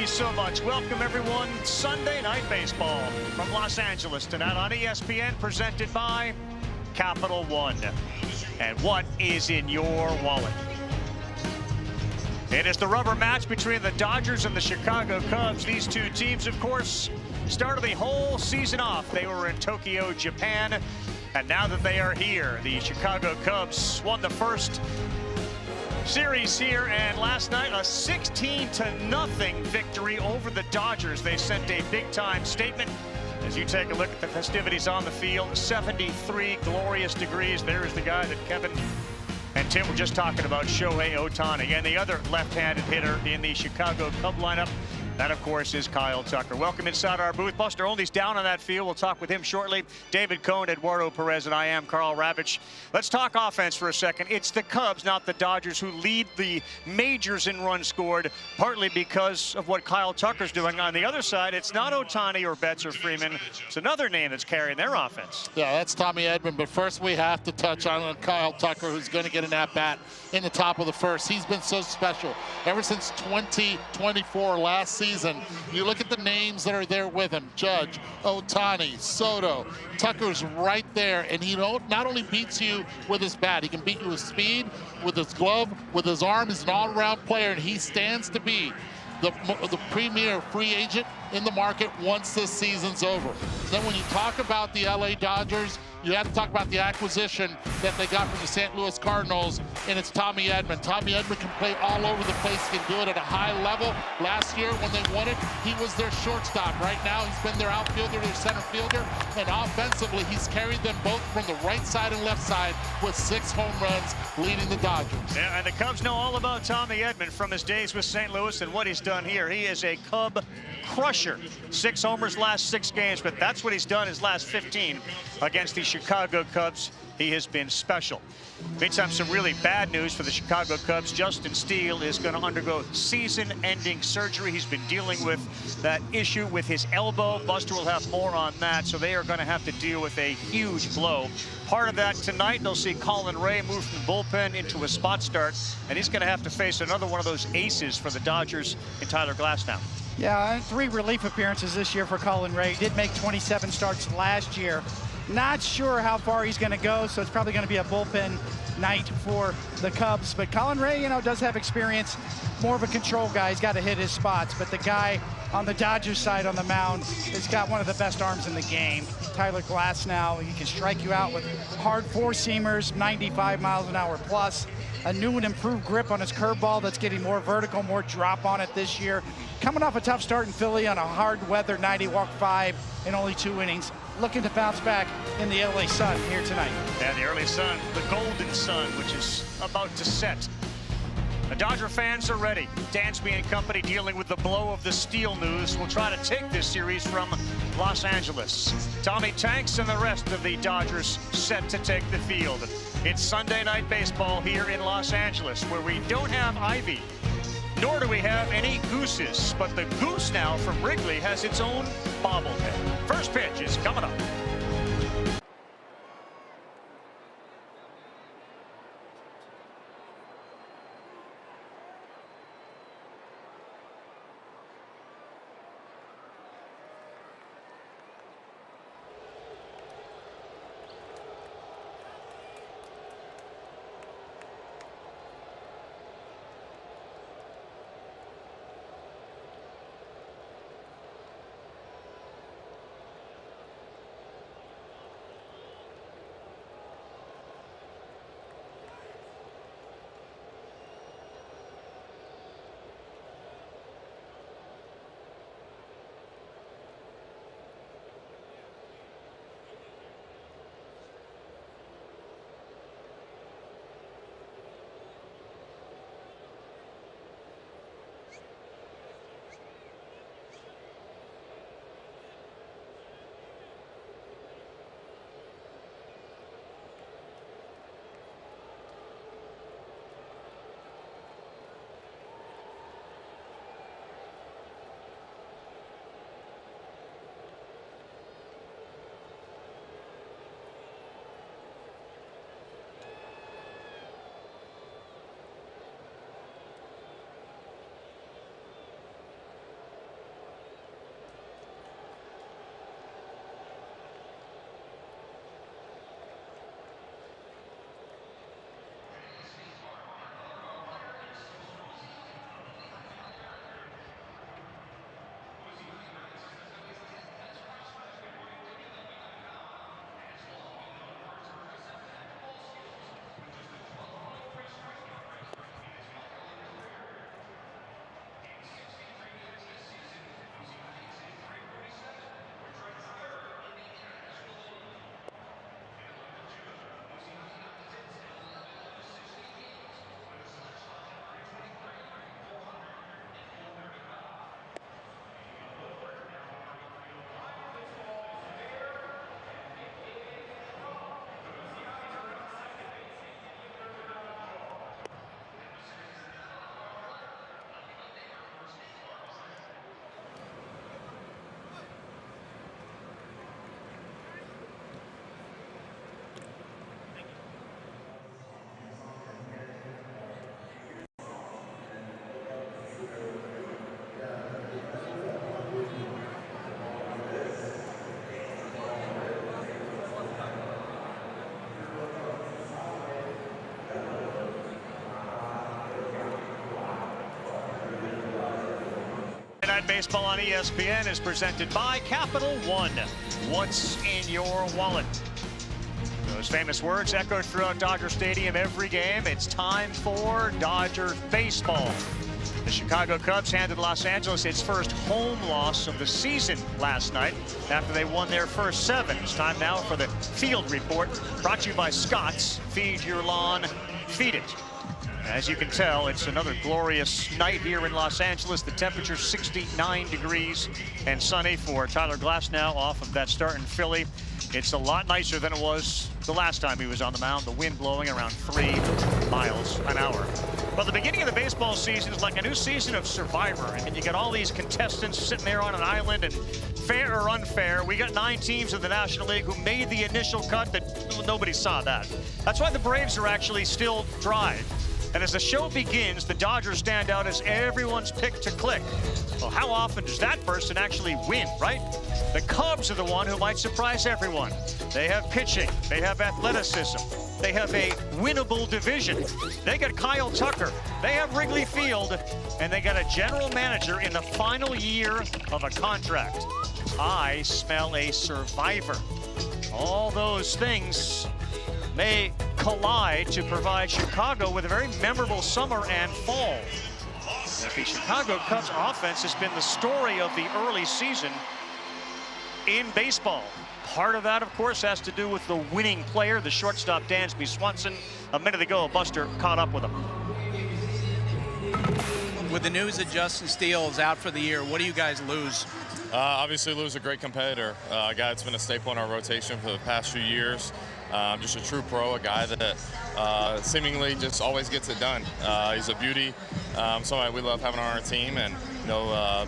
so much. Welcome, everyone. Sunday Night Baseball from Los Angeles tonight on ESPN, presented by Capital One. And what is in your wallet? It is the rubber match between the Dodgers and the Chicago Cubs. These two teams, of course, started the whole season off. They were in Tokyo, Japan. And now that they are here, the Chicago Cubs won the first series here, and last night a 16-0 victory over the Dodgers. They sent a big-time statement. As you take a look at the festivities on the field, 73 glorious degrees. There is the guy that Kevin and Tim were just talking about, Shohei Ohtani, and the other left-handed hitter in the Chicago Cub lineup. That, of course, is Kyle Tucker. Welcome inside our booth. Buster Olney's down on that field. We'll talk with him shortly. David Cohn, Eduardo Perez, and I am Carl Ravitch. Let's talk offense for a second. It's the Cubs, not the Dodgers, who lead the majors in runs scored, partly because of what Kyle Tucker's doing. On the other side, it's not Ohtani or Betts or Freeman. It's another name that's carrying their offense. Yeah, that's Tommy Edman. But first, we have to touch on Kyle Tucker, who's going to get an at-bat in the top of the first. He's been so special ever since 2024 last season. You look at the names that are there with him: Judge, Ohtani, Soto. Tucker's right there, and he not only beats you with his bat, he can beat you with speed, with his glove, with his arm. He's an all-around player, and he stands to be the premier free agent in the market once this season's over. Then when you talk about the LA Dodgers, you have to talk about the acquisition that they got from the St. Louis Cardinals, and it's Tommy Edman. Tommy Edman can play all over the place. He can do it at a high level. Last year when they won it, he was their shortstop. Right now he's been their outfielder, their center fielder, and offensively he's carried them both from the right side and left side with 6 home runs, leading the Dodgers. Yeah, and the Cubs know all about Tommy Edman from his days with St. Louis and what he's done here. He is a Cub crusher. 6 homers last 6 games, but that's what he's done his last 15 against the Chicago Cubs. He has been special. Meantime, some really bad news for the Chicago Cubs. Justin Steele is going to undergo season-ending surgery. He's been dealing with that issue with his elbow. Buster will have more on that, so they are going to have to deal with a huge blow. Part of that tonight, they'll see Colin Ray move from the bullpen into a spot start, and he's going to have to face another one of those aces for the Dodgers in Tyler Glasnow. Yeah, 3 relief appearances this year for Colin Ray. He did make 27 starts last year. Not sure how far he's going to go, so it's probably going to be a bullpen night for the Cubs. But Colin Ray, does have experience. More of a control guy. He's got to hit his spots. But the guy on the Dodgers side on the mound has got one of the best arms in the game. Tyler Glasnow, he can strike you out with hard 4-seamers, 95 miles an hour plus. A new and improved grip on his curveball that's getting more vertical, more drop on it this year. Coming off a tough start in Philly on a hard weather night, he walked 5 in only 2 innings. Looking to bounce back in the LA sun here tonight. And the early sun, the golden sun, which is about to set. The Dodger fans are ready. Dansby and company dealing with the blow of the Steele news. We'll try to take this series from Los Angeles. Tommy Tanks and the rest of the Dodgers set to take the field. It's Sunday Night Baseball here in Los Angeles, where we don't have Ivy, nor do we have any gooses. But the goose now from Wrigley has its own bobblehead. First pitch is coming up. Inside Baseball on ESPN is presented by Capital One. What's in your wallet? Those famous words echoed throughout Dodger Stadium every game. It's time for Dodgers baseball. The Chicago Cubs handed Los Angeles its first home loss of the season last night after they won their first 7. It's time now for the Field Report, brought to you by Scott's. Feed your lawn, feed it. As you can tell, it's another glorious night here in Los Angeles. The temperature 69 degrees and sunny for Tyler Glasnow off of that start in Philly. It's a lot nicer than it was the last time he was on the mound. The wind blowing around 3 miles an hour. Well, the beginning of the baseball season is like a new season of Survivor. I mean, you got all these contestants sitting there on an island, and fair or unfair, we got 9 teams in the National League who made the initial cut that nobody saw that. That's why the Braves are actually still drive. And as the show begins, the Dodgers stand out as everyone's pick to click. Well, how often does that person actually win, right? The Cubs are the one who might surprise everyone. They have pitching, they have athleticism, they have a winnable division. They got Kyle Tucker, they have Wrigley Field, and they got a general manager in the final year of a contract. I smell a survivor. All those things may collide to provide Chicago with a very memorable summer and fall. The Chicago Cubs offense has been the story of the early season in baseball. Part of that, of course, has to do with the winning player, the shortstop Dansby Swanson. A minute ago, Buster caught up with him. With the news that Justin Steele is out for the year, what do you guys lose? Obviously lose a great competitor, a guy that's been a staple in our rotation for the past few years. Just a true pro, a guy that seemingly just always gets it done. He's a beauty, somebody we love having on our team, and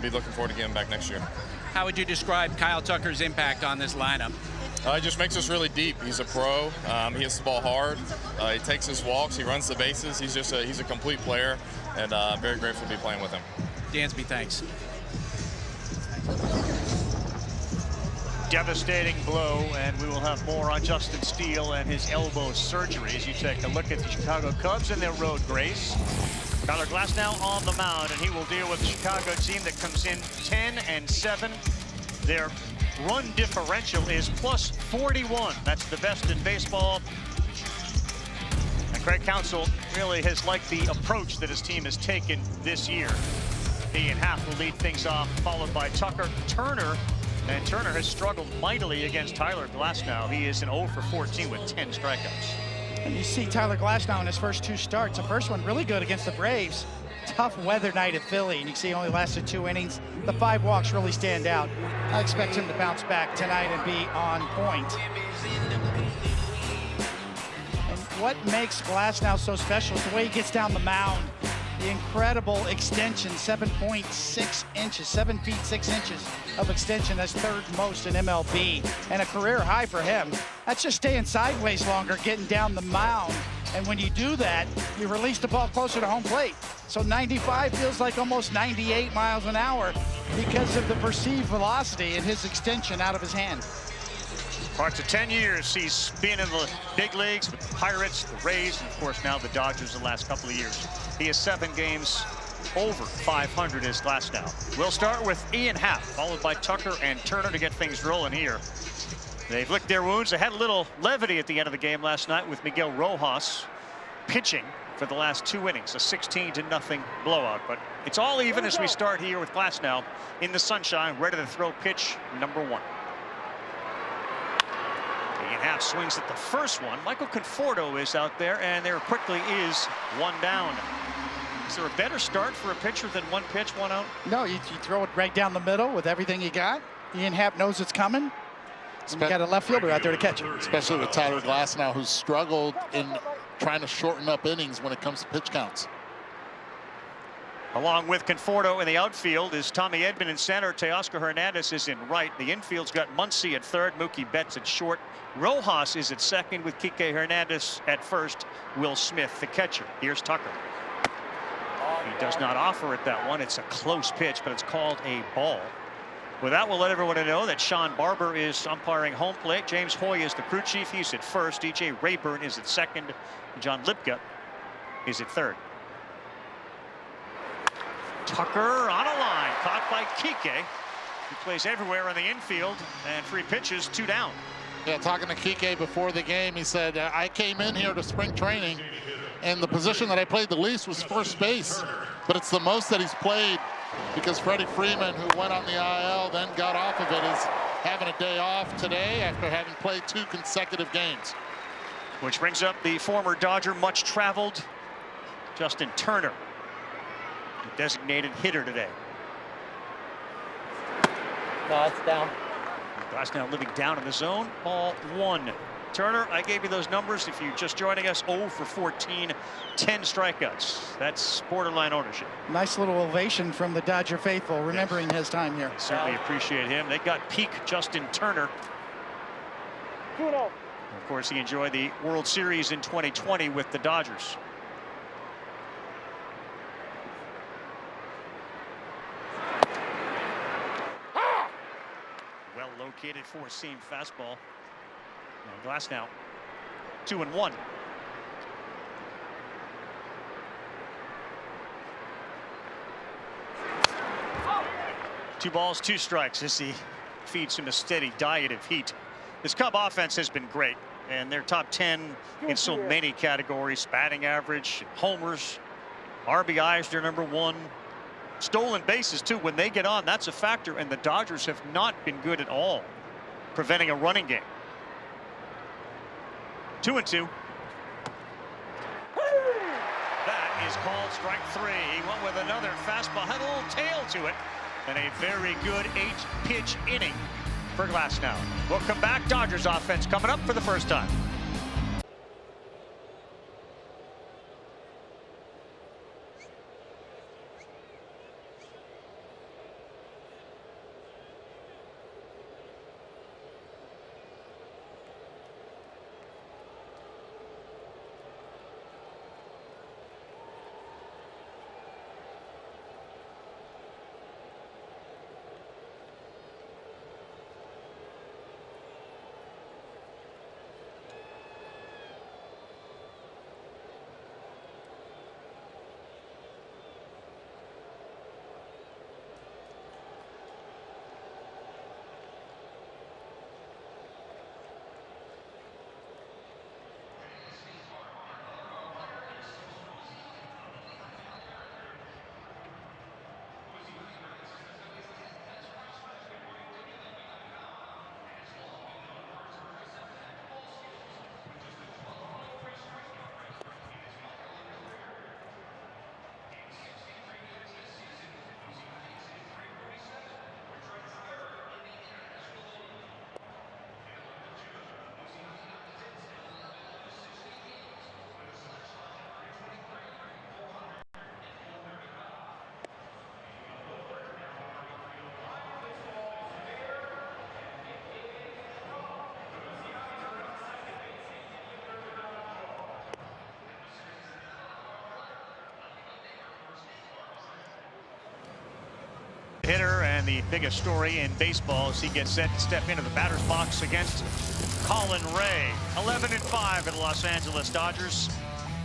be looking forward to getting him back next year. How would you describe Kyle Tucker's impact on this lineup? He just makes us really deep. He's a pro. He hits the ball hard. He takes his walks. He runs the bases. He's a complete player, and very grateful to be playing with him. Dansby, thanks. Devastating blow, and we will have more on Justin Steele and his elbow surgery as you take a look at the Chicago Cubs and their road grace. Tyler Glasnow on the mound, and he will deal with the Chicago team that comes in 10-7. Their run differential is plus 41. That's the best in baseball. And Craig Counsell really has liked the approach that his team has taken this year. Ian Happ will lead things off, followed by Tucker. Turner, and Turner has struggled mightily against Tyler Glasnow. He is an 0 for 14 with 10 strikeouts. And you see Tyler Glasnow in his first 2 starts. The first one really good against the Braves. Tough weather night at Philly, and you see he only lasted 2 innings. The 5 walks really stand out. I expect him to bounce back tonight and be on point. And what makes Glasnow so special is the way he gets down the mound. The incredible extension, 7.6 inches, 7 feet 6 inches of extension. That's 3rd most in MLB, and a career high for him. That's just staying sideways longer, getting down the mound. And when you do that, you release the ball closer to home plate. So 95 feels like almost 98 miles an hour because of the perceived velocity in his extension out of his hand. Parts of 10 years he's been in the big leagues with the Pirates, the Rays, and of course now the Dodgers the last couple of years. He has 7 games over 500 as Glasnow. We'll start with Ian Happ, followed by Tucker and Turner to get things rolling here. They've licked their wounds. They had a little levity at the end of the game last night with Miguel Rojas pitching for the last 2 innings, a 16-0 blowout. But it's all even as we start here with Glasnow in the sunshine, ready to throw pitch number 1. Ian Happ swings at the first one. Michael Conforto is out there, and there quickly is 1 down. Is there a better start for a pitcher than 1 pitch, 1 out? No, you throw it right down the middle with everything you got. Ian Happ knows it's coming. And you got a left fielder out there to catch it. Especially with Tyler Glasnow, who's struggled in trying to shorten up innings when it comes to pitch counts. Along with Conforto in the outfield is Tommy Edman in center. Teoscar Hernandez is in right. The infield's got Muncy at 3rd, Mookie Betts at short. Rojas is at 2nd with Kike Hernandez at 1st. Will Smith, the catcher. Here's Tucker. He does not offer it that one. It's a close pitch, but it's called a ball. With that, we'll let everyone know that Sean Barber is umpiring home plate. James Hoy is the crew chief. He's at 1st. DJ Rayburn is at 2nd. John Lipka is at 3rd. Tucker on a line. caught by Kike, who plays everywhere on the infield, and free pitches, 2 down. Yeah, talking to Kike before the game, he said, I came in here to spring training, and the position that I played the least was first base, but it's the most that he's played because Freddie Freeman, who went on the IL, then got off of it, is having a day off today after having played 2 consecutive games. Which brings up the former Dodger, much traveled Justin Turner, the designated hitter today. No, it's down. Glasnow living down in the zone. Ball 1. Turner, I gave you those numbers. If you're just joining us, 0 for 14, 10 strikeouts. That's borderline ownership. Nice little ovation from the Dodger faithful, remembering his time here. Certainly appreciate him. They got peak Justin Turner. Of course, he enjoyed the World Series in 2020 with the Dodgers. Well-located 4-seam fastball. And Glasnow, 2-1. Two balls, 2 strikes as he feeds him a steady diet of heat. This Cub offense has been great, and they're top 10 in so many categories: batting average, homers, RBIs, they're number 1. Stolen bases, too. When they get on, that's a factor, and the Dodgers have not been good at all preventing a running game. 2-2. That is called strike 3. He went with another fastball, had a little tail to it, and a very good 8-pitch inning for Glasnow. We'll come back. Dodgers offense coming up for the first time. Hitter, and the biggest story in baseball as he gets set to step into the batter's box against Colin Ray. 11-5 for the Los Angeles Dodgers.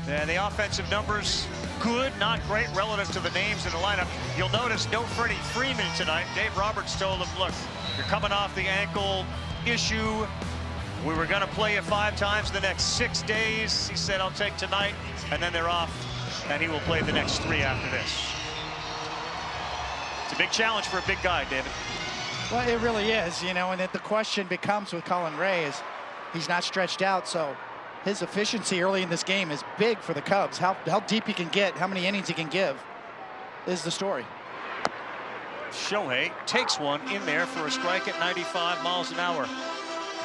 The offensive numbers good, not great relative to the names in the lineup. You'll notice no Freddie Freeman tonight. Dave Roberts told him, look, you're coming off the ankle issue. We were going to play you 5 times the next 6 days. He said, I'll take tonight, and then they're off, and he will play the next 3 after this. It's a big challenge for a big guy, David. Well, it really is, you know, and the question becomes with Colin Ray is he's not stretched out, so his efficiency early in this game is big for the Cubs. How deep he can get, how many innings he can give is the story. Shohei takes one in there for a strike at 95 miles an hour.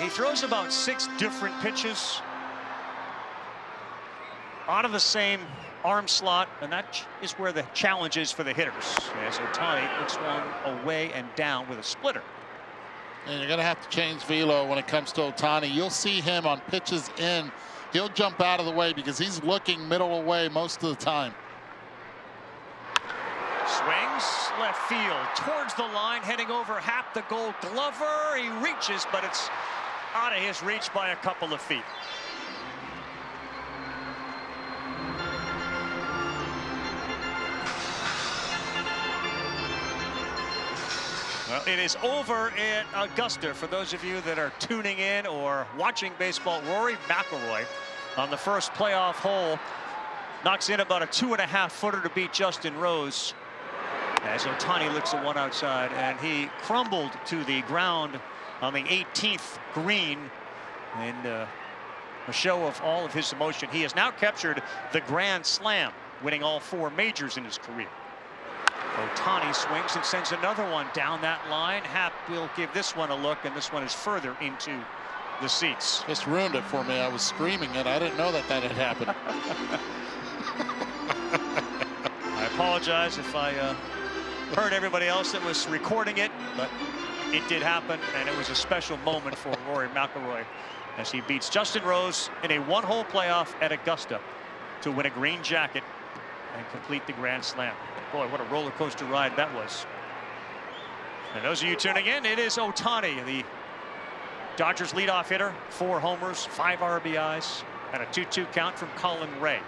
He throws about 6 different pitches out of the same arm slot, and that is where the challenge is for the hitters. As Ohtani looks one away and down with a splitter. And you're going to have to change velo when it comes to Ohtani. You'll see him on pitches in. He'll jump out of the way because he's looking middle away most of the time. Swings left field towards the line, heading over Happ the Gold Glover. He reaches, but it's out of his reach by a couple of feet. Well, it is over in Augusta for those of you that are tuning in or watching baseball. Rory McIlroy on the first playoff hole knocks in about a 2.5-footer to beat Justin Rose as Ohtani looks at one outside, and he crumbled to the ground on the 18th green in a show of all of his emotion. He has now captured the Grand Slam, winning all 4 majors in his career. Ohtani swings and sends another one down that line. Happ will give this one a look, and this one is further into the seats. Just ruined it for me. I was screaming it. I didn't know that had happened. I apologize if I heard everybody else that was recording it, but it did happen, and it was a special moment for Rory McIlroy as he beats Justin Rose in a 1-hole playoff at Augusta to win a green jacket and complete the Grand Slam. Boy, what a roller coaster ride that was. And those of you tuning in, it is Ohtani, the Dodgers leadoff hitter, 4 homers, 5 RBIs, and a 2-2 count from Colin Ray.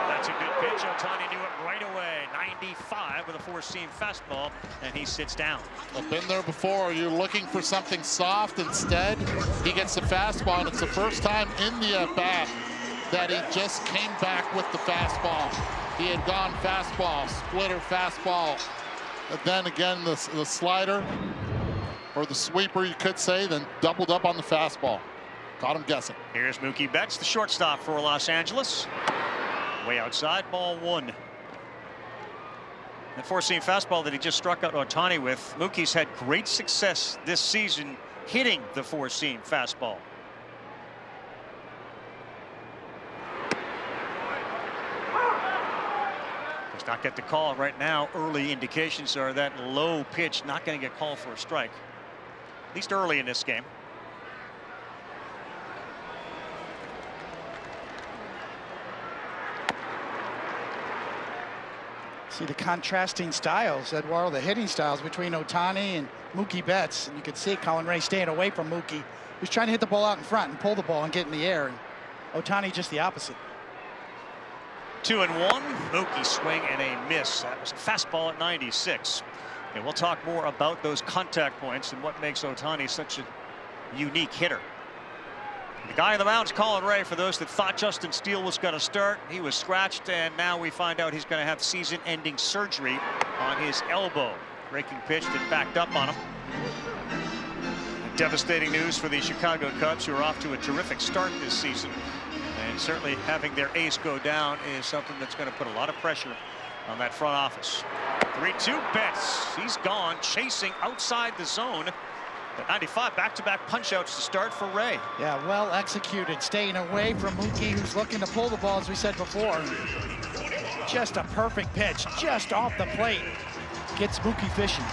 That's a good pitch. Ohtani knew it right away. 95 with a 4-seam fastball, and he sits down. I've been there before. You're looking for something soft. Instead, he gets the fastball, and it's the first time in the at-bat that he just came back with the fastball. He had gone fastball, splitter, fastball, and then again the slider, or the sweeper you could say, then doubled up on the fastball. Got him guessing. Here's Mookie Betts, the shortstop for Los Angeles. Way outside, ball 1. The 4-seam fastball that he just struck out Ohtani with. Mookie's had great success this season hitting the 4-seam fastball. Does not get the call right now. Early indications are that low pitch not going to get called for a strike, at least early in this game. See the contrasting styles, Eduardo, the hitting styles between Ohtani and Mookie Betts. And you can see Colin Ray staying away from Mookie, who's trying to hit the ball out in front and pull the ball and get in the air. And Ohtani just the opposite. 2-1. Mookie swing and a miss. That was a fastball at 96. And we'll talk more about those contact points and what makes Ohtani such a unique hitter. The guy on the mound is Colin Ray. For those that thought Justin Steele was going to start, he was scratched, and now we find out he's going to have season-ending surgery on his elbow. Breaking pitch that backed up on him. Devastating news for the Chicago Cubs, who are off to a terrific start this season. And certainly having their ace go down is something that's going to put a lot of pressure on that front office. 3-2 Betts. He's gone, chasing outside the zone. At 95, back-to-back punch-outs to start for Ray. Yeah, well executed, staying away from Mookie, who's looking to pull the ball, as we said before. Just a perfect pitch, just off the plate. Gets Mookie fishing.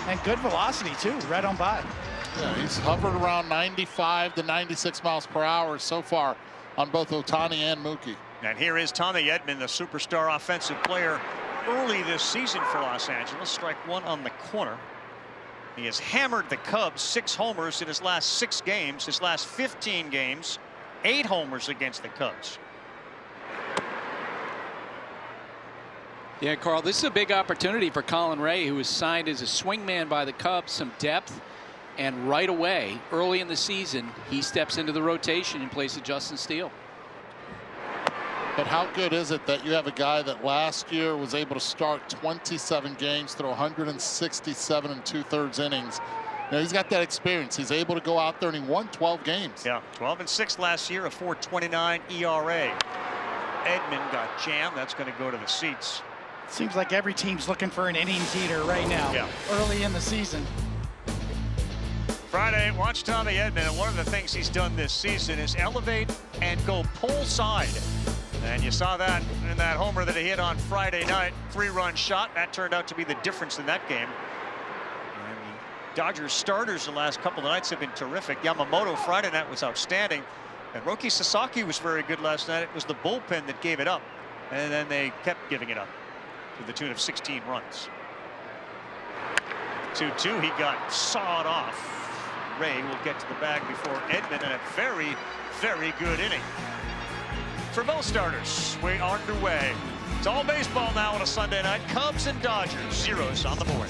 And good velocity, too, right on by. Yeah, he's hovered around 95 to 96 miles per hour so far on both Ohtani and Mookie. And here is Tommy Edman, the superstar offensive player early this season for Los Angeles. Strike 1 on the corner. He has hammered the Cubs, 6 homers in his last 6 games. His last 15 games, 8 homers against the Cubs. Yeah, Carl, this is a big opportunity for Colin Ray, who was signed as a swingman by the Cubs, some depth. And right away, early in the season, he steps into the rotation in place of Justin Steele. But how good is it that you have a guy that last year was able to start 27 games, throw 167 2/3 innings. You know, he's got that experience. He's able to go out there and he won 12 games. Yeah, 12-6 last year, a 4.29 ERA. Edman got jammed. That's going to go to the seats. Seems like every team's looking for an innings eater right now, early in the season. Friday, watch Tommy Edman, and one of the things he's done this season is elevate and go pull side. And you saw that in that homer that he hit on Friday night. 3-run shot. That turned out to be the difference in that game. And the Dodgers starters the last couple of nights have been terrific. Yamamoto Friday night was outstanding. And Roki Sasaki was very good last night. It was the bullpen that gave it up. And then they kept giving it up to the tune of 16 runs. 2-2, he got sawed off. Ray will get to the bag before Edman, and a very, very good inning for both starters. Way underway. It's all baseball now on a Sunday night. Cubs and Dodgers, zeros on the board.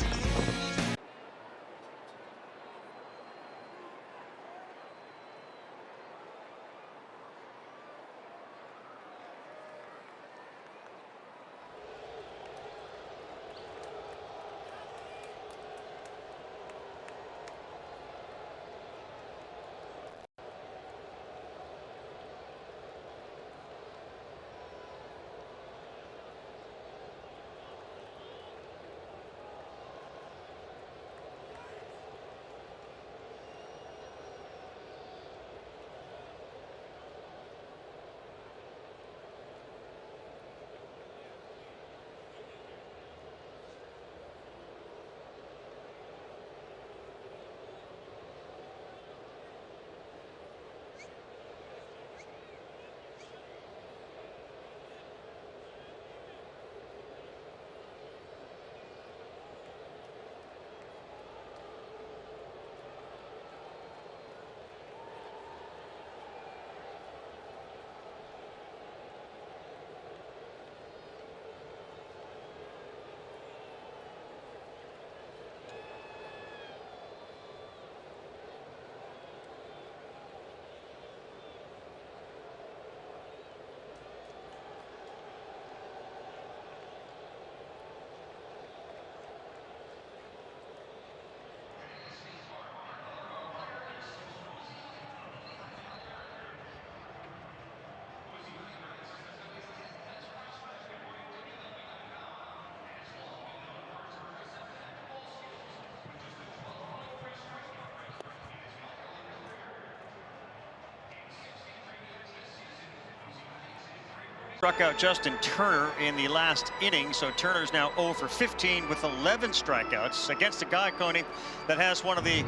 Struck out Justin Turner in the last inning, so Turner's now 0 for 15 with 11 strikeouts against a guy, Coney, that has one of the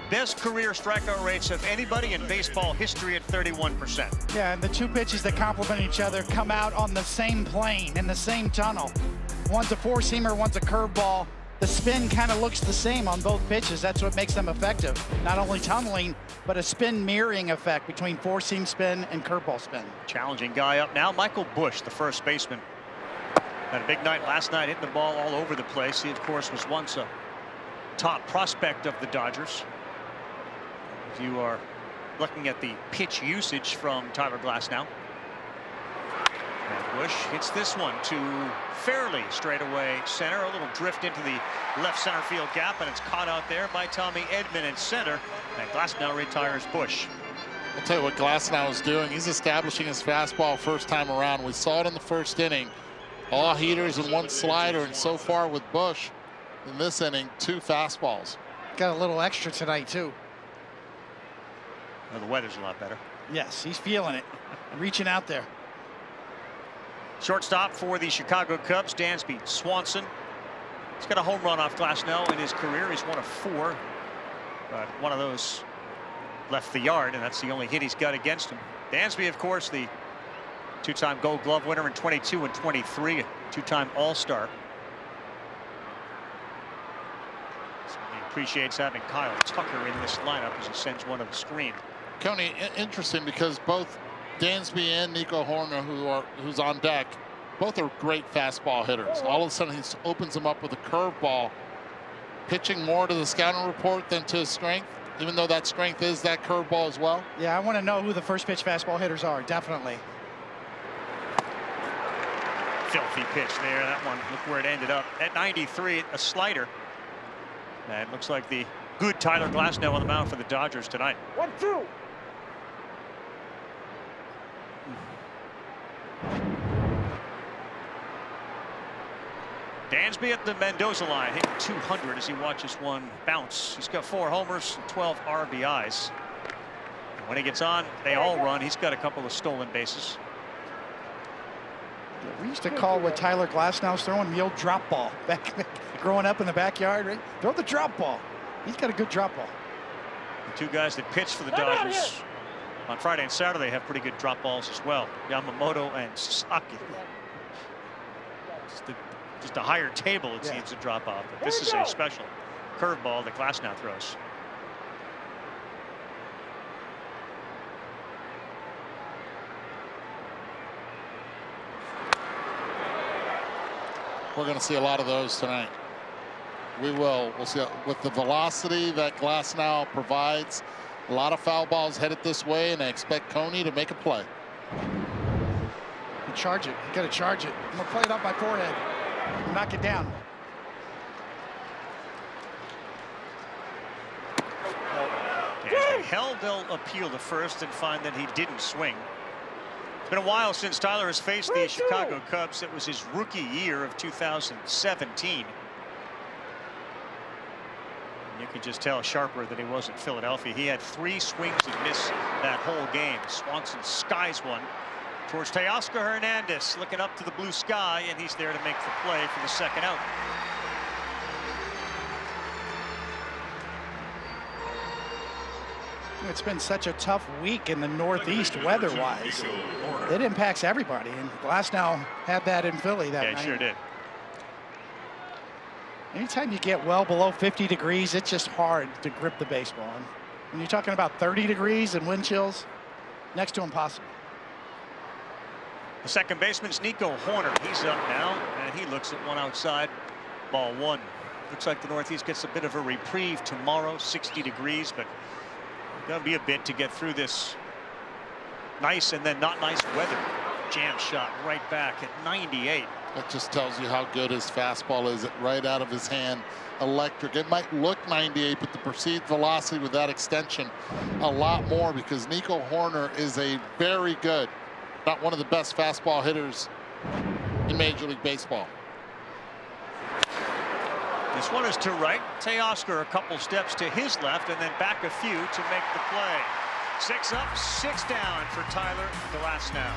best career strikeout rates of anybody in baseball history at 31%. Yeah, and the two pitches that complement each other come out on the same plane, in the same tunnel. One's a four-seamer, one's a curveball. The spin kind of looks the same on both pitches. That's what makes them effective. Not only tunneling, but a spin mirroring effect between four-seam spin and curveball spin. Challenging guy up now, Michael Busch, the first baseman. Had a big night last night, hitting the ball all over the place. He, of course, was once a top prospect of the Dodgers. If you are looking at the pitch usage from Tyler Glasnow. And Busch hits this one to fairly straightaway center. A little drift into the left center field gap, and it's caught out there by Tommy Edman in center. And Glasnow retires Busch. I'll tell you what Glasnow is doing. He's establishing his fastball first time around. We saw it in the first inning. All heaters and one slider, and so far with Busch in this inning, 2 fastballs. Got a little extra tonight, too. Well, the weather's a lot better. Yes, he's feeling it. Reaching out there. Shortstop for the Chicago Cubs, Dansby Swanson. He's got a home run off Glasnow in his career. He's 1 of 4. But one of those left the yard, and that's the only hit he's got against him. Dansby, of course, the 2-time Gold Glove winner in 22 and 23, a 2-time All-Star. So he appreciates having Kyle Tucker in this lineup as he sends one to the screen. Coney, interesting because both Dansby and Nico Hoerner, who's on deck, both are great fastball hitters. All of a sudden, he opens them up with a curveball, pitching more to the scouting report than to his strength, even though that strength is that curveball as well. Yeah, I want to know who the first pitch fastball hitters are, definitely. Filthy pitch there, that one. Look where it ended up. At 93, a slider. And it looks like the good Tyler Glasnow on the mound for the Dodgers tonight. 1-2. Dansby at the Mendoza line, hitting 200 as he watches one bounce. He's got 4 homers and 12 RBIs. And when he gets on, they all run. He's got a couple of stolen bases. We used to call what Tyler Glasnow's throwing the old drop ball. Back growing up in the backyard, right? Throw the drop ball. He's got a good drop ball. The 2 guys that pitched for the Dodgers on Friday and Saturday have pretty good drop balls as well. Yamamoto and Sasaki. Just a higher table, it seems, to drop off. But this is a special curveball that Glasnow throws. we're going to see a lot of those tonight. We will. We'll see with the velocity that Glasnow provides. A lot of foul balls headed this way, and I expect Coney to make a play. You charge it. You got to charge it. I'm going to play it up my forehead. Knock it down. And held, they'll appeal to first and find that he didn't swing. It's been a while since Tyler has faced the Chicago Cubs. It was his rookie year of 2017. And you could just tell Sharper that he wasn't Philadelphia. He had 3 swings and miss that whole game. Swanson skies one towards Teoscar Hernandez, looking up to the blue sky, and he's there to make the play for the second out. It's been such a tough week in the Northeast weather-wise. It impacts everybody, and Glasnow had that in Philly that night. Yeah, sure did. Anytime you get well below 50 degrees, it's just hard to grip the baseball. And when you're talking about 30 degrees and wind chills, next to impossible. The second baseman's Nico Horner. He's up now, and he looks at one outside. Ball 1. Looks like the Northeast gets a bit of a reprieve tomorrow, 60 degrees, but that'll be a bit to get through this nice and then not nice weather. Jam shot right back at 98. That just tells you how good his fastball is, right out of his hand. Electric. It might look 98, but the perceived velocity with that extension a lot more, because Nico Horner is a very good, not one of the best fastball hitters in Major League Baseball. This one is to right. Teoscar a couple steps to his left and then back a few to make the play. 6 up, 6 down for Tyler Glasnow.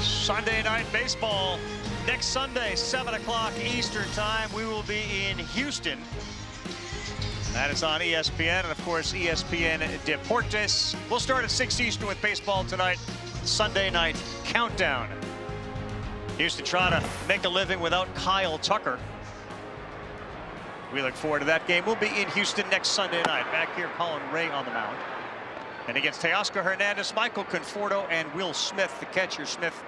Sunday night baseball next Sunday, 7 o'clock Eastern time. We will be in Houston. That is on ESPN, and of course ESPN Deportes. We'll start at 6 Eastern with baseball tonight. Sunday night countdown. Houston trying to make a living without Kyle Tucker. We look forward to that game. We'll be in Houston next Sunday night. Back here, Colin Ray on the mound. And against Teoscar Hernandez, Michael Conforto, and Will Smith, the catcher. Smith,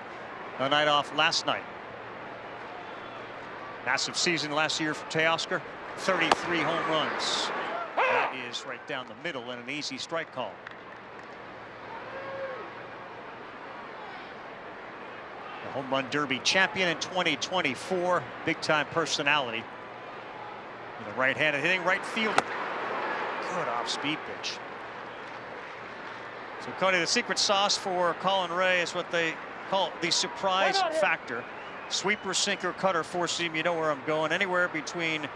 a night off last night. Massive season last year for Teoscar. 33 home runs. That is right down the middle and an easy strike call. The home run derby champion in 2024. Big time personality. With a right-handed hitting right fielder. Good off-speed pitch. So, Cody, the secret sauce for Colin Ray is what they call the surprise factor. Sweeper, sinker, cutter, four-seam, you know where I'm going. Anywhere between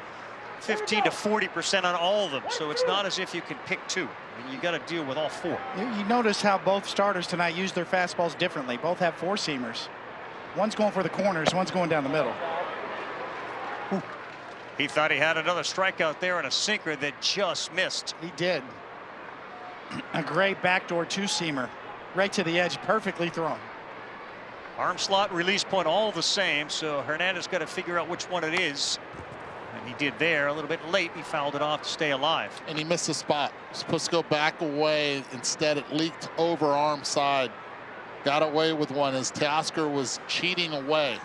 15 to 40% on all of them. So it's not as if you can pick two. I mean, you got to deal with all four. You notice how both starters tonight use their fastballs differently. Both have four-seamers. One's going for the corners, one's going down the middle. Ooh. He thought he had another strikeout there and a sinker that just missed. He did. A great backdoor two-seamer. Right to the edge, perfectly thrown. Arm slot, release point, all the same. So Hernandez got to figure out which one it is. And he did there a little bit late. He fouled it off to stay alive. And he missed a spot. Supposed to go back away. Instead, it leaked over arm side. Got away with one as Teoscar was cheating away.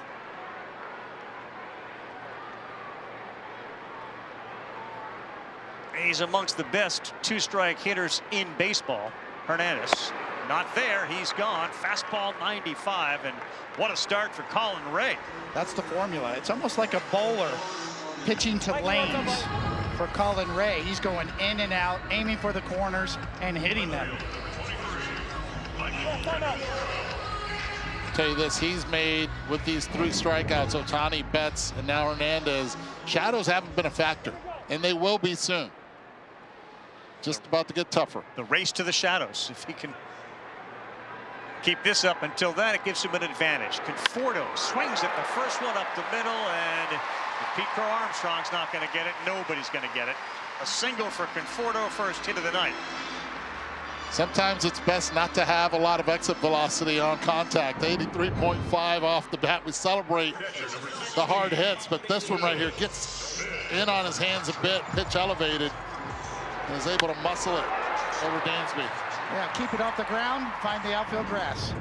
He's amongst the best two-strike hitters in baseball. Hernandez not there. He's gone. Fastball 95, and what a start for Colin Ray. That's the formula. It's almost like a bowler pitching to lanes for Colin Ray. He's going in and out, aiming for the corners and hitting them. Tell you this, he's made with these 3 strikeouts, Ohtani, Betts, and now Hernandez. Shadows haven't been a factor, and they will be soon. Just about to get tougher. The race to the shadows. If he can keep this up until then, it gives him an advantage. Conforto swings at the first one up the middle, and if Pete Crow Armstrong's not going to get it, nobody's going to get it. A single for Conforto, first hit of the night. Sometimes it's best not to have a lot of exit velocity on contact. 83.5 off the bat. We celebrate the hard hits, but this one right here gets in on his hands a bit, pitch elevated, and is able to muscle it over Dansby. Yeah, keep it off the ground, find the outfield grass.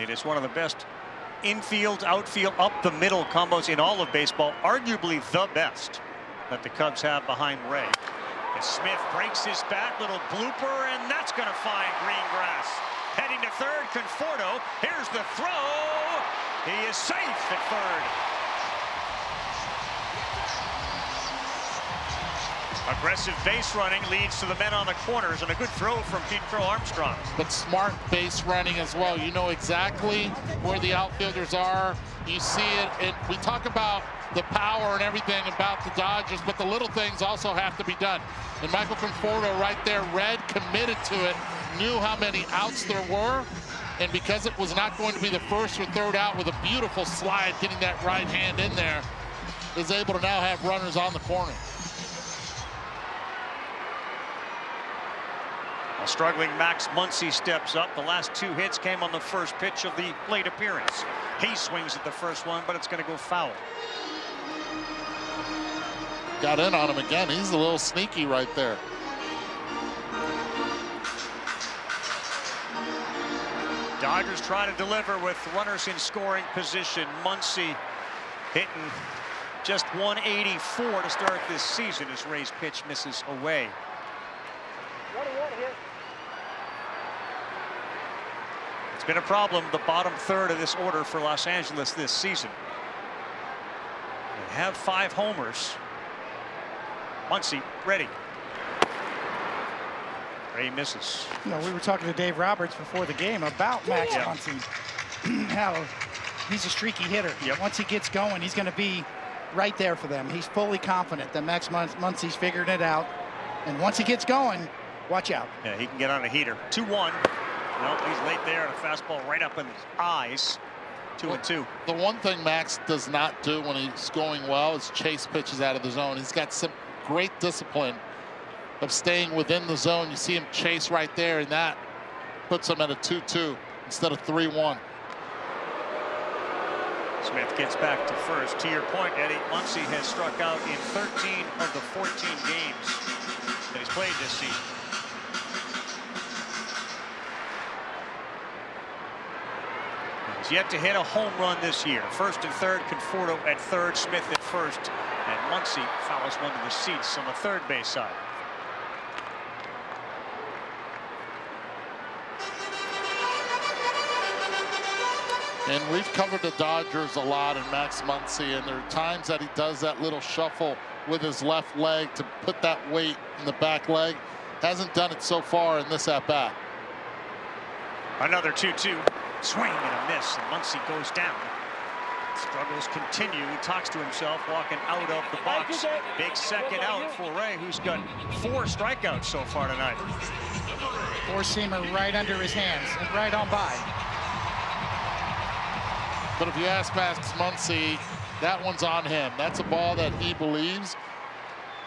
It is one of the best infield, outfield, up the middle combos in all of baseball. Arguably the best that the Cubs have behind Ray. As Smith breaks his bat, little blooper, and that's going to find green grass. Heading to third, Conforto. Here's the throw. He is safe at third. Aggressive base running leads to the men on the corners, and a good throw from Pete Crow Armstrong. But smart base running as well. You know exactly where the outfielders are. You see it, and we talk about the power and everything about the Dodgers, but the little things also have to be done. And Michael Conforto right there, read, committed to it, knew how many outs there were, and because it was not going to be the first or third out with a beautiful slide, getting that right hand in there, is able to now have runners on the corner. A struggling Max Muncy steps up. The last 2 hits came on the first pitch of the plate appearance. He swings at the first one, but it's going to go foul. Got in on him again. He's a little sneaky right there. Dodgers try to deliver with runners in scoring position. Muncy hitting just 184 to start this season as Ray's pitch misses away. It's been a problem, the bottom third of this order for Los Angeles this season. They have 5 homers. Muncy ready. Ray misses. You know, we were talking to Dave Roberts before the game about Max Muncy. How he's a streaky hitter. Yep. Once he gets going, he's going to be right there for them. He's fully confident that Max Muncy's figured it out. And once he gets going, watch out. Yeah, he can get on a heater. 2-1. Nope, he's late there, and a fastball right up in his eyes. 2-2. The one thing Max does not do when he's going well is chase pitches out of the zone. He's got some great discipline of staying within the zone. You see him chase right there, and that puts him at a 2-2 instead of 3-1. Smith gets back to first. To your point, Eddie, Muncy has struck out in 13 of the 14 games that he's played this season. He's yet to hit a home run this year. First and third, Conforto at third, Smith at first, and Muncy fouls one to the seats on the third base side. And we've covered the Dodgers a lot and Max Muncy, and there are times that he does that little shuffle with his left leg to put that weight in the back leg. Hasn't done it so far in this at-bat. Another 2-2. Swing and a miss, and Muncy goes down. Struggles continue. He talks to himself, walking out of the box. Big second out for Ray, who's got 4 strikeouts so far tonight. Four-seamer right under his hands and right on by. But if you ask Max Muncy, that one's on him. That's a ball that he believes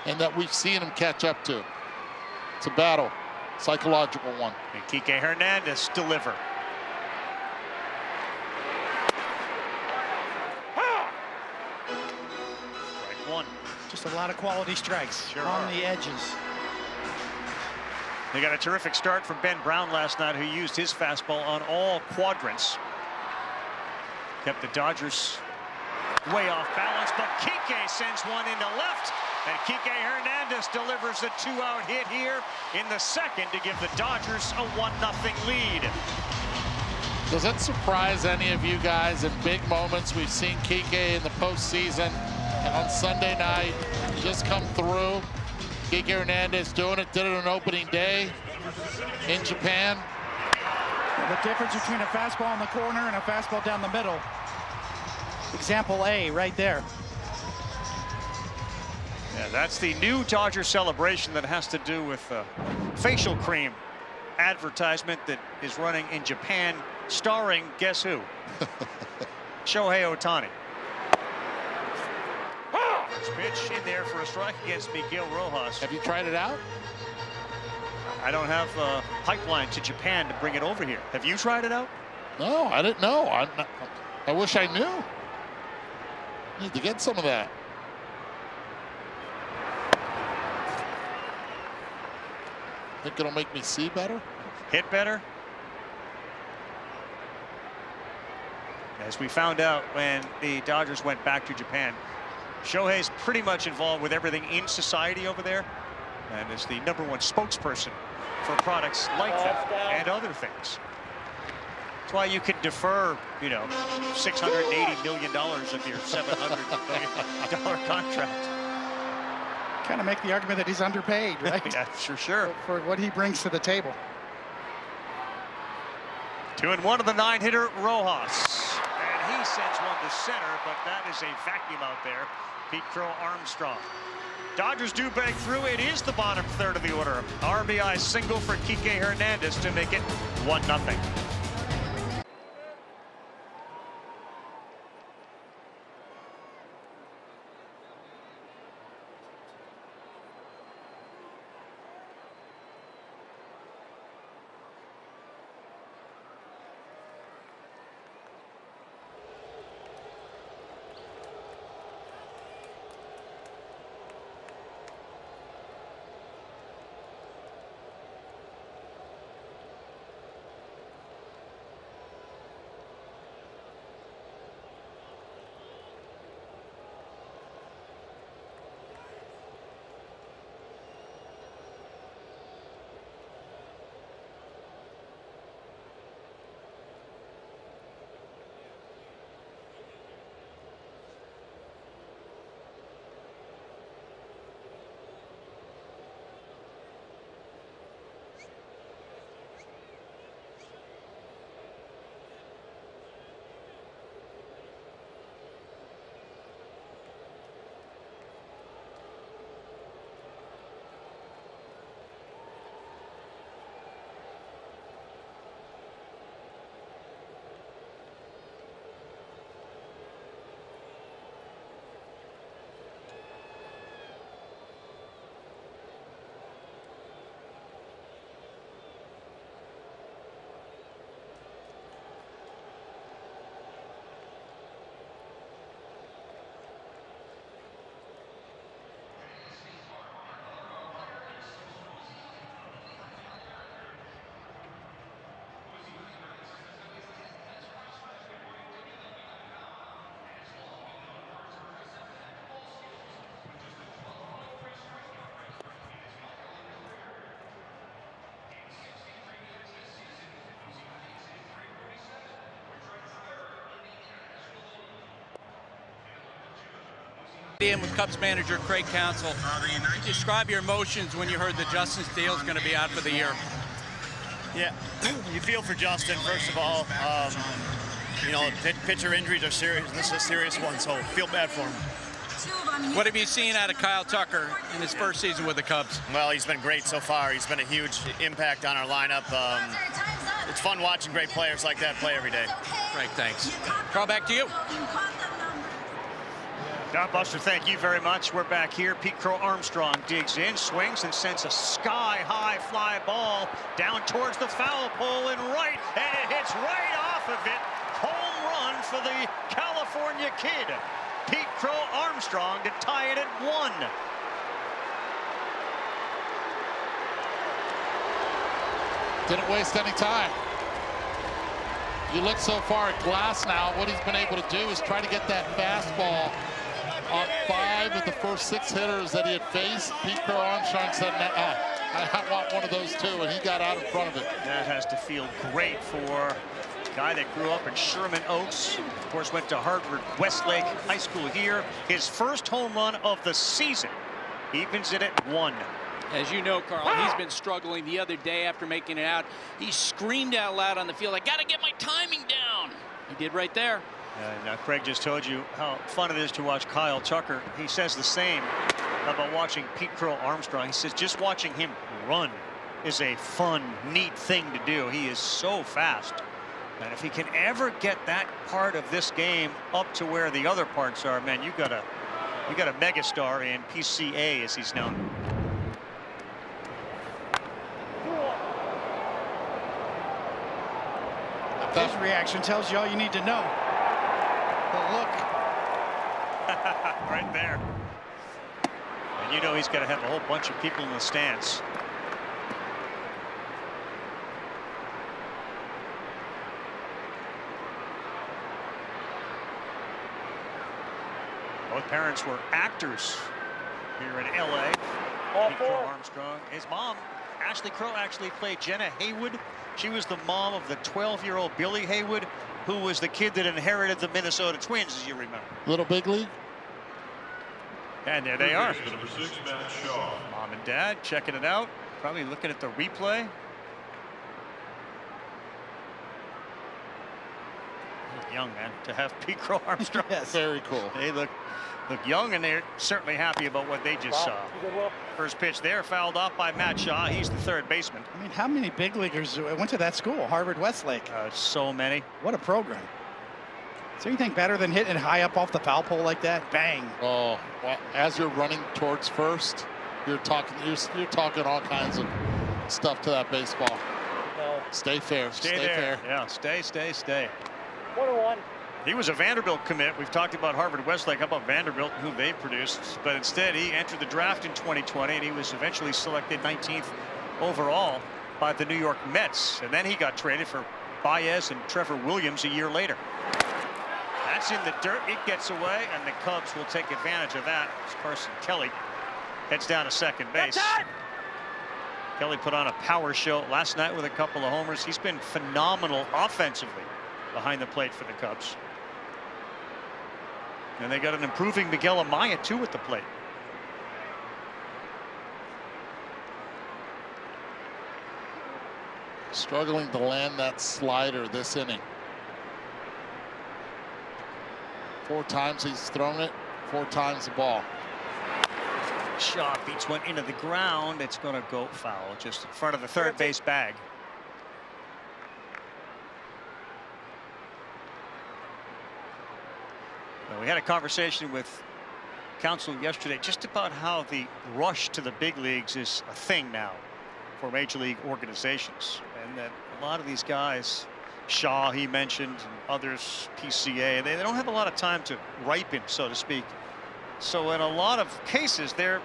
and that we've seen him catch up to. It's a battle, psychological one. And Kike Hernandez deliver. Strike one. Just a lot of quality strikes on the edges. They got a terrific start from Ben Brown last night, who used his fastball on all quadrants. Kept the Dodgers way off balance, but Kike sends one into left, and Kike Hernandez delivers a 2-out hit here in the second to give the Dodgers a 1-0 lead. Does that surprise any of you guys? In big moments, we've seen Kike in the postseason, and on Sunday night, just come through. Kike Hernandez doing it, did it on opening day in Japan. The difference between a fastball in the corner and a fastball down the middle. Example A right there. Yeah, that's the new Dodger celebration that has to do with facial cream advertisement that is running in Japan, starring guess who? Shohei Ohtani. Pitch in there for a strike against Miguel Rojas. Have you tried it out? I don't have a pipeline to Japan to bring it over here. Have you tried it out? No, I didn't know. I wish I knew. Need to get some of that. Think it'll make me see better? Hit better? As we found out when the Dodgers went back to Japan, Shohei's pretty much involved with everything in society over there, and is the #1 spokesperson for products like that and other things. That's why you could defer, you know, $680 million of your $700 million contract. Kind of make the argument that he's underpaid, right? Yeah, sure. For what he brings to the table. 2-1 of the 9-hitter, Rojas. And he sends one to center, but that is a vacuum out there. Pete Crow Armstrong. Dodgers do break through. It is the bottom third of the order. RBI single for Kike Hernandez to make it 1-0. In with Cubs manager Craig Counsell. Describe your emotions when you heard that Justin Steele's going to be out for the year. Yeah, you feel for Justin, first of all. You know, pitcher injuries are serious. This is a serious one, so feel bad for him. What have you seen out of Kyle Tucker in his first season with the Cubs? Well, he's been great so far. He's been a huge impact on our lineup. It's fun watching great players like that play every day. Great, thanks. Carl, back to you. Don Buster, thank you very much. We're back here. Pete Crow Armstrong digs in, swings, and sends a sky-high fly ball down towards the foul pole and right, and it hits right off of it. Home run for the California kid, Pete Crow Armstrong, to tie it at 1. Didn't waste any time. You look so far at Glass now, what he's been able to do is try to get that fastball on 5 of the first 6 hitters that he had faced. Pete Crow Armstrong said, I want one of those too, and he got out in front of it. That has to feel great for a guy that grew up in Sherman Oaks, of course went to Harvard Westlake High School here. His first home run of the season. Evens it at 1. As you know, Carl, he's been struggling. The other day after making it out, he screamed out loud on the field, I got to get my timing down. He did right there. Now Craig just told you how fun it is to watch Kyle Tucker. He says the same about watching Pete Crow Armstrong. He says just watching him run is a fun, neat thing to do. He is so fast. And if he can ever get that part of this game up to where the other parts are, man, you got a megastar in PCA, as he's known. His reaction tells you all you need to know. The look. Right there. And you know he's got to have a whole bunch of people in the stands. Both parents were actors here in LA. Pete Crow Armstrong. His mom, Ashley Crow, actually played Jenna Haywood. She was the mom of the 12-year-old Billy Haywood, who was the kid that inherited the Minnesota Twins, as you remember. Little big league. And there they are. Mom and Dad checking it out, probably looking at the replay. Young, man, to have Pete Crow Armstrong. Yes. Very cool. They look young, and they're certainly happy about what they just saw. First pitch there, fouled off by Matt Shaw. He's the third baseman. I mean, how many big leaguers went to that school, Harvard Westlake? So many. What a program. Is there anything better than hitting it high up off the foul pole like that? Bang. Oh, well, as you're running towards first, you're talking all kinds of stuff to that baseball. No. Stay fair. Stay there. fair. Yeah, stay. 1-1. He was a Vanderbilt commit. We've talked about Harvard Westlake. How about Vanderbilt, who they produced? But instead, he entered the draft in 2020, and he was eventually selected 19th overall by the New York Mets. And then he got traded for Baez and Trevor Williams a year later. That's in the dirt. It gets away, and the Cubs will take advantage of that. As Carson Kelly heads down to second base. Kelly put on a power show last night with a couple of homers. He's been phenomenal offensively behind the plate for the Cubs. And they got an improving Miguel Amaya, too, at the plate. Struggling to land that slider this inning. 4 times he's thrown it, 4 times the ball. Shaw beats one into the ground. It's going to go foul just in front of the third base bag. Well, we had a conversation with Counsell yesterday just about how the rush to the big leagues is a thing now for major league organizations, and that a lot of these guys, Shaw he mentioned, and others, PCA, they don't have a lot of time to ripen, so to speak. So in a lot of cases, they're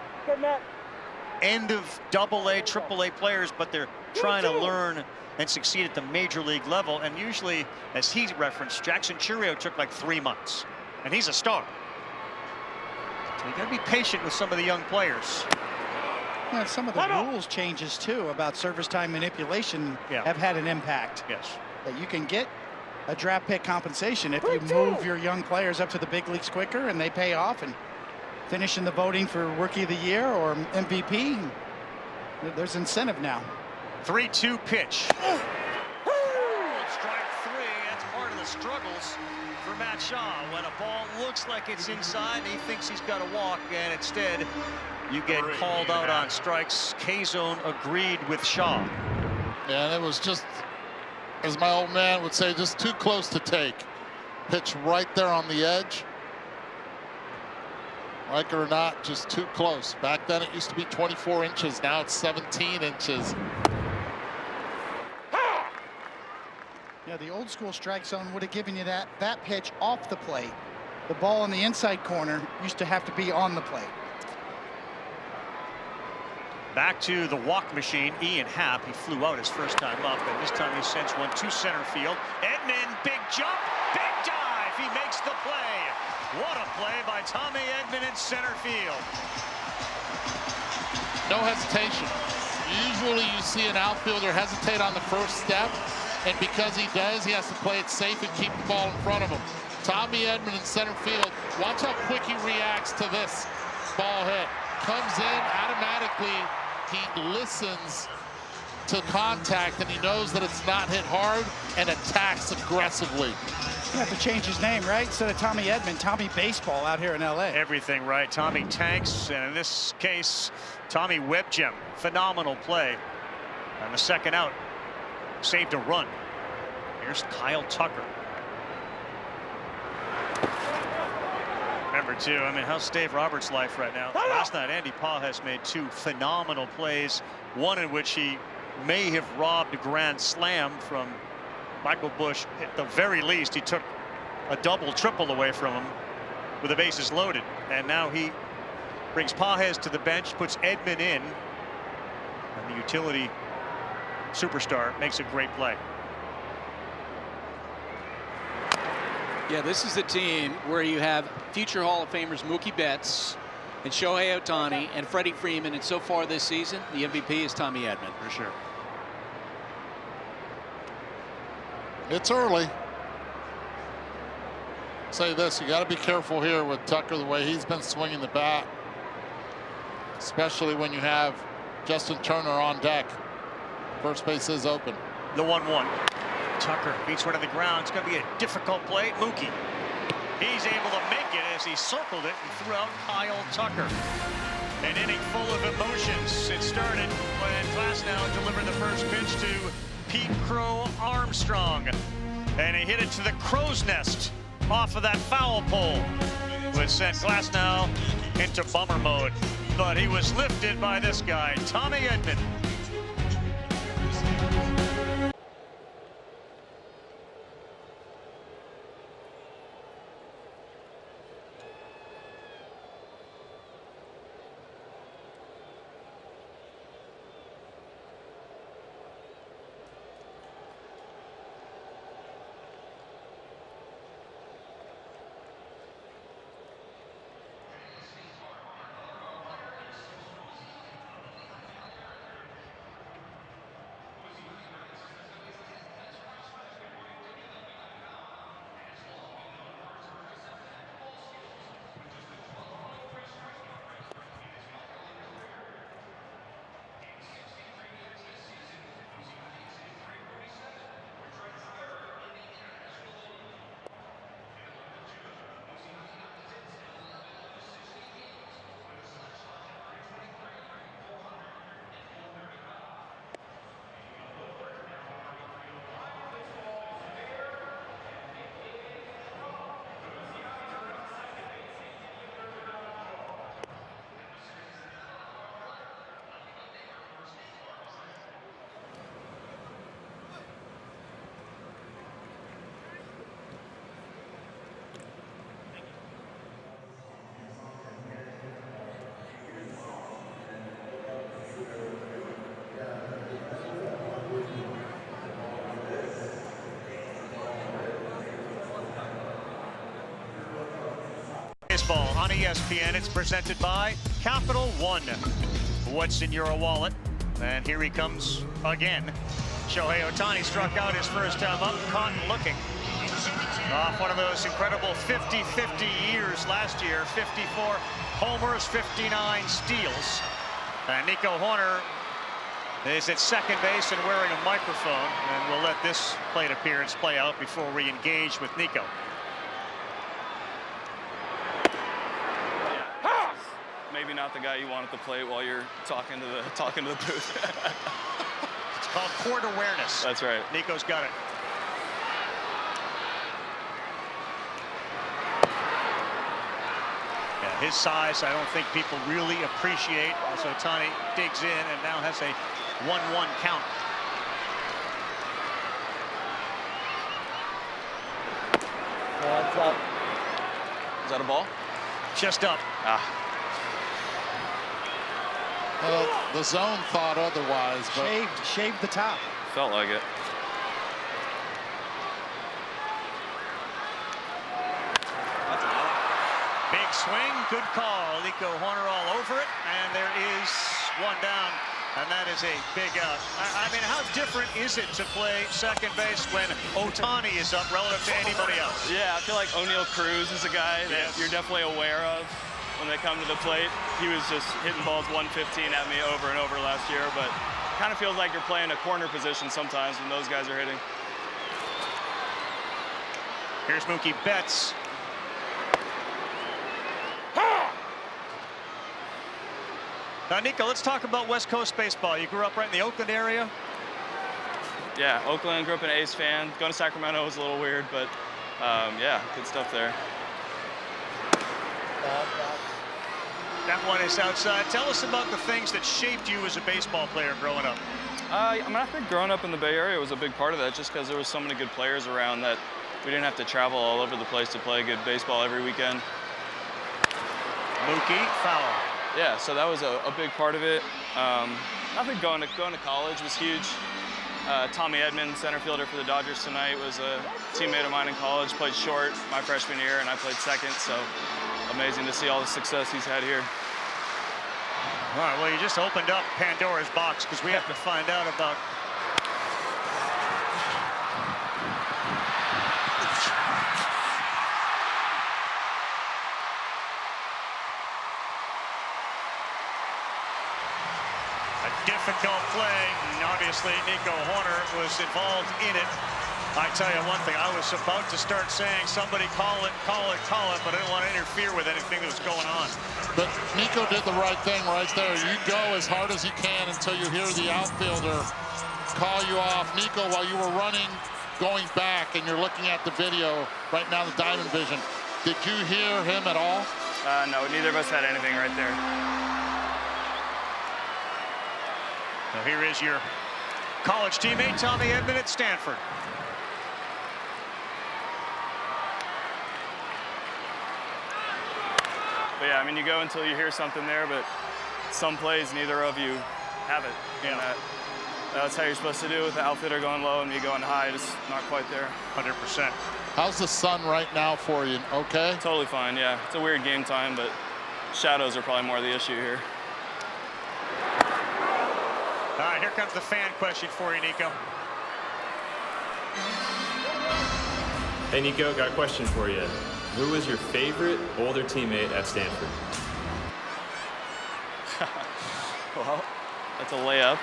end of AA, AAA players, but they're trying to learn and succeed at the major league level. And usually, as he referenced, Jackson Chourio took like 3 months, and he's a star. So you got to be patient with some of the young players. Yeah, some of the rules changes too about service time manipulation have had an impact. Yes. That you can get a draft pick compensation if you move your young players up to the big leagues quicker, and they pay off. And finish in the voting for Rookie of the Year or MVP. There's incentive now. 3-2 pitch. Strike 3. That's part of the struggles for Matt Shaw. When a ball looks like it's inside, he thinks he's got to walk, and instead you get called out on strikes. K-Zone agreed with Shaw. And it was just, as my old man would say, just too close to take. Pitch right there on the edge. Like it or not, just too close. Back then it used to be 24 inches. Now it's 17 inches. Yeah, the old school strike zone would have given you that pitch off the plate. The ball in the inside corner used to have to be on the plate. Back to the walk machine, Ian Happ. He flew out his first time up, and this time he sends one to center field. Edman, big jump, big dive. He makes the play. What a play by Tommy Edman in center field. No hesitation. Usually you see an outfielder hesitate on the first step, and because he does, he has to play it safe and keep the ball in front of him. Tommy Edman in center field. Watch how quick he reacts to this ball hit. Comes in automatically. He listens to contact, and he knows that it's not hit hard, and attacks aggressively. You have to change his name, right? Instead of Tommy Edman, Tommy Baseball out here in LA. Everything right. Tommy Tanks, and in this case, Tommy Webjem. Phenomenal play. And the second out, saved a run. Here's Kyle Tucker. Remember, too, I mean, how's Dave Roberts' life right now? Last night, Andy Pages made 2 phenomenal plays, one in which he may have robbed a grand slam from Michael Busch. At the very least, he took a double, triple away from him with the bases loaded. And now he brings Pages to the bench, puts Edman in, and the utility superstar makes a great play. Yeah, this is the team where you have future Hall of Famers Mookie Betts and Shohei Ohtani and Freddie Freeman, and so far this season, the MVP is Tommy Edman. For sure. It's early. Say this, you got to be careful here with Tucker, the way he's been swinging the bat, especially when you have Justin Turner on deck. First base is open. The 1-1. Tucker beats one to the ground. It's going to be a difficult play. Mookie. He's able to make it as he circled it and threw out Kyle Tucker. An inning full of emotions. It started when Glasnow delivered the first pitch to Pete Crow Armstrong. And he hit it to the crow's nest off of that foul pole, which sent Glasnow into bummer mode. But he was lifted by this guy, Tommy Edman. Baseball on ESPN. It's presented by Capital One. What's in your wallet? And here he comes again. Shohei Ohtani struck out his first time up, caught looking. Off one of those incredible 50-50 years last year, 54 homers, 59 steals. And Nico Hoerner is at second base and wearing a microphone. And we'll let this plate appearance play out before we engage with Nico. Maybe not the guy you want at the plate while you're talking to the booth. It's called court awareness. That's right. Nico's got it. Yeah, his size, I don't think people really appreciate. So Ohtani digs in and now has a 1-1 count. What's up? Is that a ball? Just up. Ah. Well, the zone thought otherwise, but Shaved the top. Felt like it. Big swing, good call. Nico Hoerner all over it, and there is one down, and that is a big out. I mean, how different is it to play second base when Ohtani is up relative to anybody else? Yeah, I feel like O'Neal Cruz is a guy that you're definitely aware of when they come to the plate. He was just hitting balls 115 at me over and over last year, but kind of feels like you're playing a corner position sometimes when those guys are hitting. Here's Mookie Betts. Now, Nico, let's talk about West Coast baseball. You grew up right in the Oakland area. Yeah, Oakland, grew up an A's fan. Going to Sacramento was a little weird, but yeah, good stuff there. That one is outside. Tell us about the things that shaped you as a baseball player growing up. I mean, I think growing up in the Bay Area was a big part of that, just because there was so many good players around that we didn't have to travel all over the place to play good baseball every weekend. Mookie, foul. Yeah, so that was a big part of it. I think going to college was huge. Tommy Edman, center fielder for the Dodgers tonight, was a teammate of mine in college. Played short my freshman year, and I played second. So amazing to see all the success he's had here. All right, well, you just opened up Pandora's box because we have to find out about difficult play, and obviously Nico Hoerner was involved in it. I tell you one thing, I was about to start saying somebody call it, but I didn't want to interfere with anything that was going on. But Nico did the right thing right there. You go as hard as you can until you hear the outfielder call you off. Nico, while you were running, going back, and you're looking at the video right now, the Diamond Vision, did you hear him at all? No, neither of us had anything right there. Now here is your college teammate, Tommy Edman at Stanford. But yeah, I mean, you go until you hear something there, but some plays, neither of you have it. Yeah. And that's how you're supposed to do with the outfielder going low and me going high, just not quite there. 100%. How's the sun right now for you? Okay? Totally fine, yeah. It's a weird game time, but shadows are probably more the issue here. All right, here comes the fan question for you, Nico. Hey, Nico, got a question for you. Who was your favorite older teammate at Stanford? Well, that's a layup.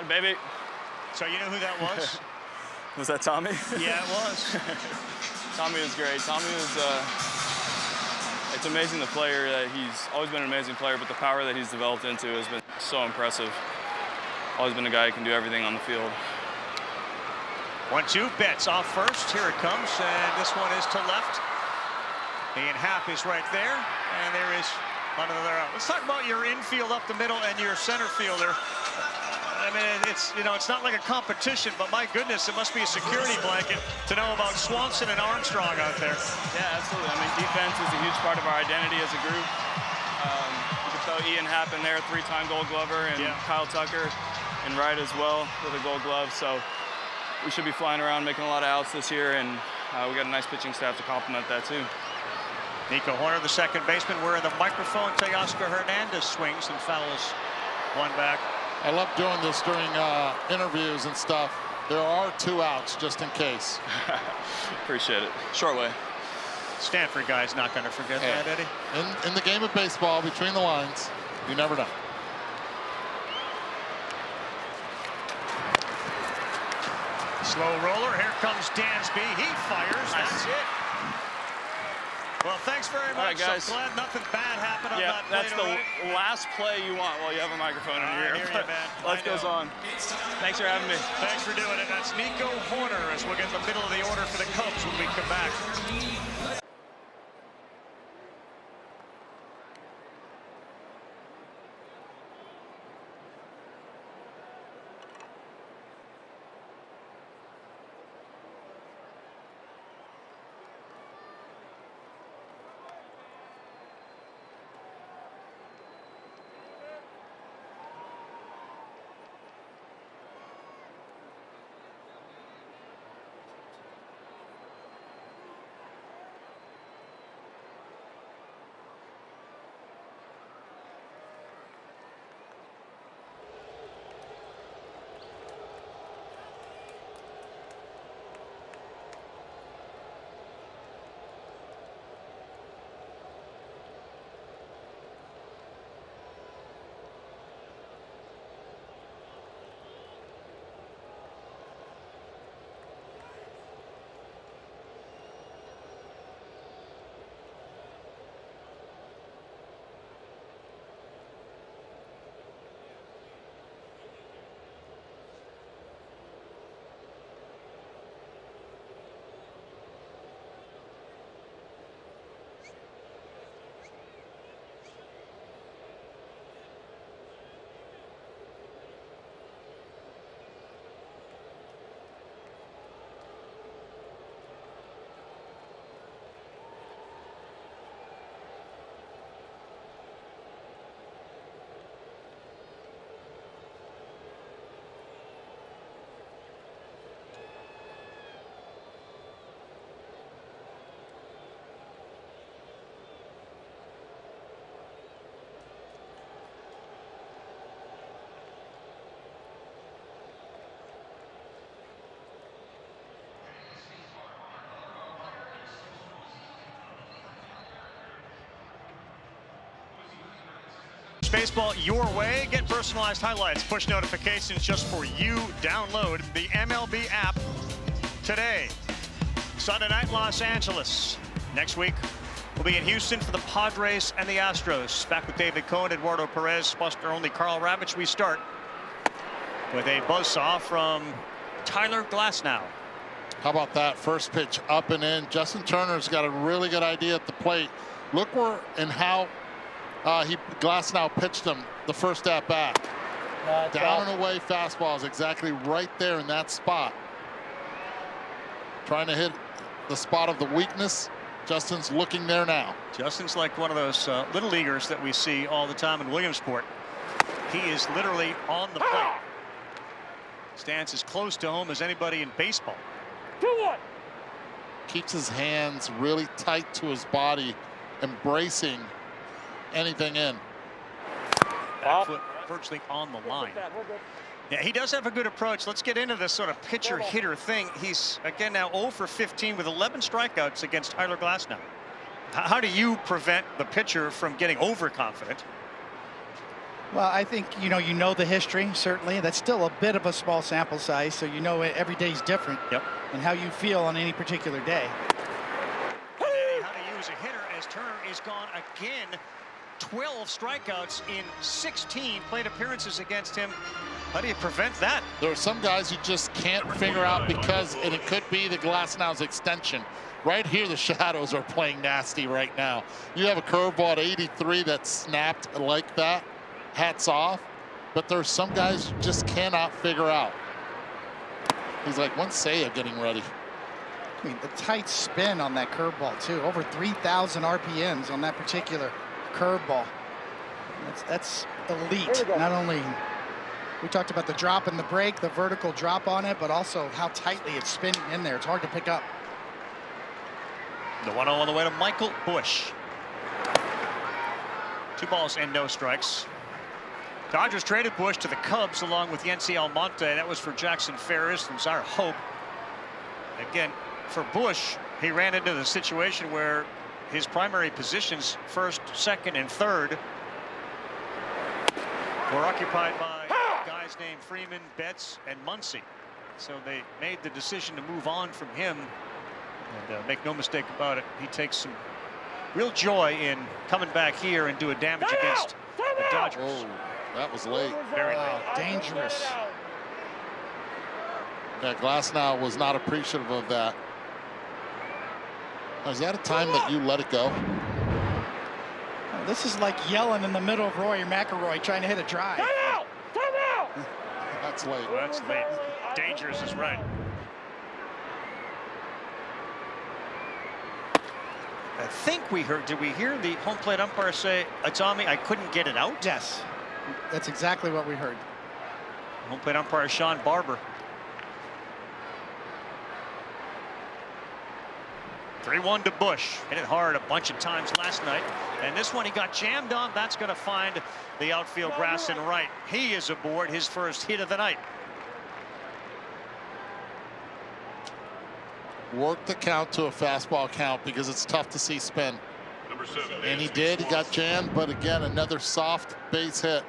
Baby. So you know who that was? Was that Tommy? Yeah, it was. Tommy was great. Tommy was, it's amazing the player that he's always been an amazing player, but the power that he's developed into has been so impressive. Always been a guy who can do everything on the field. 1-2, Betts off first. Here it comes, and this one is to left. Ian Happ is right there, and there is another out. Let's talk about your infield up the middle and your center fielder. I mean, it's, you know, it's not like a competition, but my goodness, it must be a security blanket to know about Swanson and Armstrong out there. Yeah, absolutely. I mean, defense is a huge part of our identity as a group. You can throw Ian Happ in there, three-time Gold Glover, and Kyle Tucker in right as well with a Gold Glove. So we should be flying around making a lot of outs this year, and we got a nice pitching staff to complement that too. Nico Hoerner, the second baseman, wearing the microphone. Teoscar Hernandez swings and fouls one back. I love doing this during interviews and stuff. There are 2 outs just in case. Appreciate it. Short way. Stanford guy's not going to forget that, Eddie. In the game of baseball, between the lines, you never know. Slow roller. Here comes Dansby. He fires. That's it. Well, thanks very much. All right, guys. I'm glad nothing bad happened on that play. That's the last play you want while you have a microphone in your ear. Life goes on. Thanks for having me. Thanks for doing it. That's Nico Hoerner as we'll get in the middle of the order for the Cubs when we come back. Baseball your way. Get personalized highlights, push notifications just for you. Download the MLB app today. Sunday night, Los Angeles. Next week, we'll be in Houston for the Padres and the Astros. Back with David Cohen, Eduardo Perez, Buster Only, Carl Ravitch. We start with a buzzsaw from Tyler Glasnow. How about that first pitch up and in? Justin Turner's got a really good idea at the plate. Look where and how Glasnow pitched him the first at bat. Down and away fastball is exactly right there in that spot. Trying to hit the spot of the weakness. Justin's looking there now. Justin's like one of those little leaguers that we see all the time in Williamsport. He is literally on the plate. Stands as close to home as anybody in baseball. 2-1. Keeps his hands really tight to his body, embracing anything in. Back foot virtually on the line. Yeah, he does have a good approach. Let's get into this sort of pitcher-hitter thing. He's, again, now 0 for 15 with 11 strikeouts against Tyler Glasnow. How do you prevent the pitcher from getting overconfident? Well, I think, you know the history, certainly. That's still a bit of a small sample size, so you know every day's different. Yep. And how you feel on any particular day. How to use a hitter as Turner is gone again. 12 strikeouts in 16 plate appearances against him. How do you prevent that? There are some guys you just can't figure out because, and it could be the Glasnow's extension. Right here, the Shadows are playing nasty right now. You have a curveball at 83 that snapped like that. Hats off. But there's some guys you just cannot figure out. He's like one Seiya getting ready. I mean, the tight spin on that curveball, too. Over 3,000 RPMs on that particular curveball. That's elite. Not only we talked about the drop and the break, the vertical drop on it, but also how tightly it's spinning in there. It's hard to pick up. The 1-0 on the way to Michael Busch. 2 balls and no strikes. Dodgers traded Busch to the Cubs along with Yency Almonte. That was for Jackson Ferris and Zaire Hope. Again, for Busch, he ran into the situation where his primary positions, first, second, and third, were occupied by guys named Freeman, Betts, and Muncy. So they made the decision to move on from him. And make no mistake about it, he takes some real joy in coming back here and doing damage against the Dodgers. Oh, that was late. Very late. Dangerous. Yeah, Glasnow was not appreciative of that. Now, is that a time that you let it go? Oh, this is like yelling in the middle of Rory McIlroy trying to hit a drive. That's late. Well, that's late. Dangerous is right. I think we heard, did we hear the home plate umpire say, it's on me, I couldn't get it out? Yes, that's exactly what we heard. Home plate umpire Sean Barber. 3-1 to Bush. Hit it hard a bunch of times last night. And this one he got jammed on. That's going to find the outfield grass and right. He is aboard his first hit of the night. Work the count to a fastball count because it's tough to see spin. And he did. He got jammed, but again, another soft base hit.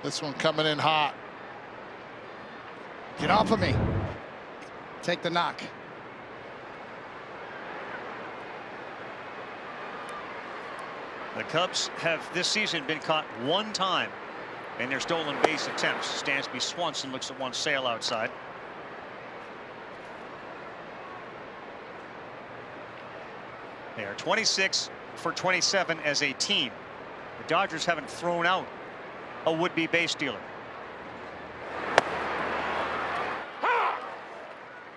This one coming in hot. Get off of me. Take the knock. The Cubs have this season been caught one time in their stolen base attempts. Stansby Swanson looks at one sail outside. They are 26 for 27 as a team. The Dodgers haven't thrown out a would-be base stealer.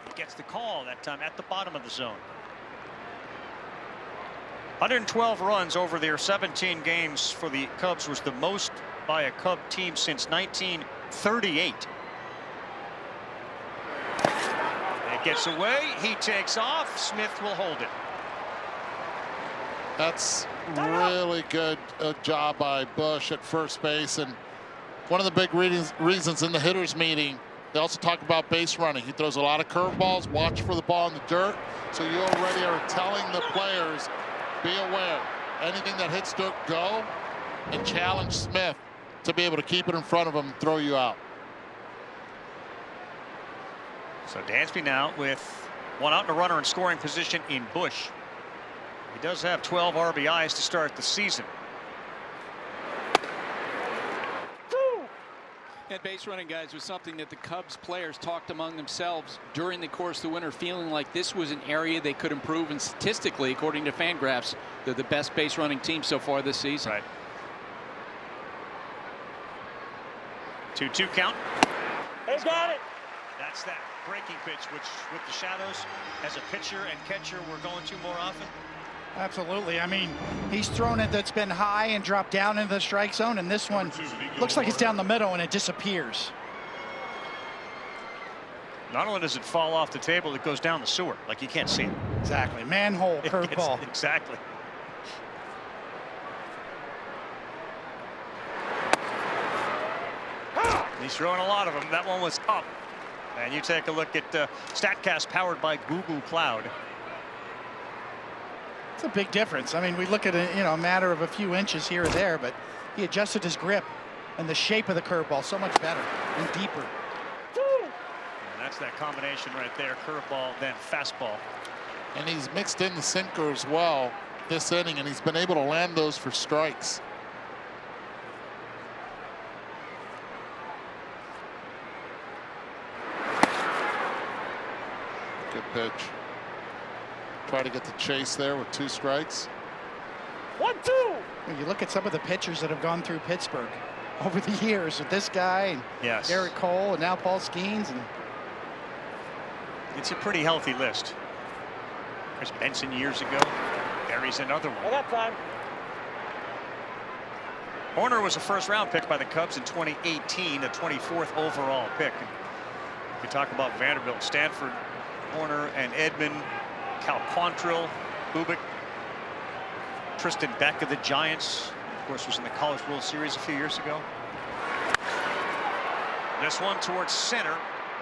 He gets the call that time at the bottom of the zone. 112 runs over their 17 games for the Cubs was the most by a Cub team since 1938. It gets away. He takes off. Smith will hold it. That's really good job by Bush at first base. And one of the big reasons in the hitters meeting, they also talk about base running. He throws a lot of curveballs. Watch for the ball in the dirt. So you already are telling the players, be aware. Anything that hits dirt, go and challenge Smith to be able to keep it in front of him and throw you out. So Dansby now with one out and a runner in scoring position in Bush. He does have 12 RBIs to start the season. And base running, guys, was something that the Cubs players talked among themselves during the course of the winter, feeling like this was an area they could improve. And statistically, according to Fangraphs, they're the best base running team so far this season. Right. 2-2 count. They got it. That's that breaking pitch, which with the shadows as a pitcher and catcher we're going to more often. Absolutely. I mean, he's thrown it that's been high and dropped down into the strike zone, and this one looks like it's down the middle and it disappears. Not only does it fall off the table, it goes down the sewer. Like you can't see it. Exactly. Manhole curveball. Exactly. He's throwing a lot of them. That one was up. And you take a look at StatCast powered by Google Cloud. It's a big difference. I mean, we look at a matter of a few inches here or there, but he adjusted his grip and the shape of the curveball so much better and deeper. And that's that combination right there, curveball then fastball. And he's mixed in the sinker as well this inning, and he's been able to land those for strikes. Good pitch. Try to get the chase there with 2 strikes. 1-2. When you look at some of the pitchers that have gone through Pittsburgh over the years with this guy and Yes. Garrett Cole and now Paul Skeens, and It's a pretty healthy list. Chris Benson years ago. Barry's another I one. got time. Horner was a first-round pick by the Cubs in 2018, a 24th overall pick. We talk about Vanderbilt, Stanford, Horner, and Edman, Cal Quantrill, Bubik, Tristan Beck of the Giants, of course, was in the College World Series a few years ago. This one towards center,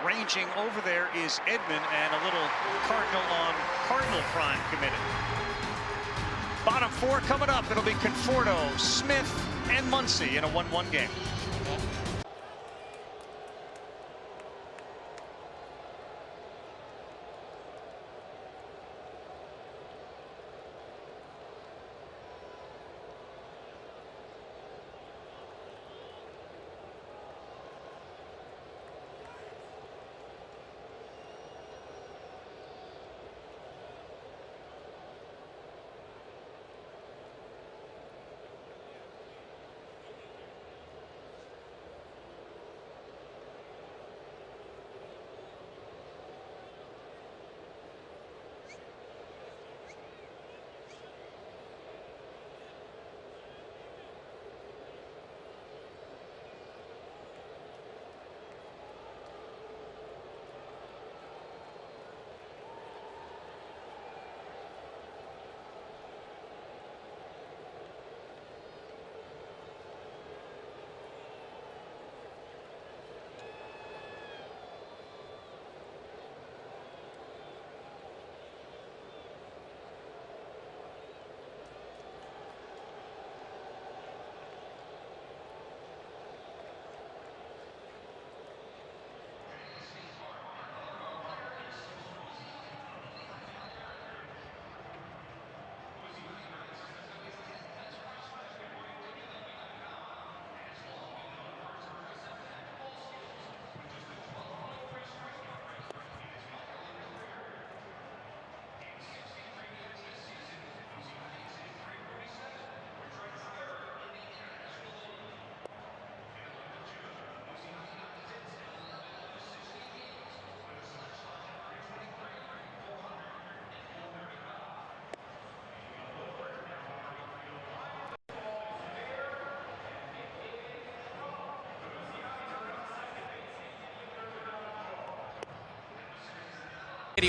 ranging over there is Edman, and a little Cardinal on Cardinal crime committed. Bottom 4 coming up. It'll be Conforto, Smith, and Muncy in a 1-1 game.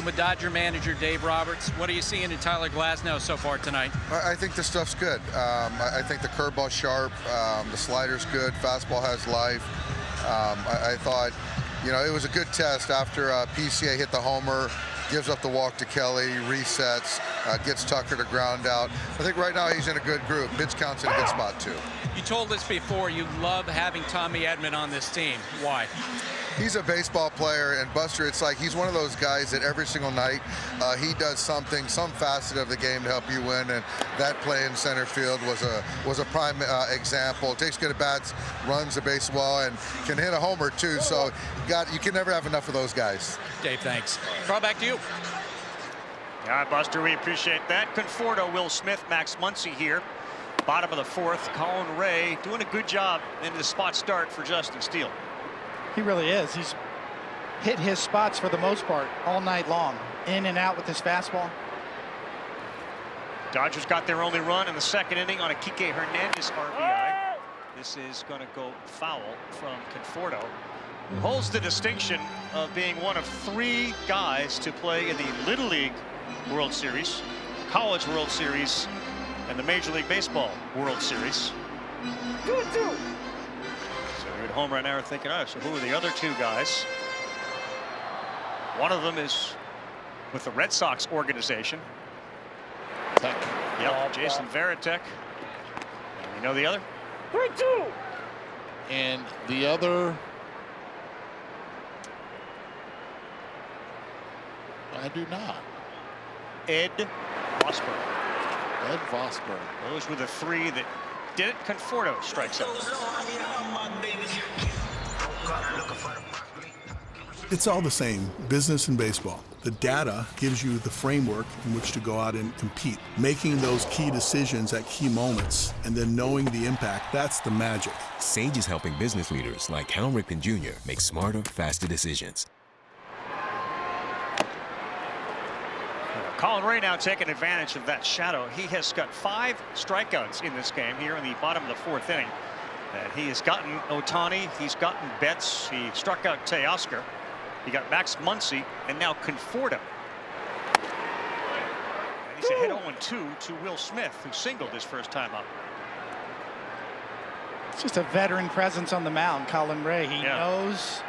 With Dodger manager Dave Roberts, what are you seeing in Tyler Glasnow so far tonight? I think the stuff's good. I think the curveball's sharp, the slider's good, fastball has life. I thought, you know, it was a good test after PCA hit the homer, gives up the walk to Kelly, resets, gets Tucker to ground out. I think right now he's in a good group. Pitch count's in a good spot too. You told us before you love having Tommy Edman on this team. Why? He's a baseball player, and Buster, it's like he's one of those guys that every single night he does something, some facet of the game to help you win, and that play in center field was a prime example. Takes good at bats, runs the base well, and can hit a homer too. So you can never have enough of those guys. Dave, thanks. Carl, back to you. All right, Buster, we appreciate that. Conforto, Will Smith, Max Muncy here. Bottom of the 4th, Colin Ray doing a good job in the spot start for Justin Steele. He really is. He's hit his spots for the most part all night long, in and out with his fastball. Dodgers got their only run in the 2nd inning on a Kike Hernandez RBI. This is going to go foul from Conforto, who holds the distinction of being one of 3 guys to play in the Little League World Series, College World Series, and the Major League Baseball World Series. 2-2. At home right now are thinking, oh, so who are the other 2 guys? One of them is with the Red Sox organization. Yep, Jason Varitek. And you know the other? 3-2. And the other, I do not. Ed Vosper. Ed Vosper. Those were the 3 that did it. Conforto strikes out. It's all the same, business and baseball. The data gives you the framework in which to go out and compete. Making those key decisions at key moments and then knowing the impact, that's the magic. Sage is helping business leaders like Hal Ripken Jr. make smarter, faster decisions. Colin Ray now taking advantage of that shadow. He has got 5 strikeouts in this game here in the bottom of the 4th inning. And he has gotten Ohtani, he's gotten Betts, he struck out Teoscar, he got Max Muncy, and now Conforto. And he's ahead 0-2 to Will Smith, who singled his first time up. It's just a veteran presence on the mound, Colin Ray. He knows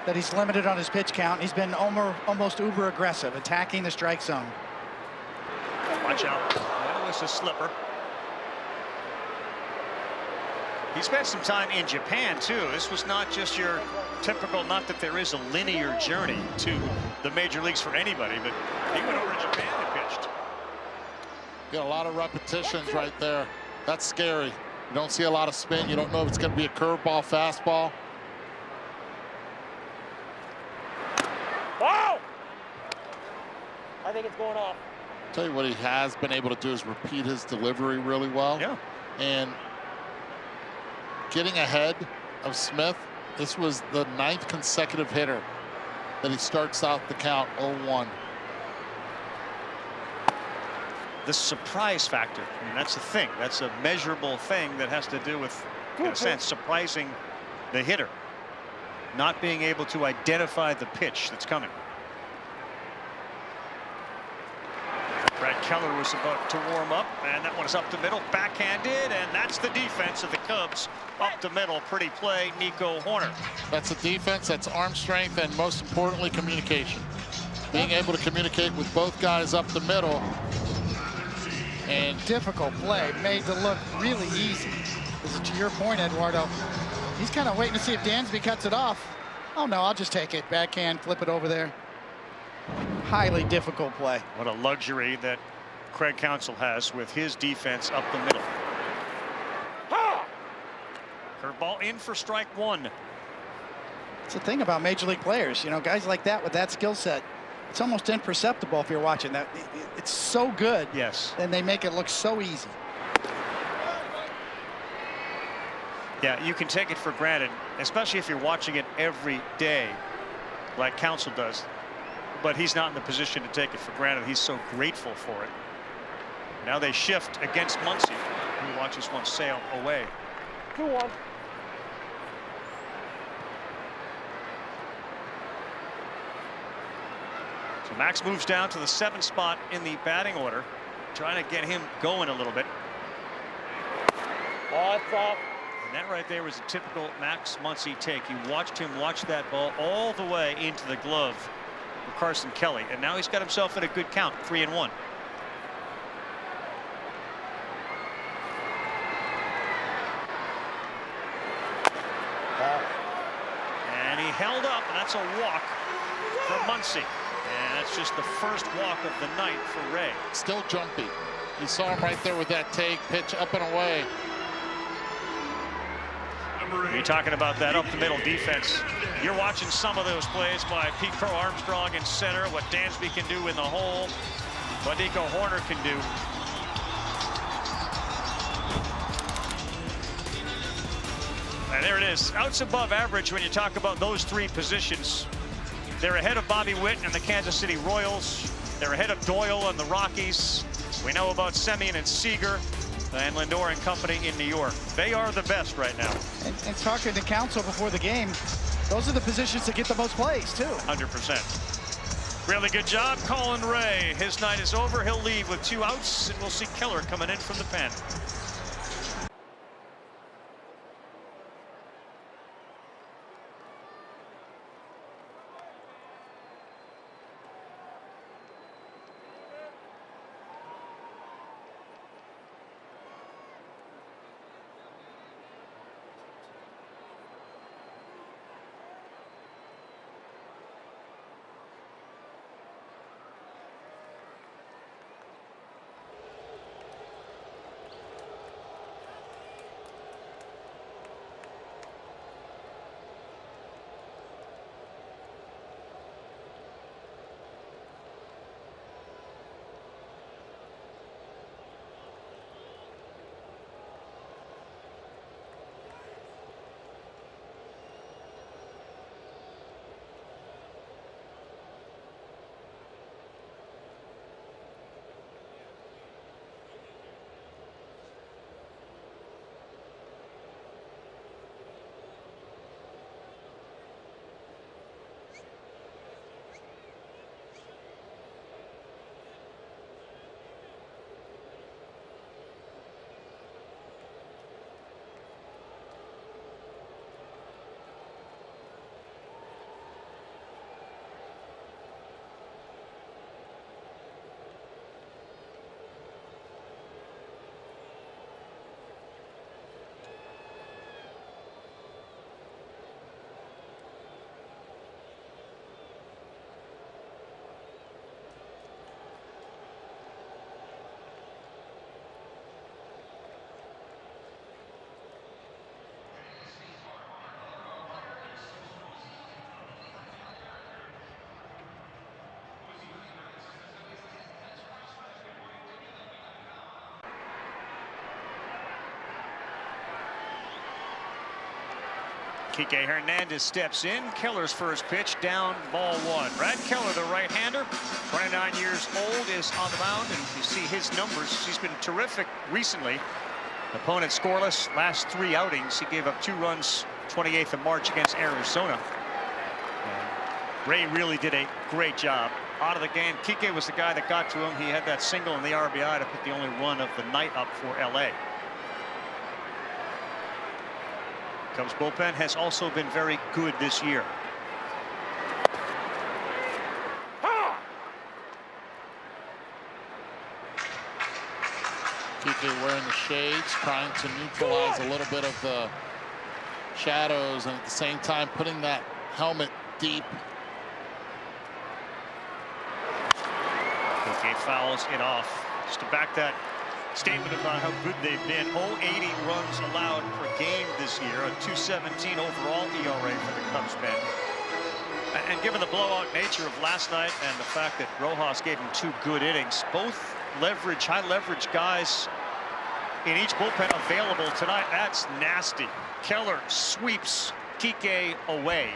that he's limited on his pitch count. He's been almost uber aggressive, attacking the strike zone. Watch out. That was a slipper. He spent some time in Japan, too. This was not just your typical, not that there is a linear journey to the major leagues for anybody, but he went over to Japan and pitched. Got a lot of repetitions right there. That's scary. You don't see a lot of spin. You don't know if it's going to be a curveball, fastball. Wow! I think it's going off. Tell you what he has been able to do is repeat his delivery really well. Yeah. And getting ahead of Smith, this was the 9th consecutive hitter that he starts out the count 0-1. The surprise factor. I mean, that's the thing. That's a measurable thing that has to do with, in a sense, surprising the hitter. Not being able to identify the pitch that's coming. Brad Keller was about to warm up, and that one is up the middle, backhanded, and that's the defense of the Cubs. Up the middle, pretty play, Nico Hoerner. That's a defense, that's arm strength, and most importantly, communication. Being able to communicate with both guys up the middle. And difficult play, made to look really easy. This is to your point, Eduardo. He's kind of waiting to see if Dansby cuts it off. Oh no, I'll just take it. Backhand, flip it over there. Highly difficult play. What a luxury that Craig Counsell has with his defense up the middle. Curveball in for strike one. It's the thing about major league players, you know, guys like that with that skill set, it's almost imperceptible if you're watching that. It's so good. Yes. And they make it look so easy. Yeah, you can take it for granted, especially if you're watching it every day like Counsell does. But he's not in the position to take it for granted. He's so grateful for it. Now they shift against Muncy, who watches one sail away. 2-1. So Max moves down to the 7th spot in the batting order, trying to get him going a little bit. Oh, it's off. And that right there was a typical Max Muncy take. You watched him watch that ball all the way into the glove of Carson Kelly, and now he's got himself in a good count, 3-1. And he held up, and that's a walk for Muncy. And that's just the first walk of the night for Ray. Still jumpy. You saw him right there with that take, pitch up and away. You're talking about that up the middle defense. You're watching some of those plays by Pete Crow Armstrong in center, what Dansby can do in the hole, what Nico Hoerner can do. And there it is. Outs above average when you talk about those three positions. They're ahead of Bobby Witt and the Kansas City Royals. They're ahead of Doyle and the Rockies. We know about Semien and Seager and Lindor and company in New York. They are the best right now. And talking to Counsell before the game, those are the positions that get the most plays, too. 100%. Really good job, Colin Ray. His night is over. He'll leave with 2 outs, and we'll see Keller coming in from the pen. Kike Hernandez steps in. Keller's first pitch, down, ball one. Brad Keller, the right-hander, 29 years old, is on the mound, and you see his numbers. He's been terrific recently. Opponent scoreless last 3 outings. He gave up 2 runs 28th of March against Arizona. And Ray really did a great job. Out of the game, Kike was the guy that got to him. He had that single in the RBI to put the only run of the night up for LA. Cubs bullpen has also been very good this year. Kike wearing the shades, trying to neutralize a little bit of the shadows, and at the same time putting that helmet deep. Kike fouls it off. Just to back that statement about how good they've been. 0.80 runs allowed per game this year, a 2.17 overall ERA for the Cubs men. And given the blowout nature of last night and the fact that Rojas gave him 2 good innings, both high leverage guys in each bullpen available tonight. That's nasty. Keller sweeps Kike away.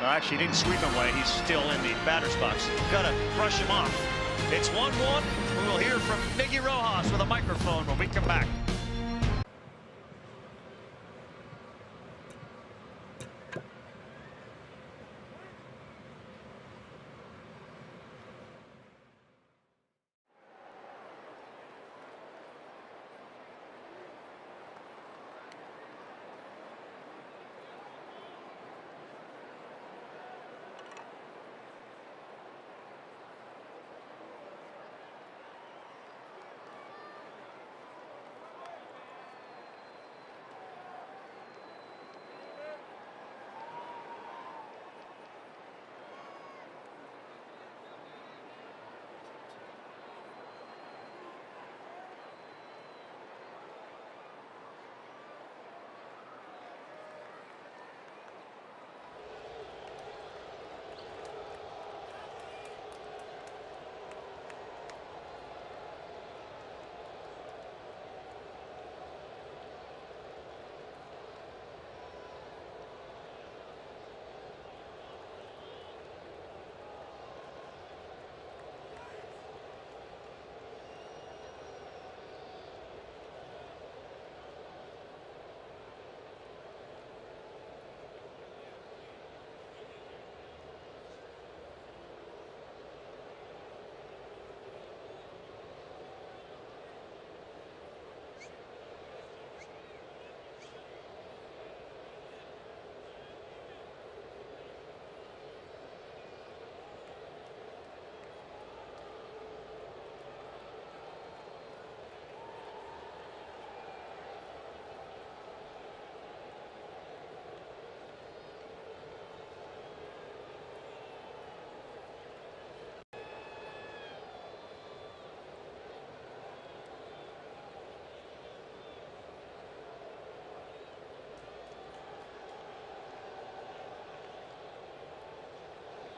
Well, actually, he didn't sweep him away. He's still in the batter's box. Gotta brush him off. It's 1-1. We will hear from Miggy Rojas with a microphone when we come back.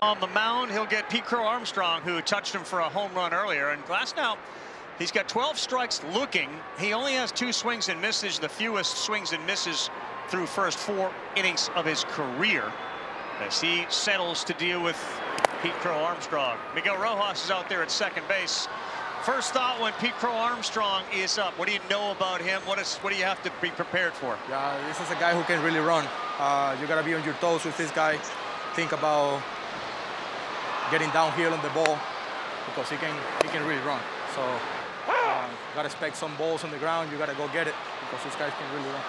On the mound, he'll get Pete Crow Armstrong, who touched him for a home run earlier. And Glasnow, he's got 12 strikes looking. He only has 2 swings and misses, the fewest swings and misses through first 4 innings of his career, as he settles to deal with Pete Crow Armstrong. Miguel Rojas is out there at second base. First thought when Pete Crow Armstrong is up, what do you know about him? What do you have to be prepared for? Yeah, this is a guy who can really run. You got to be on your toes with this guy. Think about getting downhill on the ball, because he can really run. So you got to expect some balls on the ground. You got to go get it, because these guys can really run.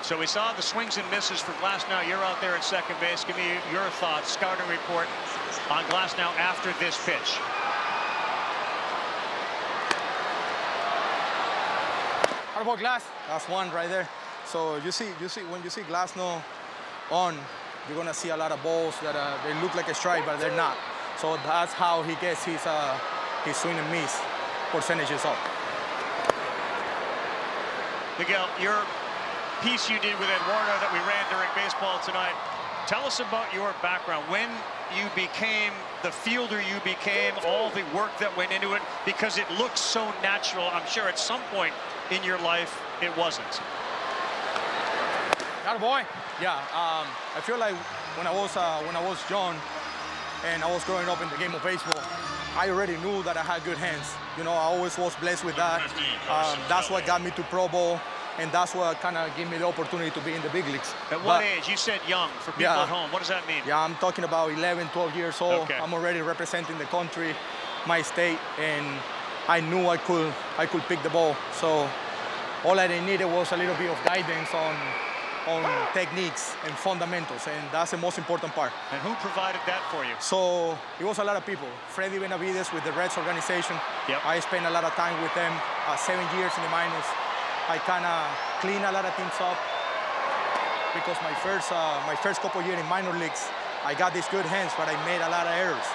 So we saw the swings and misses for Glasnow. You're out there at second base. Give me your thoughts, scouting report on Glasnow after this pitch. How about Glass? That's one right there. So you see when you see Glasnow on, you're gonna see a lot of balls that they look like a strike, but they're not. So that's how he gets his swing and miss percentages up. Miguel, your piece you did with Eduardo that we ran during baseball tonight, tell us about your background. When you became the fielder you became, all the work that went into it, because it looks so natural. I'm sure at some point in your life it wasn't. That boy. Yeah. I feel like when I was young and I was growing up in the game of baseball, I already knew that I had good hands. You know, I always was blessed with that. That's what got me to Pro Bowl, and that's what kind of gave me the opportunity to be in the big leagues. At what age? You said young. For people at home, what does that mean? Yeah, I'm talking about 11, 12 years old. Okay. I'm already representing the country, my state, and I knew I could pick the ball. So all I needed was a little bit of guidance on techniques and fundamentals, and that's the most important part. And who provided that for you? So it was a lot of people. Freddy Benavides with the Reds organization. Yep. I spent a lot of time with them, 7 years in the minors. I kind of cleaned a lot of things up because my first couple years in minor leagues, I got these good hands, but I made a lot of errors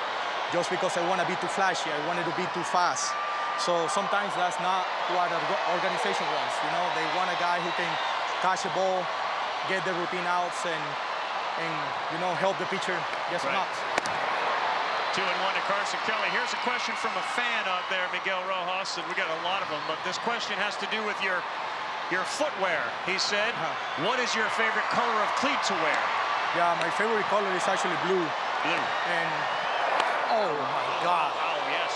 just because I want to be too flashy. I wanted to be too fast. So sometimes that's not what an organization wants. You know, they want a guy who can catch the ball, get the routine outs, and you know, help the pitcher get some outs. 2-1 to Carson Kelly. Here's a question from a fan out there, Miguel Rojas, and we got a lot of them, but this question has to do with your footwear. He said, what is your favorite color of cleat to wear? Yeah, my favorite color is actually blue. Blue. And, oh my God. Oh, yes.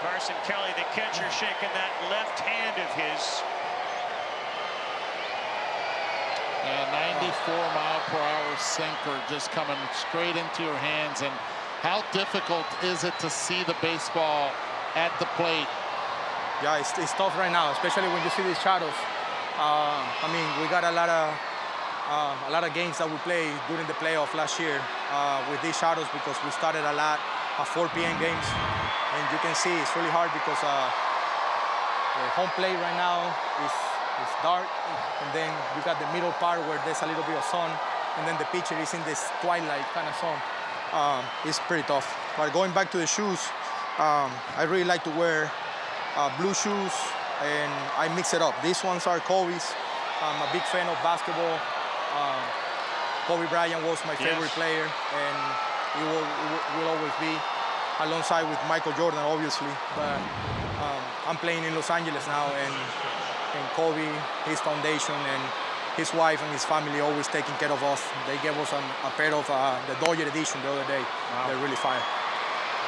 Carson Kelly, the catcher, shaking that left hand of his. And 94-mile-per-hour sinker just coming straight into your hands. And how difficult is it to see the baseball at the plate? Yeah, it's tough right now, especially when you see these shadows. I mean, we got a lot of games that we played during the playoff last year with these shadows because we started a lot at 4 p.m. games. And you can see it's really hard because the home plate right now is dark, and then you got the middle part where there's a little bit of sun, and then the pitcher is in this twilight kind of zone. It's pretty tough. But going back to the shoes, I really like to wear blue shoes, and I mix it up. These ones are Kobe's. I'm a big fan of basketball. Kobe Bryant was my favorite player, and he will always be, alongside with Michael Jordan, obviously. But I'm playing in Los Angeles now, and Kobe, his foundation, and his wife and his family always taking care of us. They gave us a pair of the Dodger edition the other day. Wow. They're really fire.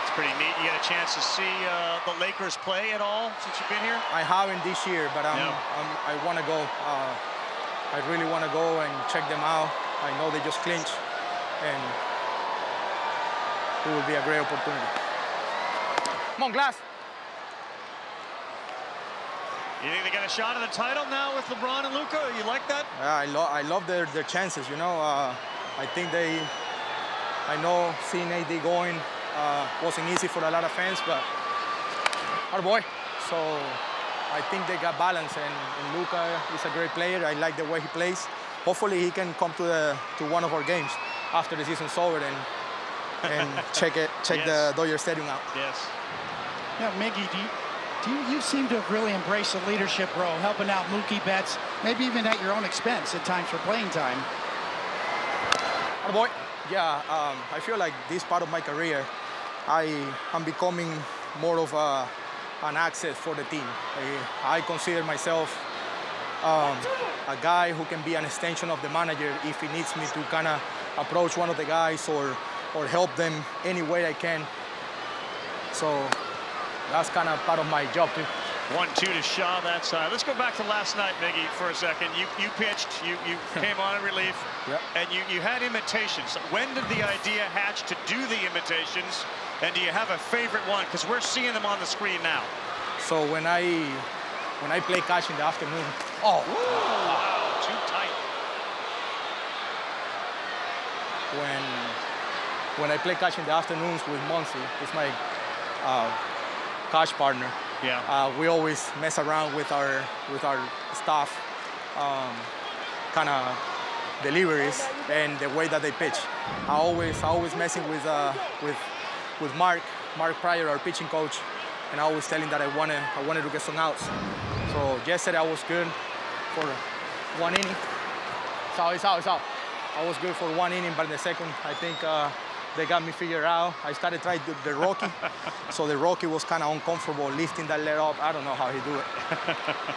It's pretty neat. You get a chance to see the Lakers play at all since you've been here? I haven't this year, but I want to go. I really want to go and check them out. I know they just clinched, and it will be a great opportunity. Come on, Glass. You think they got a shot at the title now with LeBron and Luka? You like that? Yeah, I love their chances, you know. I think I know seeing AD going wasn't easy for a lot of fans, but our boy. So I think they got balance, and Luka is a great player. I like the way he plays. Hopefully he can come to one of our games after the season's over and check the Dodger Stadium out. Yes. Yeah, Miggy, you seem to have really embraced the leadership role, helping out Mookie Betts, maybe even at your own expense at times for playing time. Oh boy, yeah, I feel like this part of my career, I'm becoming more of an asset for the team. I consider myself a guy who can be an extension of the manager if he needs me to kind of approach one of the guys or help them any way I can. So that's kind of part of my job too. 1-2 to Shaw that side. Let's go back to last night, Miggy, for a second. You pitched, you came on in relief, and you had imitations. When did the idea hatch to do the imitations, and do you have a favorite one? Because we're seeing them on the screen now. So when I play catch in the afternoon, wow, too tight. When I play catch in the afternoons with Muncy, it's my catch partner. Yeah. We always mess around with our staff, kind of deliveries and the way that they pitch. I always messing with Mark Pryor, our pitching coach, and I always tell him that I wanted to get some outs. So yesterday I was good for 1 inning. It's out. I was good for 1 inning, but in the second, I think they got me figured out. I started trying the Rocky, so the Rocky was kind of uncomfortable lifting that leg up. I don't know how he do it,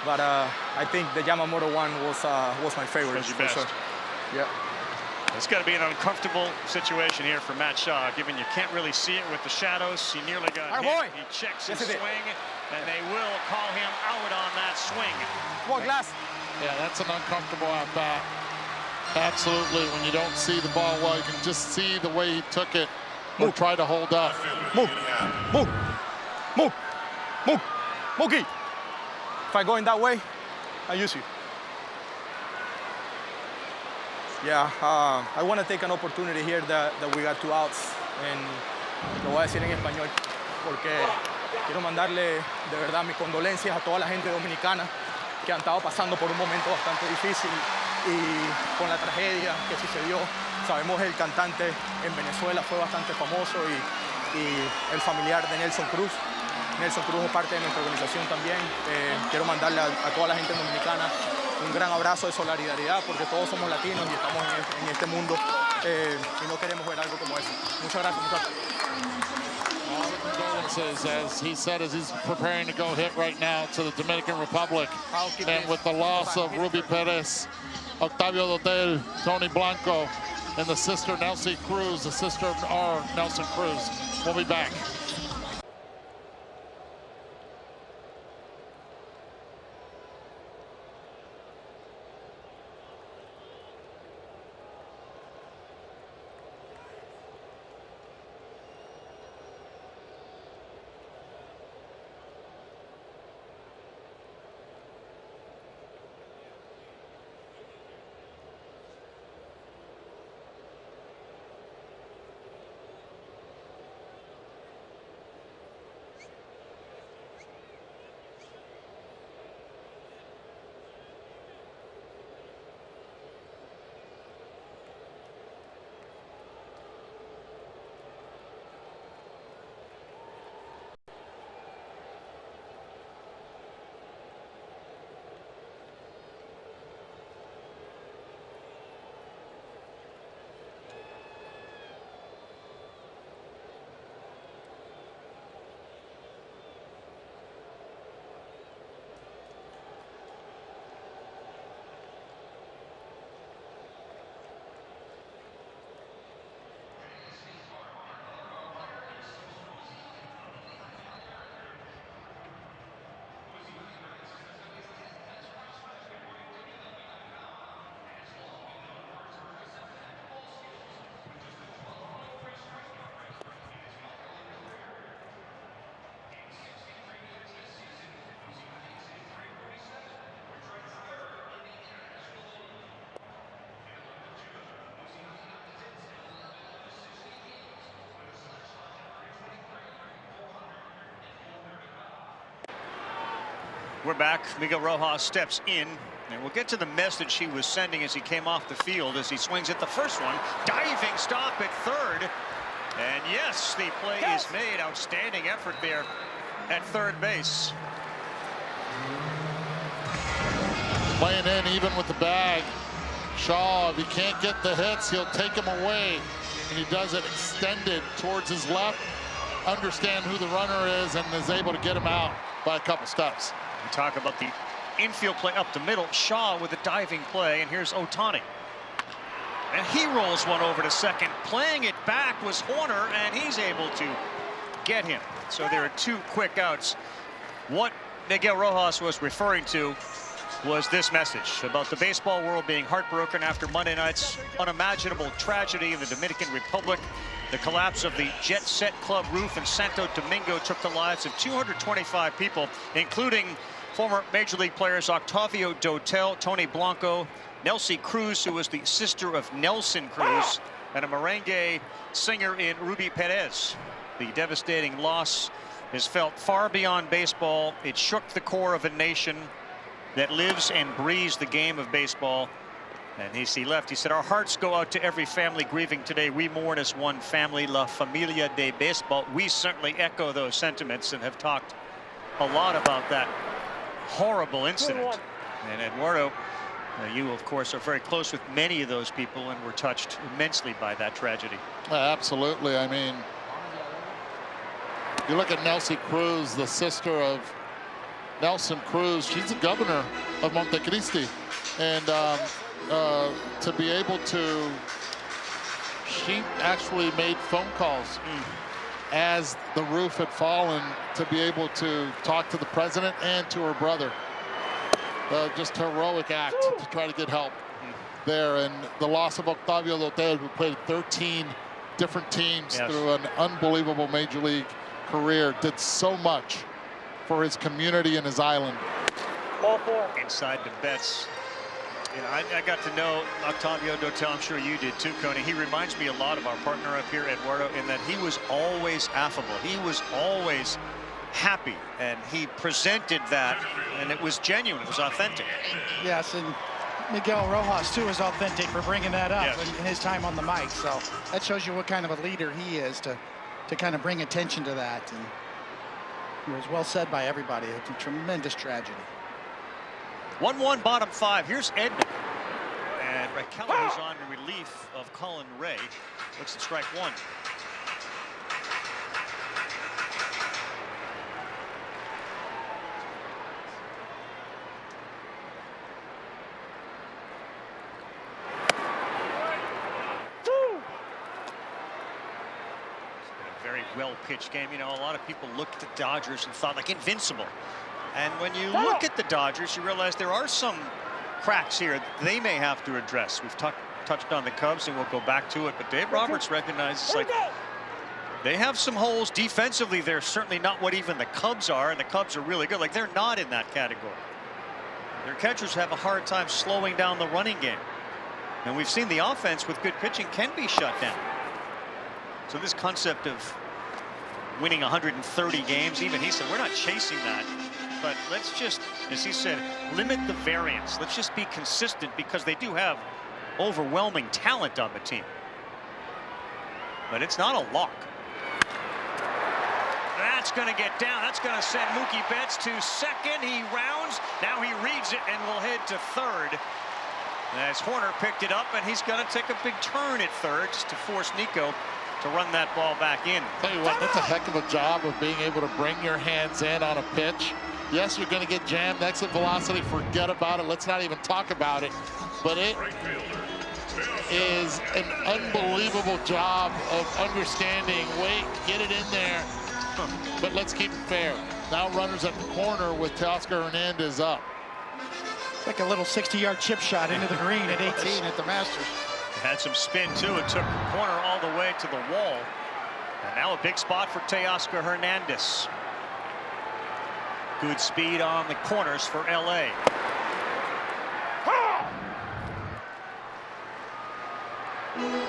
but I think the Yamamoto one was my favorite for sure. Yeah. It's got to be an uncomfortable situation here for Matt Shaw, given you can't really see it with the shadows. He nearly got hit. He checks his swing, and they will call him out on that swing. Come on, Glass. Yeah, that's an uncomfortable at-bat. Absolutely. When you don't see the ball well, you can just see the way he took it or try to hold up. Move. Mookie. If I go in that way, I use you. Yeah, I want to take an opportunity here that we got 2 outs. Lo voy a decir en español porque quiero mandarle de verdad mis condolencias a toda la gente dominicana que han estado pasando por un momento bastante difícil y con la tragedia que sucedió. Sabemos el cantante en Venezuela fue bastante famoso y el familiar de Nelson Cruz. Nelson Cruz es parte de nuestra organización también. Quiero mandarle a toda la gente dominicana un gran abrazo de solidaridad porque todos somos latinos y estamos en este mundo y no queremos ver algo como eso. Muchas gracias, muchachos. Condolences, as he said, as he's preparing to go hit right now to the Dominican Republic. And with the loss of Ruby Perez, Octavio Dotel, Tony Blanco, and the sister Nelsie Cruz, the sister of our Nelson Cruz. We'll be back. We're back. Miguel Rojas steps in, and we'll get to the message he was sending as he came off the field as he swings at the first one. Diving stop at third. And yes, the play is made. Outstanding effort there at third base. Playing in even with the bag. Shaw, if he can't get the hits, he'll take them away. And he does it extended towards his left. Understand who the runner is and is able to get him out by a couple steps. We talk about the infield play up the middle. Shaw with a diving play, and here's Ohtani. And he rolls one over to second. Playing it back was Horner, and he's able to get him. So there are 2 quick outs. What Miguel Rojas was referring to was this message about the baseball world being heartbroken after Monday night's unimaginable tragedy in the Dominican Republic. The collapse of the Jet Set Club roof in Santo Domingo took the lives of 225 people, including former Major League players Octavio Dotel, Tony Blanco, Nelsie Cruz, who was the sister of Nelson Cruz, and a merengue singer in Ruby Perez. The devastating loss is felt far beyond baseball. It shook the core of a nation that lives and breathes the game of baseball. And he left. He said, our hearts go out to every family grieving today. We mourn as one family, La Familia de Baseball. We certainly echo those sentiments and have talked a lot about that horrible incident. And Eduardo You, of course, are very close with many of those people and were touched immensely by that tragedy. Absolutely. I mean, you look at Nelsie Cruz, the sister of Nelson Cruz. She's the governor of Montecristi. And to be able to, she actually made phone calls as the roof had fallen to be able to talk to the president and to her brother. Just heroic act to try to get help there. And the loss of Octavio Dotel, who played 13 different teams through an unbelievable major league career, did so much for his community and his island. Ball 4. Inside the bets. I got to know Octavio Dotel. I'm sure you did too, Coney. He reminds me a lot of our partner up here, Eduardo, in that he was always affable. He was always happy, and he presented that, and it was genuine. It was authentic. Yes, and Miguel Rojas too is authentic for bringing that up in his time on the mic. So that shows you what kind of a leader he is to kind of bring attention to that. And it was well said by everybody. It's a tremendous tragedy. 1-1 bottom 5. Here's Edman. And Raquel, who's on relief of Colin Ray, looks at strike 1. Very well-pitched game. You know, a lot of people looked at the Dodgers and thought like invincible. And when you look at the Dodgers, you realize there are some cracks here they may have to address. We've touched on the Cubs, and we'll go back to it. But Dave Roberts recognizes like they have some holes defensively. They're certainly not what even the Cubs are, and the Cubs are really good. Like, they're not in that category. Their catchers have a hard time slowing down the running game. And we've seen the offense with good pitching can be shut down. So this concept of winning 130 games, even he said, we're not chasing that. But let's just, as he said, limit the variance. Let's just be consistent, because they do have overwhelming talent on the team. But it's not a lock. That's going to get down. That's going to send Mookie Betts to second. He rounds. Now he reads it and will head to third. As Horner picked it up, and he's going to take a big turn at third just to force Nico to run that ball back in. Tell you what, that's a heck of a job of being able to bring your hands in on a pitch. Yes, you're going to get jammed. Exit velocity, forget about it. Let's not even talk about it. But it is an unbelievable job of understanding, wait, get it in there. But let's keep it fair. Now runners at the corner with Teoscar Hernandez up. It's like a little 60-yard chip shot into the green at 18 at the Masters. Had some spin too. It took the corner all the way to the wall. And now a big spot for Teoscar Hernandez. Good speed on the corners for LA.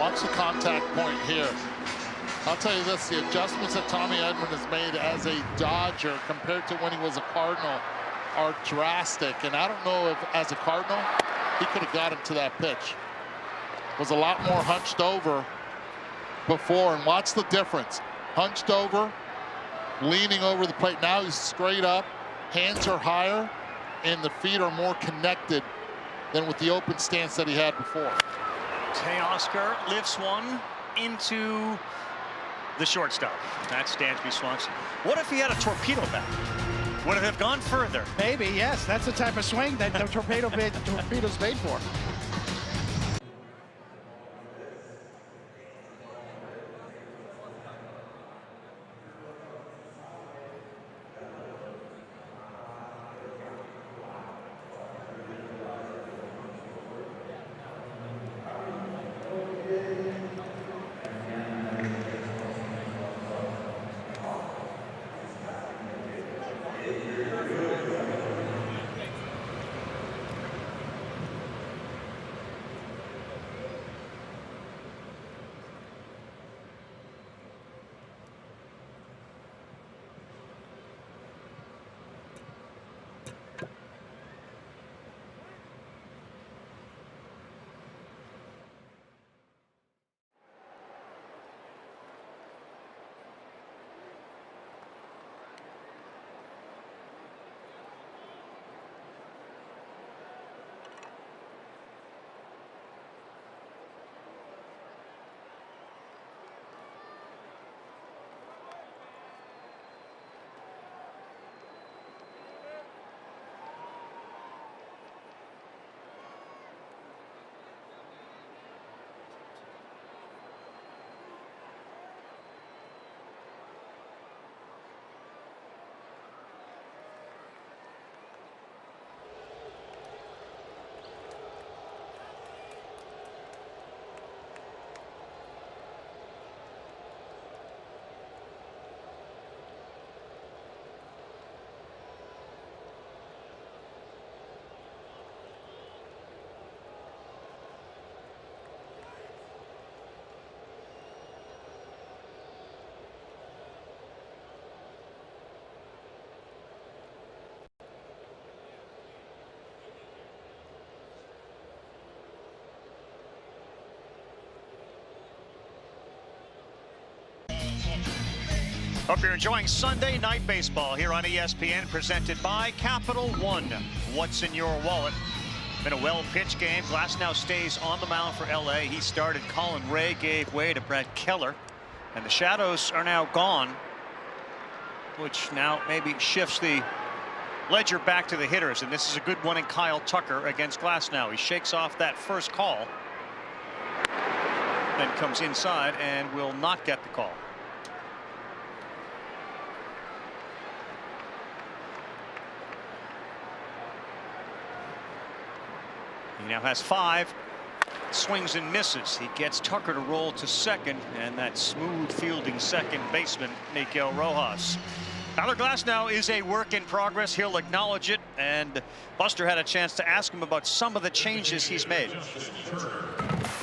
Watch the contact point here. I'll tell you this, the adjustments that Tommy Edman has made as a Dodger compared to when he was a Cardinal are drastic. And I don't know if, as a Cardinal, he could have got him to that pitch. Was a lot more hunched over before, and watch the difference. Hunched over, leaning over the plate. Now he's straight up, hands are higher, and the feet are more connected than with the open stance that he had before. Teoscar lifts one into the shortstop. That's Dansby Swanson. What if he had a torpedo bat? Would it have gone further? Maybe, yes. That's the type of swing that the torpedo's made for. Hope you're enjoying Sunday Night Baseball here on ESPN, presented by Capital One. What's in your wallet? Been a well-pitched game. Glasnow stays on the mound for LA. He started. Colin Ray gave way to Brett Keller. And the shadows are now gone, which now maybe shifts the ledger back to the hitters. And this is a good one in Kyle Tucker against Glasnow. He shakes off that first call, then comes inside and will not get the call. He now has 5 swings and misses. He gets Tucker to roll to second, and that smooth fielding second baseman, Miguel Rojas. Tyler Glasnow is a work in progress. He'll acknowledge it, and Buster had a chance to ask him about some of the changes he's made.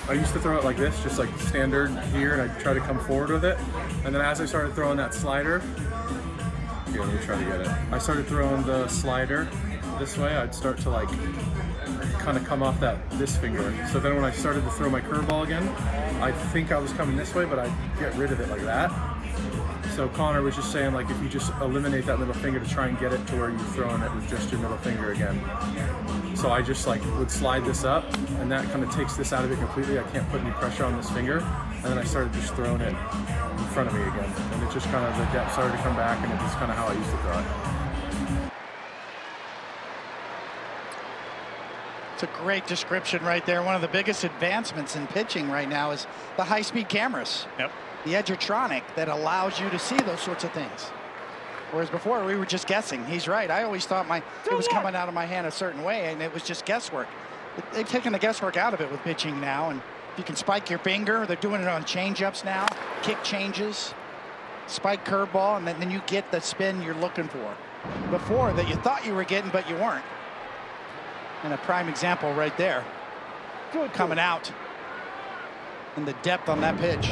I used to throw it like this, just like standard here, and I'd try to come forward with it. And then as I started throwing that slider, here, let me try to get it. I started throwing the slider this way. I'd start to like kind of come off this finger. So then when I started to throw my curveball again, I think I was coming this way, but I'd get rid of it like that. So Connor was just saying, like, if you just eliminate that middle finger to try and get it to where you're throwing it with just your middle finger again. So I just like would slide this up, and that kind of takes this out of it completely. I can't put any pressure on this finger. And then I started just throwing it in front of me again. And it just kind of, the depth started to come back, and it was kind of how I used to throw it. It's a great description right there. One of the biggest advancements in pitching right now is the high-speed cameras. Yep. The Edgertronic that allows you to see those sorts of things. Whereas before we were just guessing. He's right. I always thought it was coming out of my hand a certain way, and it was just guesswork. They've taken the guesswork out of it with pitching now, and if you can spike your finger, they're doing it on changeups now, kick changes, spike curveball, and then you get the spin you're looking for. Before that you thought you were getting, but you weren't. And a prime example right there. Coming out. And the depth on that pitch.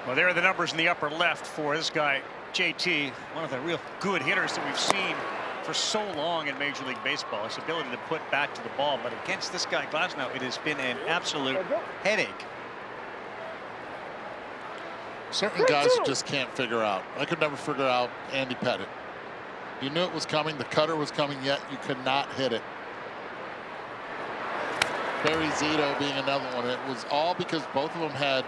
Well, there are the numbers in the upper left for this guy, JT, one of the real good hitters that we've seen for so long in Major League Baseball. His ability to put back to the ball, but against this guy, Glasnow, it has been an absolute headache. Certain guys you just can't figure out. I could never figure out Andy Pettitte. You knew it was coming, the cutter was coming, yet you could not hit it. Barry Zito being another one. It was all because both of them had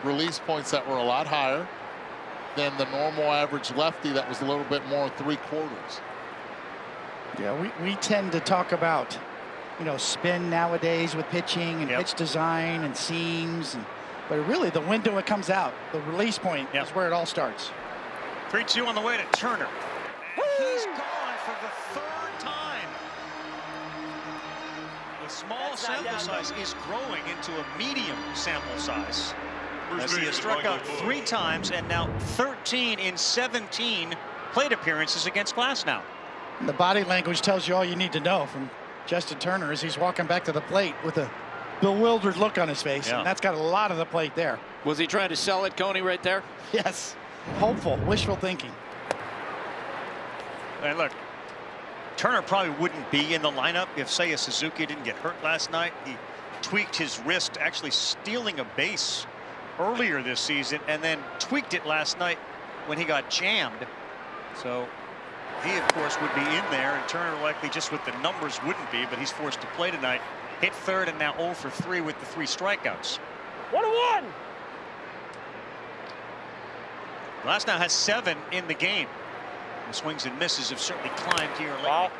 release points that were a lot higher than the normal average lefty that was a little bit more 3/4. Yeah, we tend to talk about, you know, spin nowadays with pitching and pitch design and seams, but really the window it comes out, the release point is where it all starts. 3-2 on the way to Turner. He's gone for the 3rd time. The small sample size is growing into a medium sample size. As he has struck out 3 times and now 13 in 17 plate appearances against Glasnow. The body language tells you all you need to know from Justin Turner as he's walking back to the plate with a bewildered look on his face. And that's got a lot of the plate there. Was he trying to sell it, Coney, right there? Yes. Hopeful, wishful thinking. And look, Turner probably wouldn't be in the lineup if Seiya Suzuki didn't get hurt last night. He tweaked his wrist, actually stealing a base earlier this season, and then tweaked it last night when he got jammed. So he, of course, would be in there, and Turner likely just with the numbers wouldn't be, but he's forced to play tonight. Hit 3rd and now 0 for 3 with the 3 strikeouts. 1-1. Glasnow has 7 in the game. The swings and misses have certainly climbed here lately.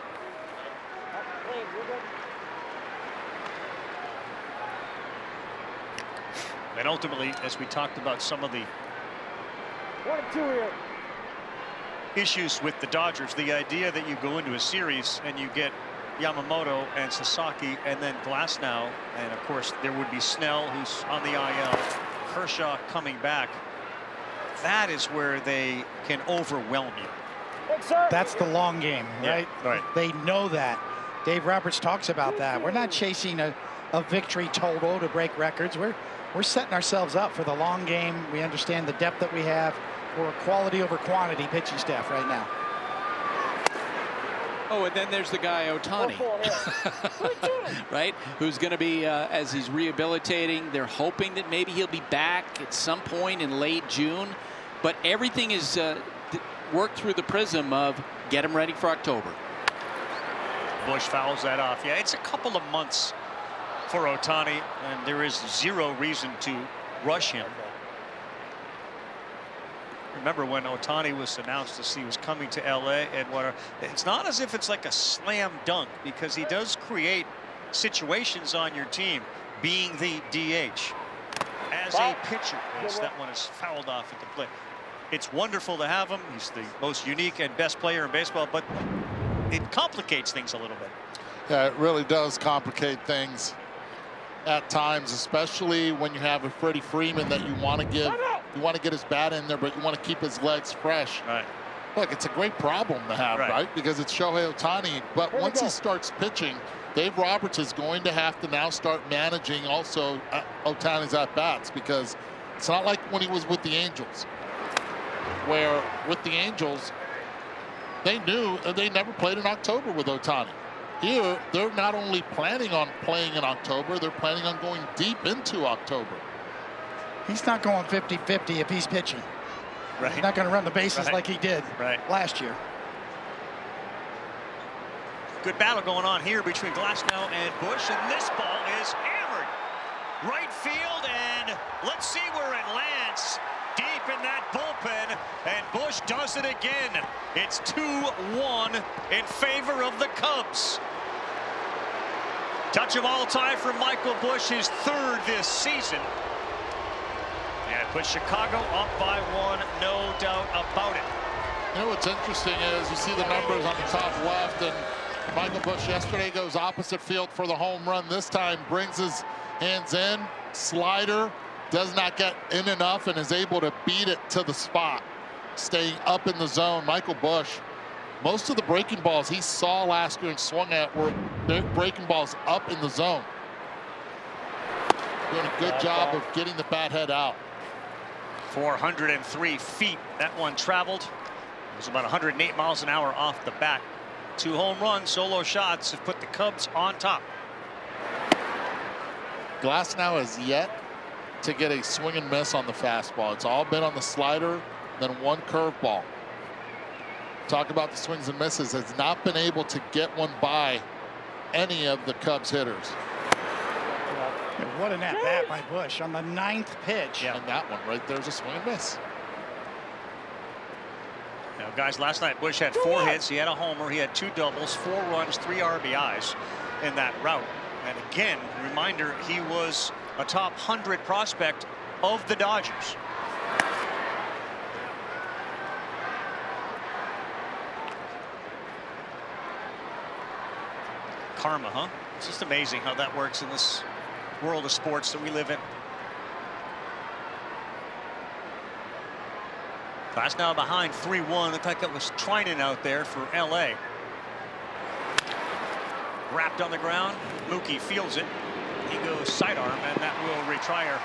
And ultimately, as we talked about some of the 1-2 here. issues with the Dodgers, the idea that you go into a series and you get Yamamoto and Sasaki and then Glasnow, and of course there would be Snell, who's on the IL, Kershaw coming back. That is where they can overwhelm you. That's the long game, right? Yeah, right. They know that. Dave Roberts talks about that. We're not chasing a victory total to break records. We're setting ourselves up for the long game. We understand the depth that we have. We're a quality over quantity pitching staff right now. Oh, and then there's the guy Ohtani, right? Who's going to be, as he's rehabilitating, they're hoping that maybe he'll be back at some point in late June. But everything is worked through the prism of get him ready for October. Bush fouls that off. Yeah, it's a couple of months for Ohtani, and there is zero reason to rush him. Remember when Ohtani was announced as he was coming to LA, Edward, it's not as if it's like a slam dunk, because he does create situations on your team, being the DH. As a pitcher, yes, that one is fouled off at the plate. It's wonderful to have him. He's the most unique and best player in baseball, but it complicates things a little bit. Yeah, it really does complicate things at times, especially when you have a Freddie Freeman that you want to give. You want to get his bat in there, but you want to keep his legs fresh. Right. Look, it's a great problem to have, right? Because it's Shohei Ohtani. But once he starts pitching, Dave Roberts is going to have to now start managing also Ohtani's at-bats, because it's not like when he was with the Angels, where with the Angels, they knew they never played in October with Ohtani. Here, they're not only planning on playing in October, they're planning on going deep into October. He's not going 50-50 if he's pitching. Right. He's not going to run the bases like he did last year. Good battle going on here between Glasnow and Bush, and this ball is hammered. Right field, and let's see where it lands. Deep in that bullpen, and Bush does it again. It's 2-1 in favor of the Cubs. Touch of all time for Michael Bush, his third this season. And it puts Chicago up by one, no doubt about it. You know what's interesting is you see the numbers on the top left, and Michael Bush yesterday goes opposite field for the home run. This time brings his hands in, slider, does not get in enough, and is able to beat it to the spot, staying up in the zone. Michael Bush, most of the breaking balls he saw last year and swung at were breaking balls up in the zone. Doing a good job of getting the bat head out. 403 feet that one traveled. It was about 108 miles an hour off the bat. 2 home runs, solo shots have put the Cubs on top. Glasnow has yet to get a swing and miss on the fastball. It's all been on the slider, then one curveball. Talk about the swings and misses, has not been able to get one by any of the Cubs hitters. What an at-bat by Bush on the 9th pitch. Yeah, and that one right there's a swing and miss. Now, guys, last night Bush had 4 hits. He had a homer. He had 2 doubles, 4 runs, 3 RBIs in that rout. And again, reminder, he was a top 100 prospect of the Dodgers. Karma, huh? It's just amazing how that works in this world of sports that we live in. Glasnow behind 3-1. Looked like it was Trinan out there for LA. Wrapped on the ground. Mookie fields it. He goes sidearm, and that will retire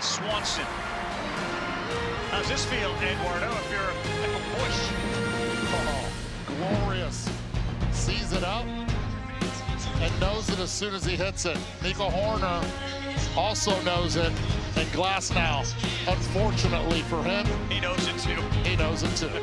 Swanson. How's this feel, Eduardo, if you're a Bush? Oh, glorious. Sees it out and knows it as soon as he hits it. Nico Horner also knows it, and Glasnow, unfortunately for him, he knows it too. He knows it too.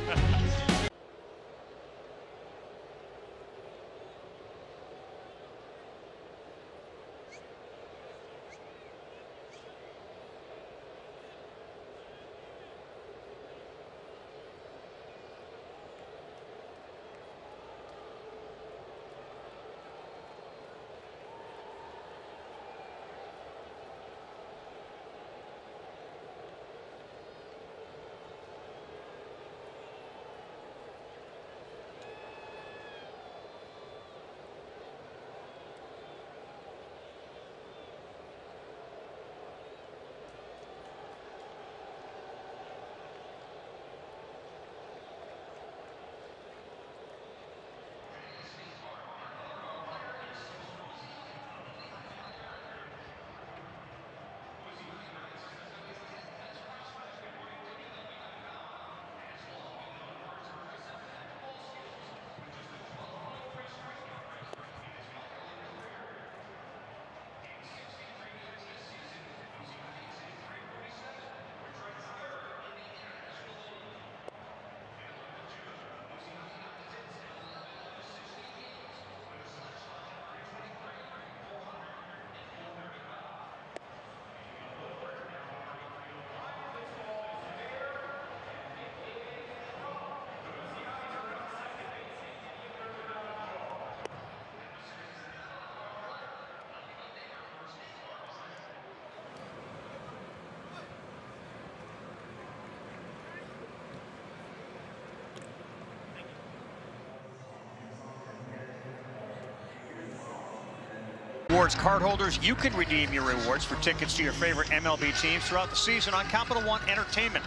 Rewards cardholders, you can redeem your rewards for tickets to your favorite MLB teams throughout the season on Capital One Entertainment.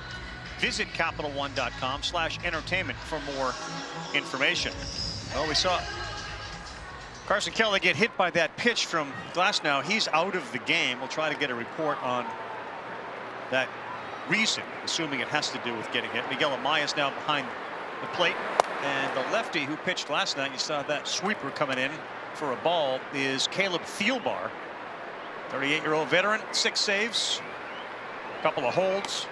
Visit CapitalOne.com/entertainment for more information. Well, we saw Carson Kelly get hit by that pitch from Glasnow. He's out of the game. We'll try to get a report on that reason, assuming it has to do with getting hit. Miguel Amaya is now behind the plate. And the lefty who pitched last night, you saw that sweeper coming in for a ball, is Caleb Thielbar. 38-year-old veteran, 6 saves, a couple of holds.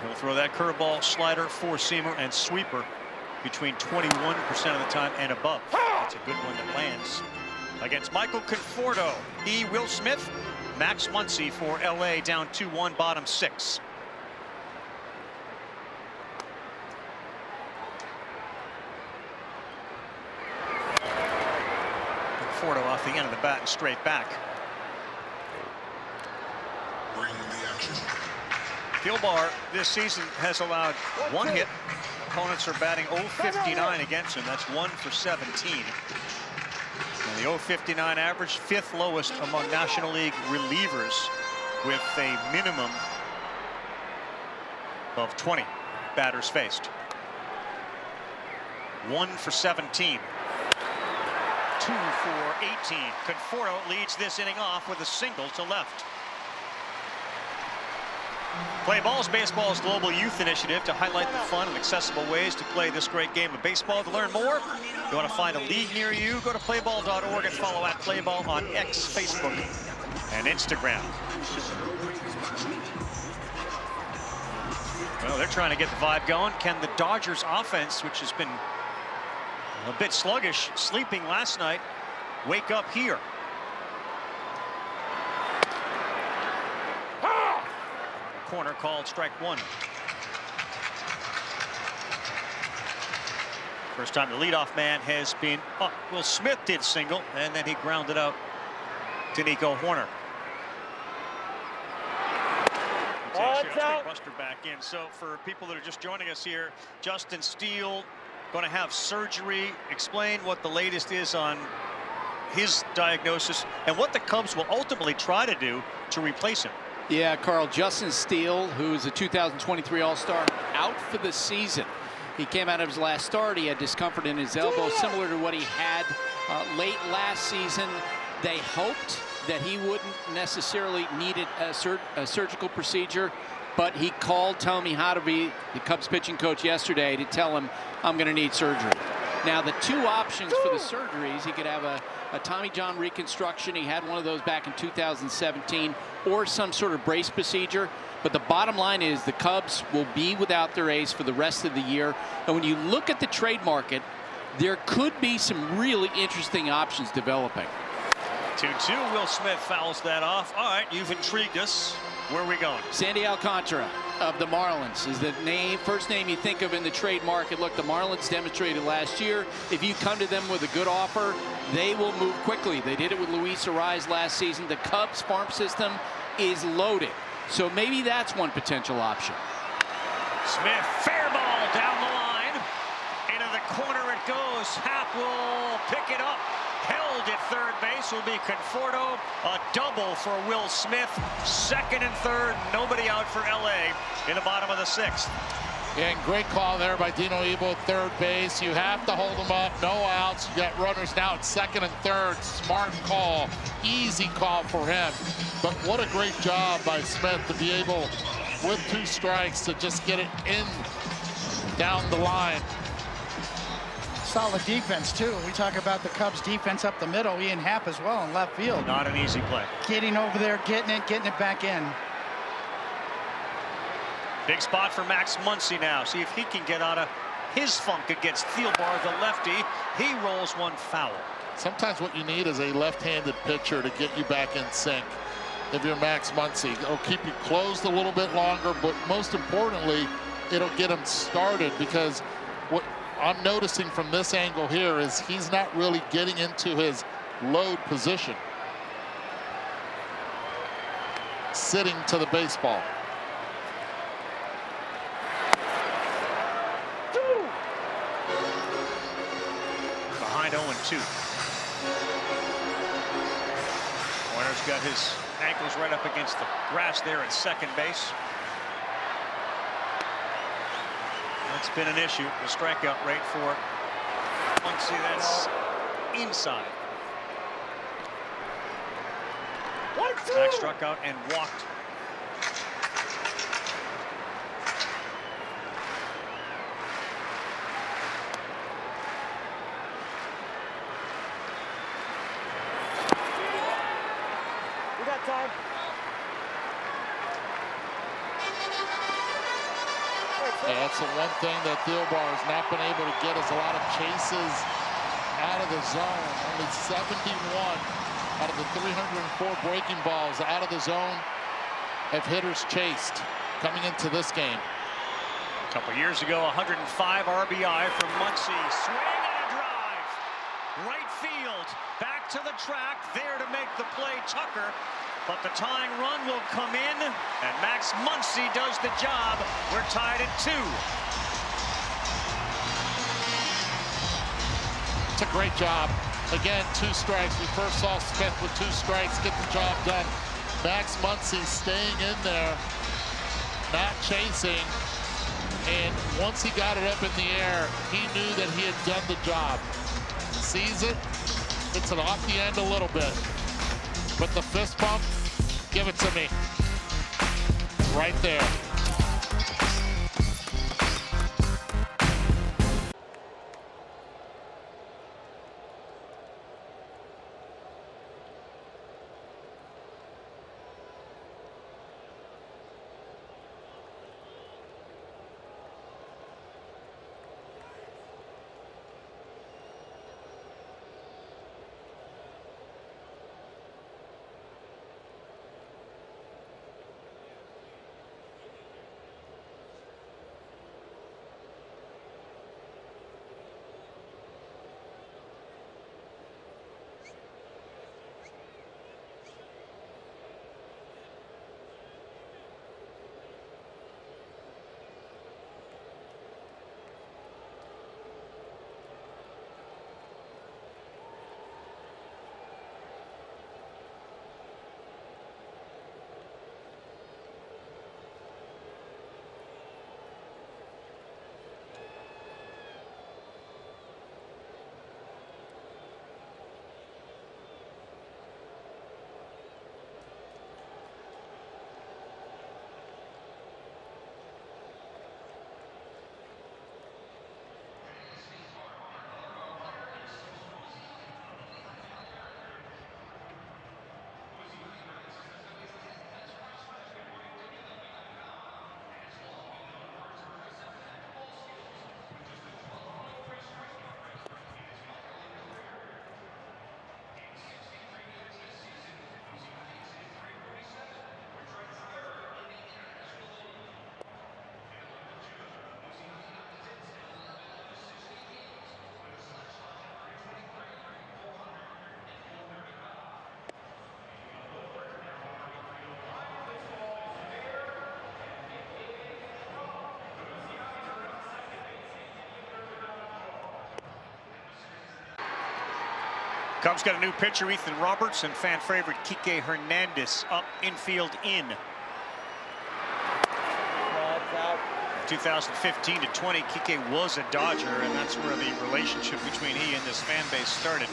He'll throw that curveball, slider, 4-seamer, and sweeper between 21% of the time and above. That's a good one that lands. Against Michael Conforto, Will Smith, Max Muncy for LA, down 2-1, bottom 6. Conforto off the end of the bat and straight back. Thielbar this season has allowed 1 hit. Opponents are batting .059 against him. That's 1 for 17. And the .059 average, 5th lowest among National League relievers, with a minimum of 20 batters faced. 1 for 17. 2 for 18. Conforto leads this inning off with a single to left. Play Ball's baseball's global youth initiative to highlight the fun and accessible ways to play this great game of baseball. To learn more, you want to find a league near you, go to playball.org and follow @playball on X, Facebook, and Instagram. Well, they're trying to get the vibe going. Can the Dodgers offense, which has been a bit sluggish, sleeping last night, wake up here? Corner called strike 1. First time the leadoff man has been up. Will Smith did single, and then he grounded out to Nico Horner. Buster back in. So for people that are just joining us here, Justin Steele going to have surgery. Explain what the latest is on his diagnosis and what the Cubs will ultimately try to do to replace him. Yeah, Carl, Justin Steele, who's a 2023 All-Star, out for the season. He came out of his last start. He had discomfort in his elbow, similar to what he had late last season. They hoped that he wouldn't necessarily need a surgical procedure, but he called Tommy Hotovy, the Cubs pitching coach, yesterday to tell him, I'm going to need surgery. Now, the 2 options for the surgeries, he could have a Tommy John reconstruction. He had one of those back in 2017, or some sort of brace procedure. But the bottom line is the Cubs will be without their ace for the rest of the year. And when you look at the trade market, there could be some really interesting options developing. 2-2. Will Smith fouls that off. All right, you've intrigued us. Where are we going? Sandy Alcantara of the Marlins is the first name you think of in the trade market. Look, the Marlins demonstrated last year, if you come to them with a good offer, they will move quickly. They did it with Luis Arraez last season. The Cubs farm system is loaded. So maybe that's one potential option. Smith, fair ball down the line. Into the corner it goes. Happ will pick it up. Held at third base will be Conforto. A double for Will Smith. Second and third, nobody out for LA in the bottom of the 6th. And great call there by Dino Ebo, third base. You have to hold them up, no outs. You got runners now at second and third. Smart call, easy call for him. But what a great job by Smith to be able, with 2 strikes, to just get it in down the line. Solid defense, too. We talk about the Cubs defense up the middle. Ian Happ as well in left field. Not an easy play. Getting over there, getting it back in. Big spot for Max Muncy now. See if he can get out of his funk against Thielbar, the lefty. He rolls one foul. Sometimes what you need is a left-handed pitcher to get you back in sync. If you're Max Muncy, it'll keep you closed a little bit longer, but most importantly, it'll get him started, because what I'm noticing from this angle here is he's not really getting into his load position. Sitting to the baseball. Behind 0-2. He's got his ankles right up against the grass there at second base. That's been an issue, the strikeout rate for Muncy. That's inside. Max struck out and walked. We got time. Yeah, that's the one thing that Thielbar has not been able to get is a lot of chases out of the zone. Only 71 out of the 304 breaking balls out of the zone have hitters chased coming into this game. A couple years ago, 105 RBI from Muncy. Swing and a drive. Right field. Back to the track. There to make the play, Tucker. But the tying run will come in, and Max Muncy does the job. We're tied at 2. It's a great job. Again, 2 strikes. We first saw Smith with 2 strikes get the job done. Max Muncy staying in there, not chasing. And once he got it up in the air, he knew that he had done the job. Sees it, hits it off the end a little bit. But the fist bump, give it to me. Right there. Cubs got a new pitcher, Ethan Roberts, and fan favorite Kike Hernandez up infield in. 2015 to 20, Kike was a Dodger, and that's where the relationship between he and this fan base started.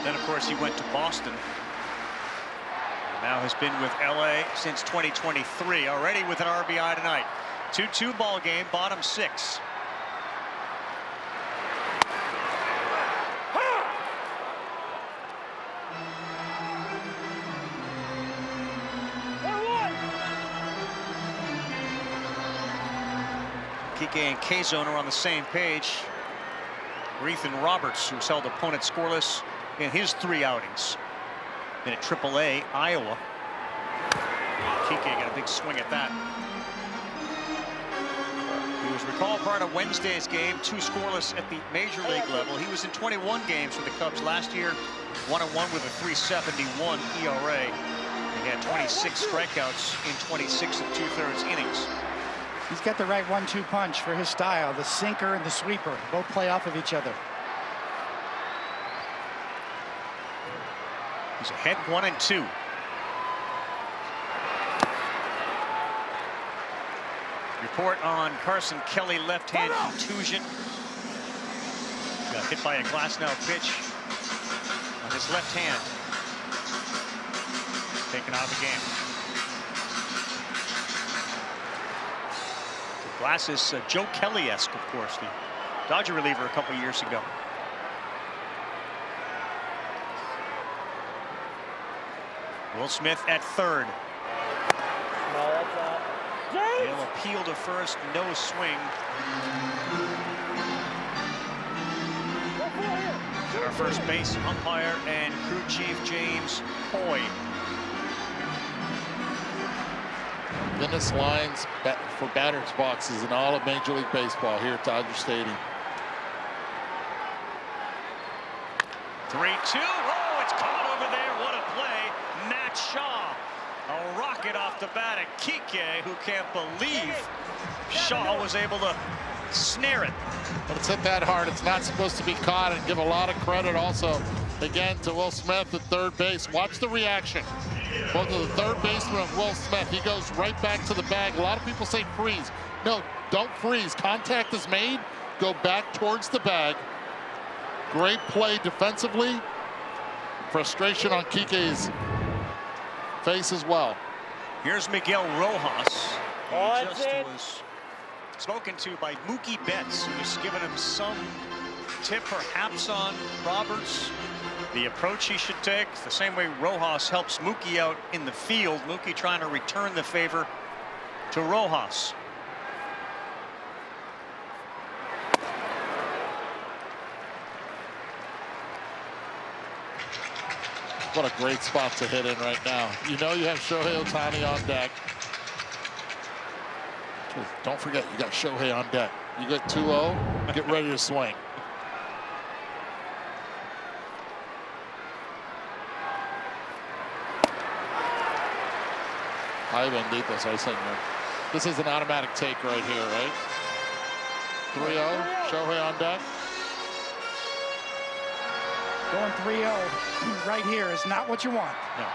Then, of course, he went to Boston. Now has been with LA since 2023, already with an RBI tonight. 2-2 ball game, bottom 6. Kike and K-Zone are on the same page. Ethan Roberts, who's held opponents scoreless in his 3 outings. Been at AAA, Iowa. Kike got a big swing at that. He was recalled part of Wednesday's game, 2 scoreless at the major league level. He was in 21 games for the Cubs last year, 1-1 with a 3.71 ERA. He had 26 strikeouts in 26 2/3 innings. He's got the right 1-2 punch for his style. The sinker and the sweeper both play off of each other. He's ahead 1-2. Report on Carson Kelly, left-hand contusion. Got hit by a Glasnow pitch on his left hand. Taken out of the game. The Glass is Joe Kelly-esque, of course, the Dodger reliever a couple years ago. Will Smith at third. No, that's not. He'll appeal to first, no swing. Our first base umpire and crew chief James Hoy. Thinnest lines for batters boxes in all of Major League Baseball here at Dodger Stadium. 3-2. Oh, it's caught over there. What a play. Matt Shaw. A rocket off the bat at Kike, who can't believe Shaw was able to snare it. But it's hit that hard. It's not supposed to be caught, and give a lot of credit also, again, to Will Smith at third base. Watch the reaction. Both of the third baseman of Will Smith. He goes right back to the bag. A lot of people say freeze. No, don't freeze. Contact is made. Go back towards the bag. Great play defensively. Frustration on Kike's face as well. Here's Miguel Rojas. He just was spoken to by Mookie Betts, who was giving him some tip perhaps on Roberts, the approach he should take, the same way Rojas helps Mookie out in the field. Mookie trying to return the favor to Rojas. What a great spot to hit in right now. You know you have Shohei Ohtani on deck. Don't forget, you got Shohei on deck. You get 2-0, get ready to swing. Ay benditos, ay señor. This is an automatic take right here, right? 3-0, Shohei on deck. Going 3-0 right here is not what you want. No.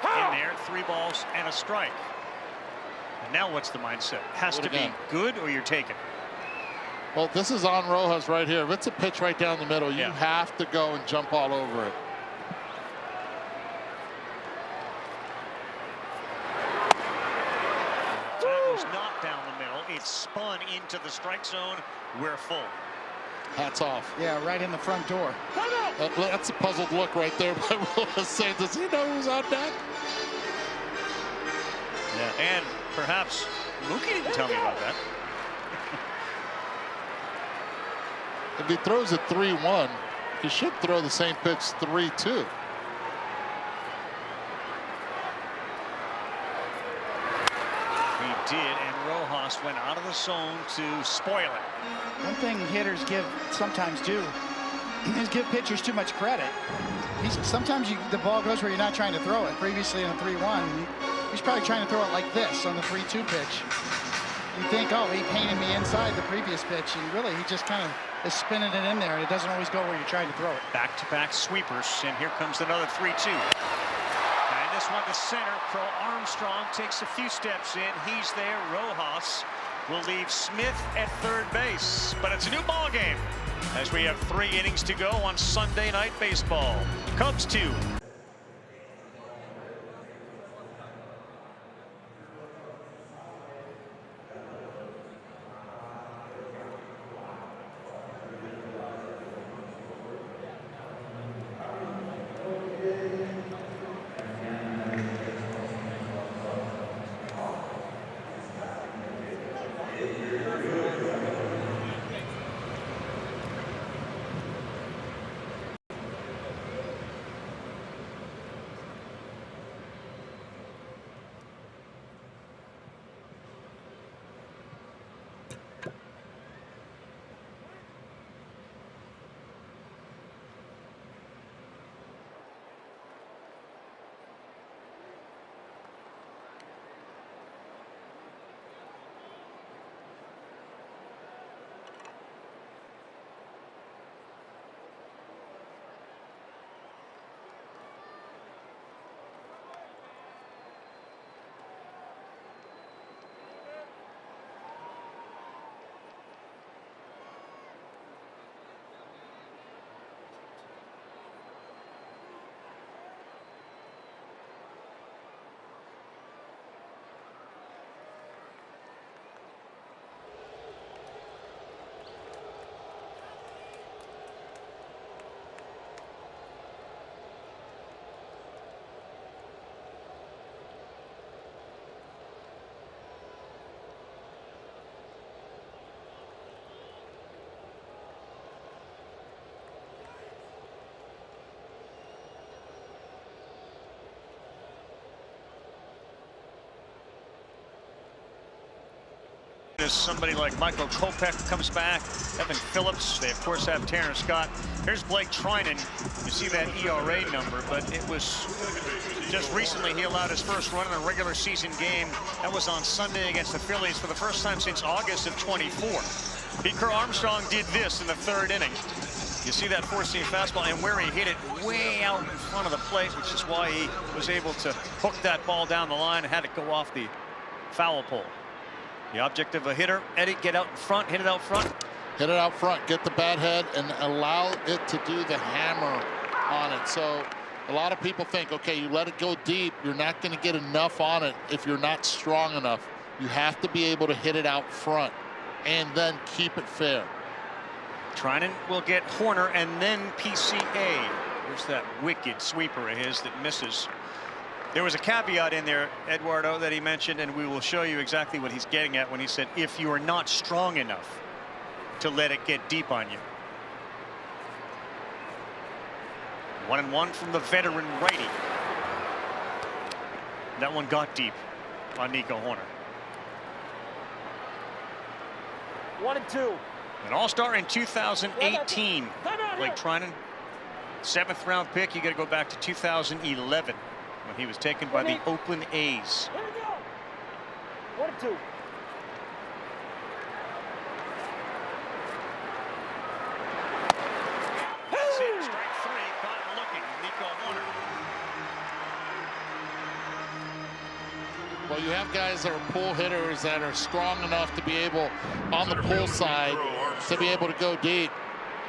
In there, 3 balls and a strike. And now what's the mindset? Has to be good or you're taking. Well, this is on Rojas right here. If it's a pitch right down the middle, you have to go and jump all over it. That was not down the middle. It spun into the strike zone. We're full. Hats off. Yeah, right in the front door. That's a puzzled look right there by Rojas saying, does he know who's on deck? Yeah, and perhaps Mookie didn't tell me about that. If he throws it 3-1, he should throw the same pitch 3-2. He did, and Rojas went out of the zone to spoil it. One thing hitters sometimes do is give pitchers too much credit. Sometimes the ball goes where you're not trying to throw it. Previously in a 3-1, he's probably trying to throw it like this on the 3-2 pitch. You think, oh, he painted me inside the previous pitch, and really he just kind of is spinning it in there, and it doesn't always go where you're trying to throw it. Back-to-back sweepers, and here comes another 3-2. And this one to center. Pro Armstrong takes a few steps in. He's there. Rojas will leave Smith at third base. But it's a new ball game as we have 3 innings to go on Sunday Night Baseball. Cubs 2. as somebody like Michael Kopech comes back, Evan Phillips. They, of course, have Tanner Scott. Here's Blake Trinan. You see that ERA number, but it was just recently he allowed his first run in a regular season game. That was on Sunday against the Phillies for the first time since August of 24. Pete Crow Armstrong did this in the 3rd inning. You see that four-seam fastball, and where he hit it way out in front of the plate, which is why he was able to hook that ball down the line and had it go off the foul pole. The object of a hitter, Eddie, get out in front, hit it out front. Hit it out front, get the bat head, and allow it to do the hammer on it. So a lot of people think, okay, you let it go deep, you're not going to get enough on it if you're not strong enough. You have to be able to hit it out front and then keep it fair. Trinan will get Horner and then PCA. There's that wicked sweeper of his that misses. There was a caveat in there, Eduardo, that he mentioned, and we will show you exactly what he's getting at when he said, if you are not strong enough to let it get deep on you. 1-1 from the veteran righty. That one got deep on Nico Horner. 1-2. An all-star in 2018. Blake Trinan, 7th round pick. You got to go back to 2011 when he was taken by the Oakland A's. Here we go. 1-2. That's it. Strike 3. Caught him looking. Nico Horner. Well, you have guys that are pull hitters that are strong enough to be able, on the pull side, to be able to go deep,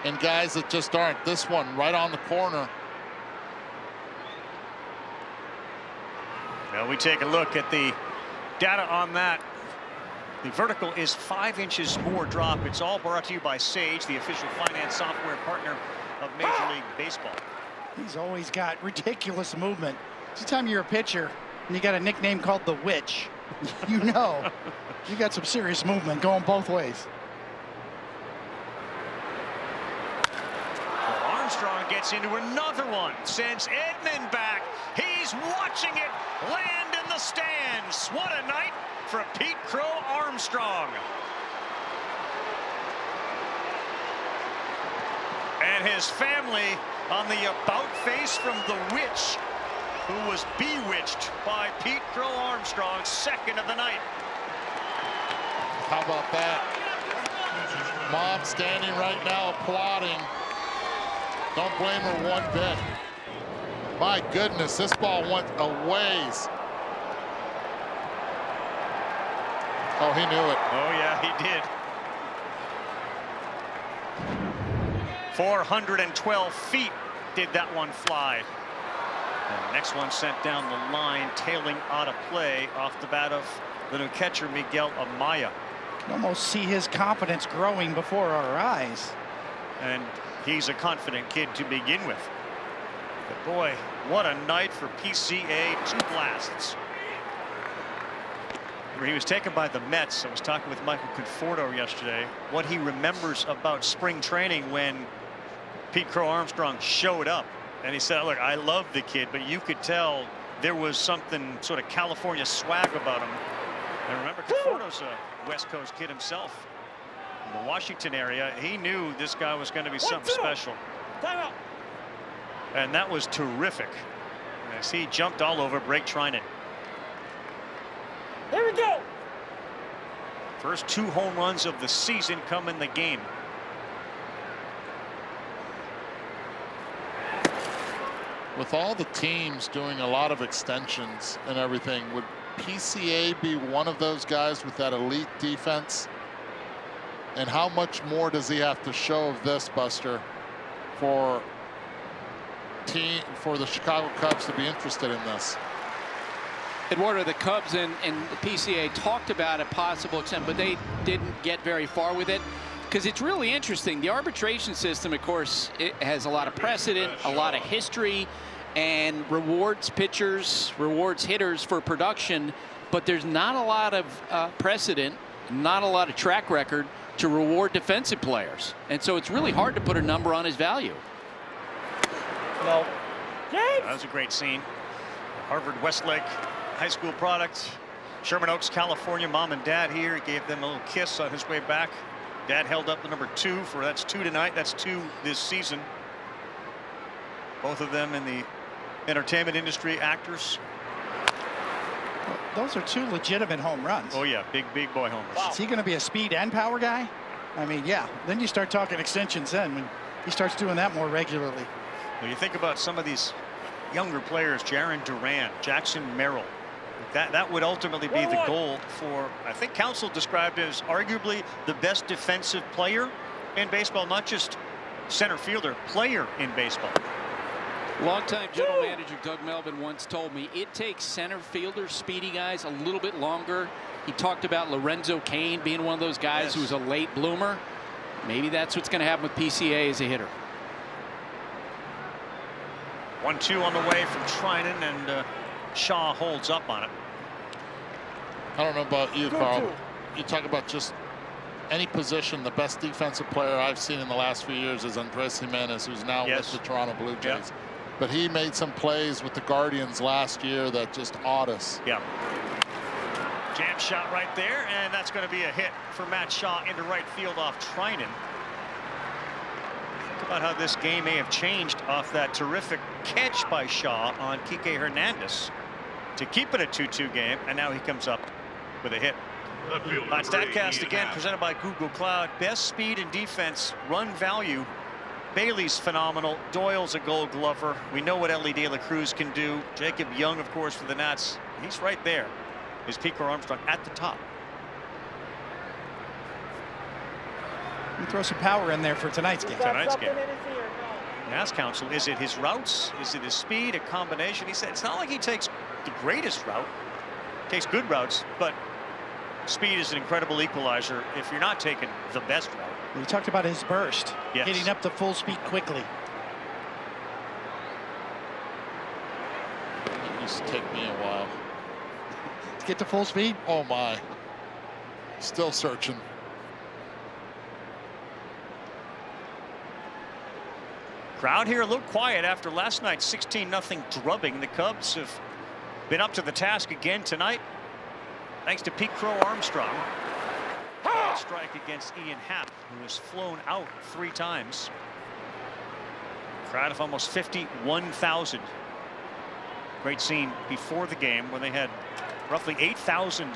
and guys that just aren't. This one right on the corner. Now we take a look at the data on that. The vertical is 5 inches more drop. It's all brought to you by Sage, the official finance software partner of Major League Baseball. He's always got ridiculous movement. Anytime you're a pitcher and you got a nickname called the Witch, you know you got some serious movement going both ways. Armstrong gets into another one, sends Edman back. He's watching it land in the stands. What a night for Pete Crow Armstrong. And his family on the about face from the witch, who was bewitched by Pete Crow Armstrong, 2nd of the night. How about that? Mom standing right now applauding. Don't blame her one bit. My goodness, this ball went a ways. Oh, he knew it. Oh, yeah, he did. 412 feet did that one fly. And the next one sent down the line, tailing out of play off the bat of the new catcher, Miguel Amaya. You can almost see his confidence growing before our eyes. And he's a confident kid to begin with. But boy, what a night for PCA. 2 blasts. He was taken by the Mets. I was talking with Michael Conforto yesterday. What he remembers about spring training when Pete Crow Armstrong showed up. And he said, look, I love the kid, but you could tell there was something sort of California swag about him. And remember, Conforto's a West Coast kid himself. In the Washington area, he knew this guy was going to be something special. And that was terrific. As he jumped all over Blake Trinan. Here we go. First 2 home runs of the season come in the game. With all the teams doing a lot of extensions and everything, would PCA be one of those guys with that elite defense? And how much more does he have to show of this, Buster, for the Chicago Cubs to be interested in this? Eduardo, the Cubs and the PCA talked about a possible attempt, but they didn't get very far with it. Because it's really interesting. The arbitration system, of course, it has a lot of precedent, a lot of history, and rewards pitchers, rewards hitters for production. But there's not a lot of precedent, not a lot of track record to reward defensive players. And so it's really hard to put a number on his value. No. That was a great scene. Harvard Westlake High School product. Sherman Oaks, California. Mom and Dad here. He gave them a little kiss on his way back. Dad held up the number 2 for that's 2 tonight. That's 2 this season. Both of them in the entertainment industry, actors. Well, those are 2 legitimate home runs. Oh yeah, big boy homers. Is he going to be a speed and power guy? I mean, yeah. Then you start talking extensions then when he starts doing that more regularly. Well, you think about some of these younger players, Jaron Duran, Jackson Merrill. That would ultimately be the goal for, I think Counsell described it as arguably the best defensive player in baseball, not just center fielder, player in baseball. Longtime general manager Doug Melvin once told me it takes center fielders, speedy guys, a little bit longer. He talked about Lorenzo Cain being one of those guys who was a late bloomer. Maybe that's what's going to happen with PCA as a hitter. 1-2 on the way from Treinen, and Shaw holds up on it. I don't know about you, Carl. You talk about just any position. The best defensive player I've seen in the last few years is Andres Gimenez, who's now with the Toronto Blue Jays. But he made some plays with the Guardians last year that just awed us. Yeah. Jam shot right there, and that's going to be a hit for Matt Shaw into right field off Treinen. Think about how this game may have changed off that terrific catch by Shaw on Kike Hernandez to keep it a 2-2 game, and now he comes up with a hit. On StatCast again, presented by Google Cloud. Best speed and defense, run value. Bailey's phenomenal. Doyle's a Gold Glover. We know what Ellie De La Cruz can do. Jacob Young, of course, for the Nats. He's right there. Is Pete Crow Armstrong at the top? You throw some power in there for tonight's game. Ask Counsell, is it his routes? Is it his speed? A combination? He said it's not like he takes the greatest route. He takes good routes, but speed is an incredible equalizer if you're not taking the best route. We talked about his burst, getting up to full speed quickly. It used to take me a while to get to full speed. Oh my, still searching. Crowd here a little quiet after last night's 16-0 drubbing. The Cubs have been up to the task again tonight, thanks to Pete Crow Armstrong. Strike against Ian Happ, who has flown out 3 times. Crowd of almost 51,000. Great scene before the game when they had roughly 8,000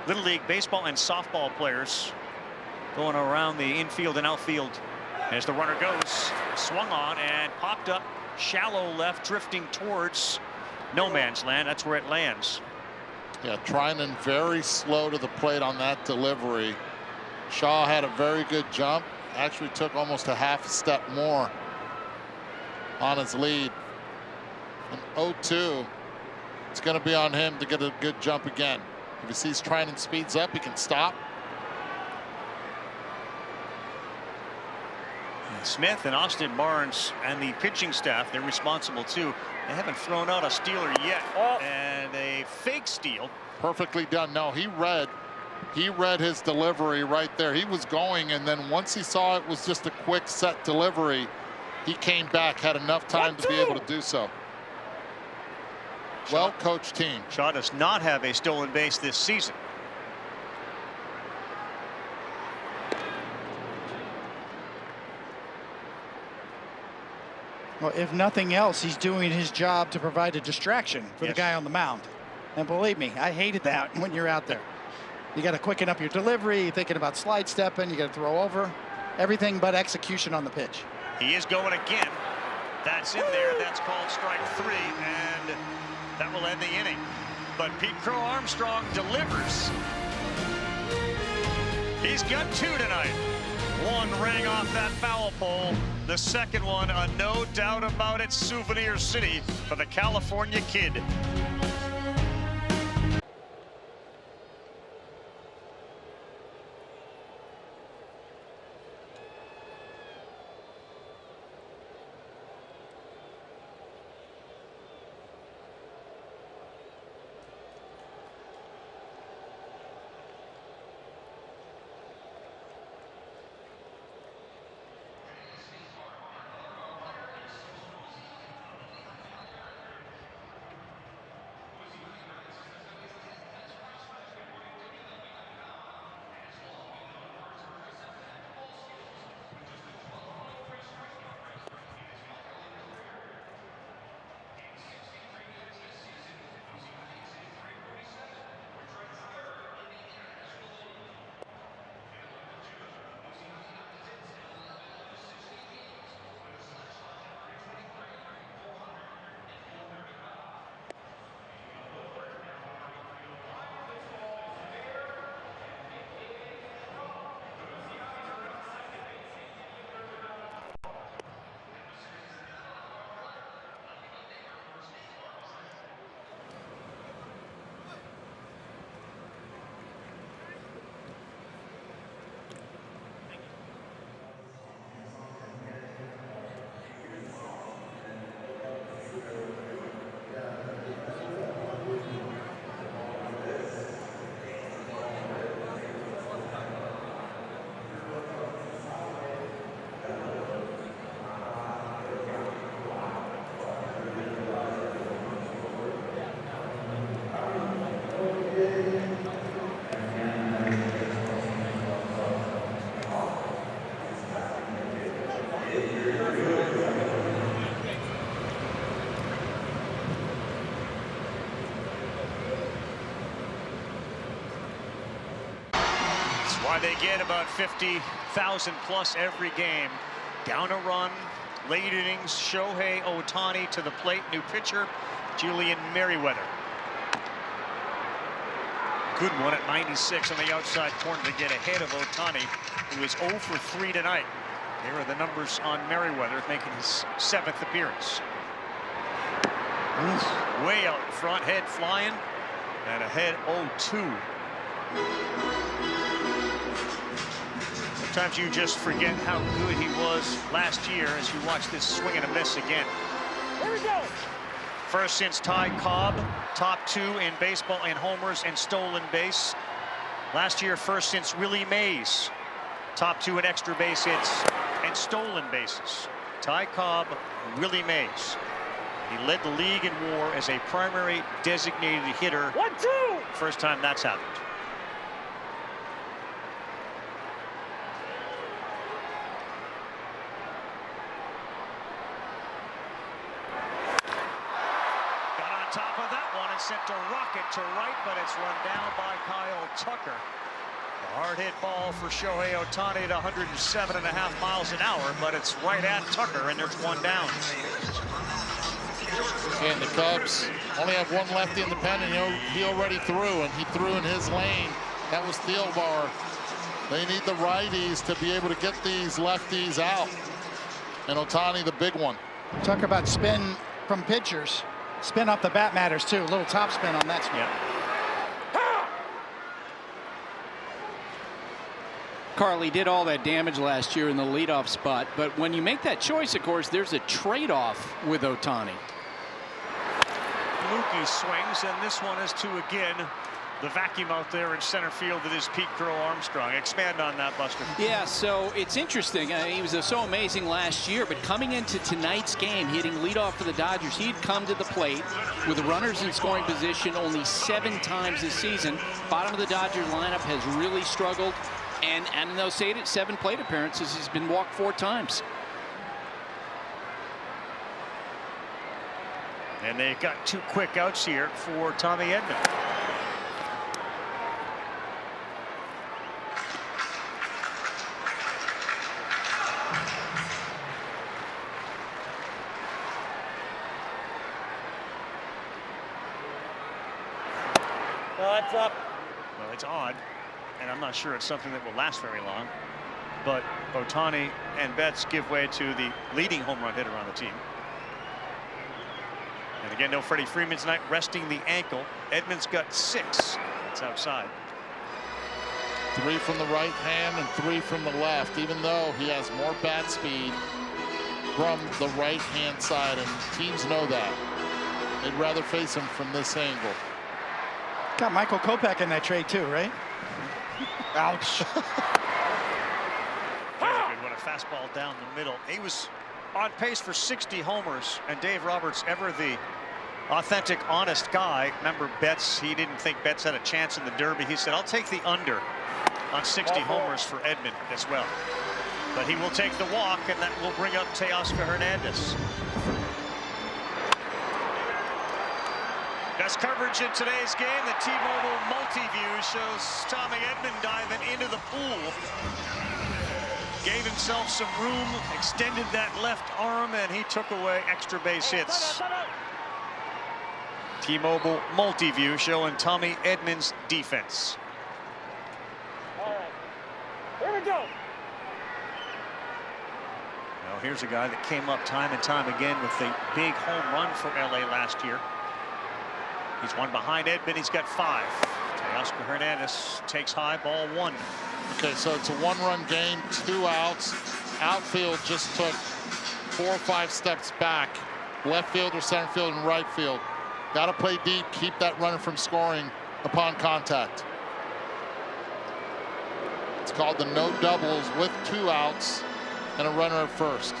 Little League baseball and softball players going around the infield and outfield. As the runner goes, swung on and popped up shallow left, drifting towards no man's land. That's where it lands. Yeah, Treinen very slow to the plate on that delivery. Shaw had a very good jump. Actually took almost a half step more on his lead. And 0-2, it's going to be on him to get a good jump again. If he sees Treinen speeds up, he can stop. Smith and Austin Barnes and the pitching staff, they're responsible too. They haven't thrown out a stealer yet. And a fake steal. Perfectly done. No, he read his delivery right there. He was going, and then once he saw it was just a quick set delivery, he came back, had enough time to be able to do so. Well-coached team. Shaw does not have a stolen base this season. Well, if nothing else, he's doing his job to provide a distraction for the guy on the mound. And believe me, I hated that when you're out there. You got to quicken up your delivery, thinking about slide stepping, you got to throw over. Everything but execution on the pitch. He is going again. That's in there. That's called strike 3, and that will end the inning. But Pete Crow Armstrong delivers. He's got 2 tonight. One rang off that foul pole. The second one, a no doubt about it, Souvenir City for the California Kid. That's why they get about 50,000 plus every game. Down a run, late innings, Shohei Ohtani to the plate, new pitcher, Julian Merryweather. Good one at 96 on the outside corner to get ahead of Ohtani, who is 0 for 3 tonight. Here are the numbers on Merryweather, making his 7th appearance. Way out in front, head flying, and ahead 0-2. Sometimes you just forget how good he was last year as you watch this swing and a miss again. Here we go. First since Ty Cobb, top 2 in baseball in homers and stolen base. Last year, first since Willie Mays, top 2 in extra base hits and stolen bases. Ty Cobb, Willie Mays. He led the league in WAR as a primary designated hitter. 1-2. First time that's happened. Top of that one and sent a rocket to right, but it's run down by Kyle Tucker. A hard hit ball for Shohei Ohtani at 107.5 miles an hour, but it's right at Tucker, and there's one down. And the Cubs only have one lefty in the pen, and he already threw, and he threw in his lane. That was Thielbar. They need the righties to be able to get these lefties out. And Ohtani, the big one. Talk about spin from pitchers. Spin off the bat matters too. A little top spin on that spin. Yeah. Carly did all that damage last year in the leadoff spot, but when you make that choice, of course, there's a trade-off with Ohtani. Mookie swings, and this one is to again the vacuum out there in center field that is Pete Crow Armstrong. Expand on that, Buster. Yeah, so it's interesting. He was so amazing last year, but coming into tonight's game, hitting leadoff for the Dodgers, he'd come to the plate with the runners in scoring position only 7 times this season. Bottom of the Dodgers lineup has really struggled, and in those 7 plate appearances, he's been walked 4 times. And they got 2 quick outs here for Tommy Edman. That's up. Well, it's odd, and I'm not sure it's something that will last very long. But Ohtani and Betts give way to the leading home run hitter on the team. And again, no Freddie Freeman tonight, resting the ankle. Edman's got 6. That's outside. 3 from the right hand and 3 from the left, even though he has more bat speed from the right hand side, and teams know that. They'd rather face him from this angle. Got Michael Kopech in that trade too, right? Ouch. There's a good one, a fastball down the middle. He was on pace for 60 homers, and Dave Roberts, ever the authentic, honest guy. Remember Betts, he didn't think Betts had a chance in the Derby. He said, I'll take the under on 60 homers for Edman as well. But he will take the walk, and that will bring up Teoscar Hernandez. Best coverage in today's game. The T-Mobile multi-view shows Tommy Edman diving into the pool. Gave himself some room, extended that left arm, and he took away extra base hits. T-Mobile multi-view showing Tommy Edman's defense. All right. Here we go. Well, here's a guy that came up time and time again with a big home run for LA last year. He's one behind Edman. He's got 5. Teoscar Hernandez takes high, ball 1. Okay, so it's a 1-run game, 2 outs. Outfield just took 4 or 5 steps back. Left field or center field and right field. Got to play deep, keep that runner from scoring upon contact. It's called the no doubles with 2 outs and a runner at first.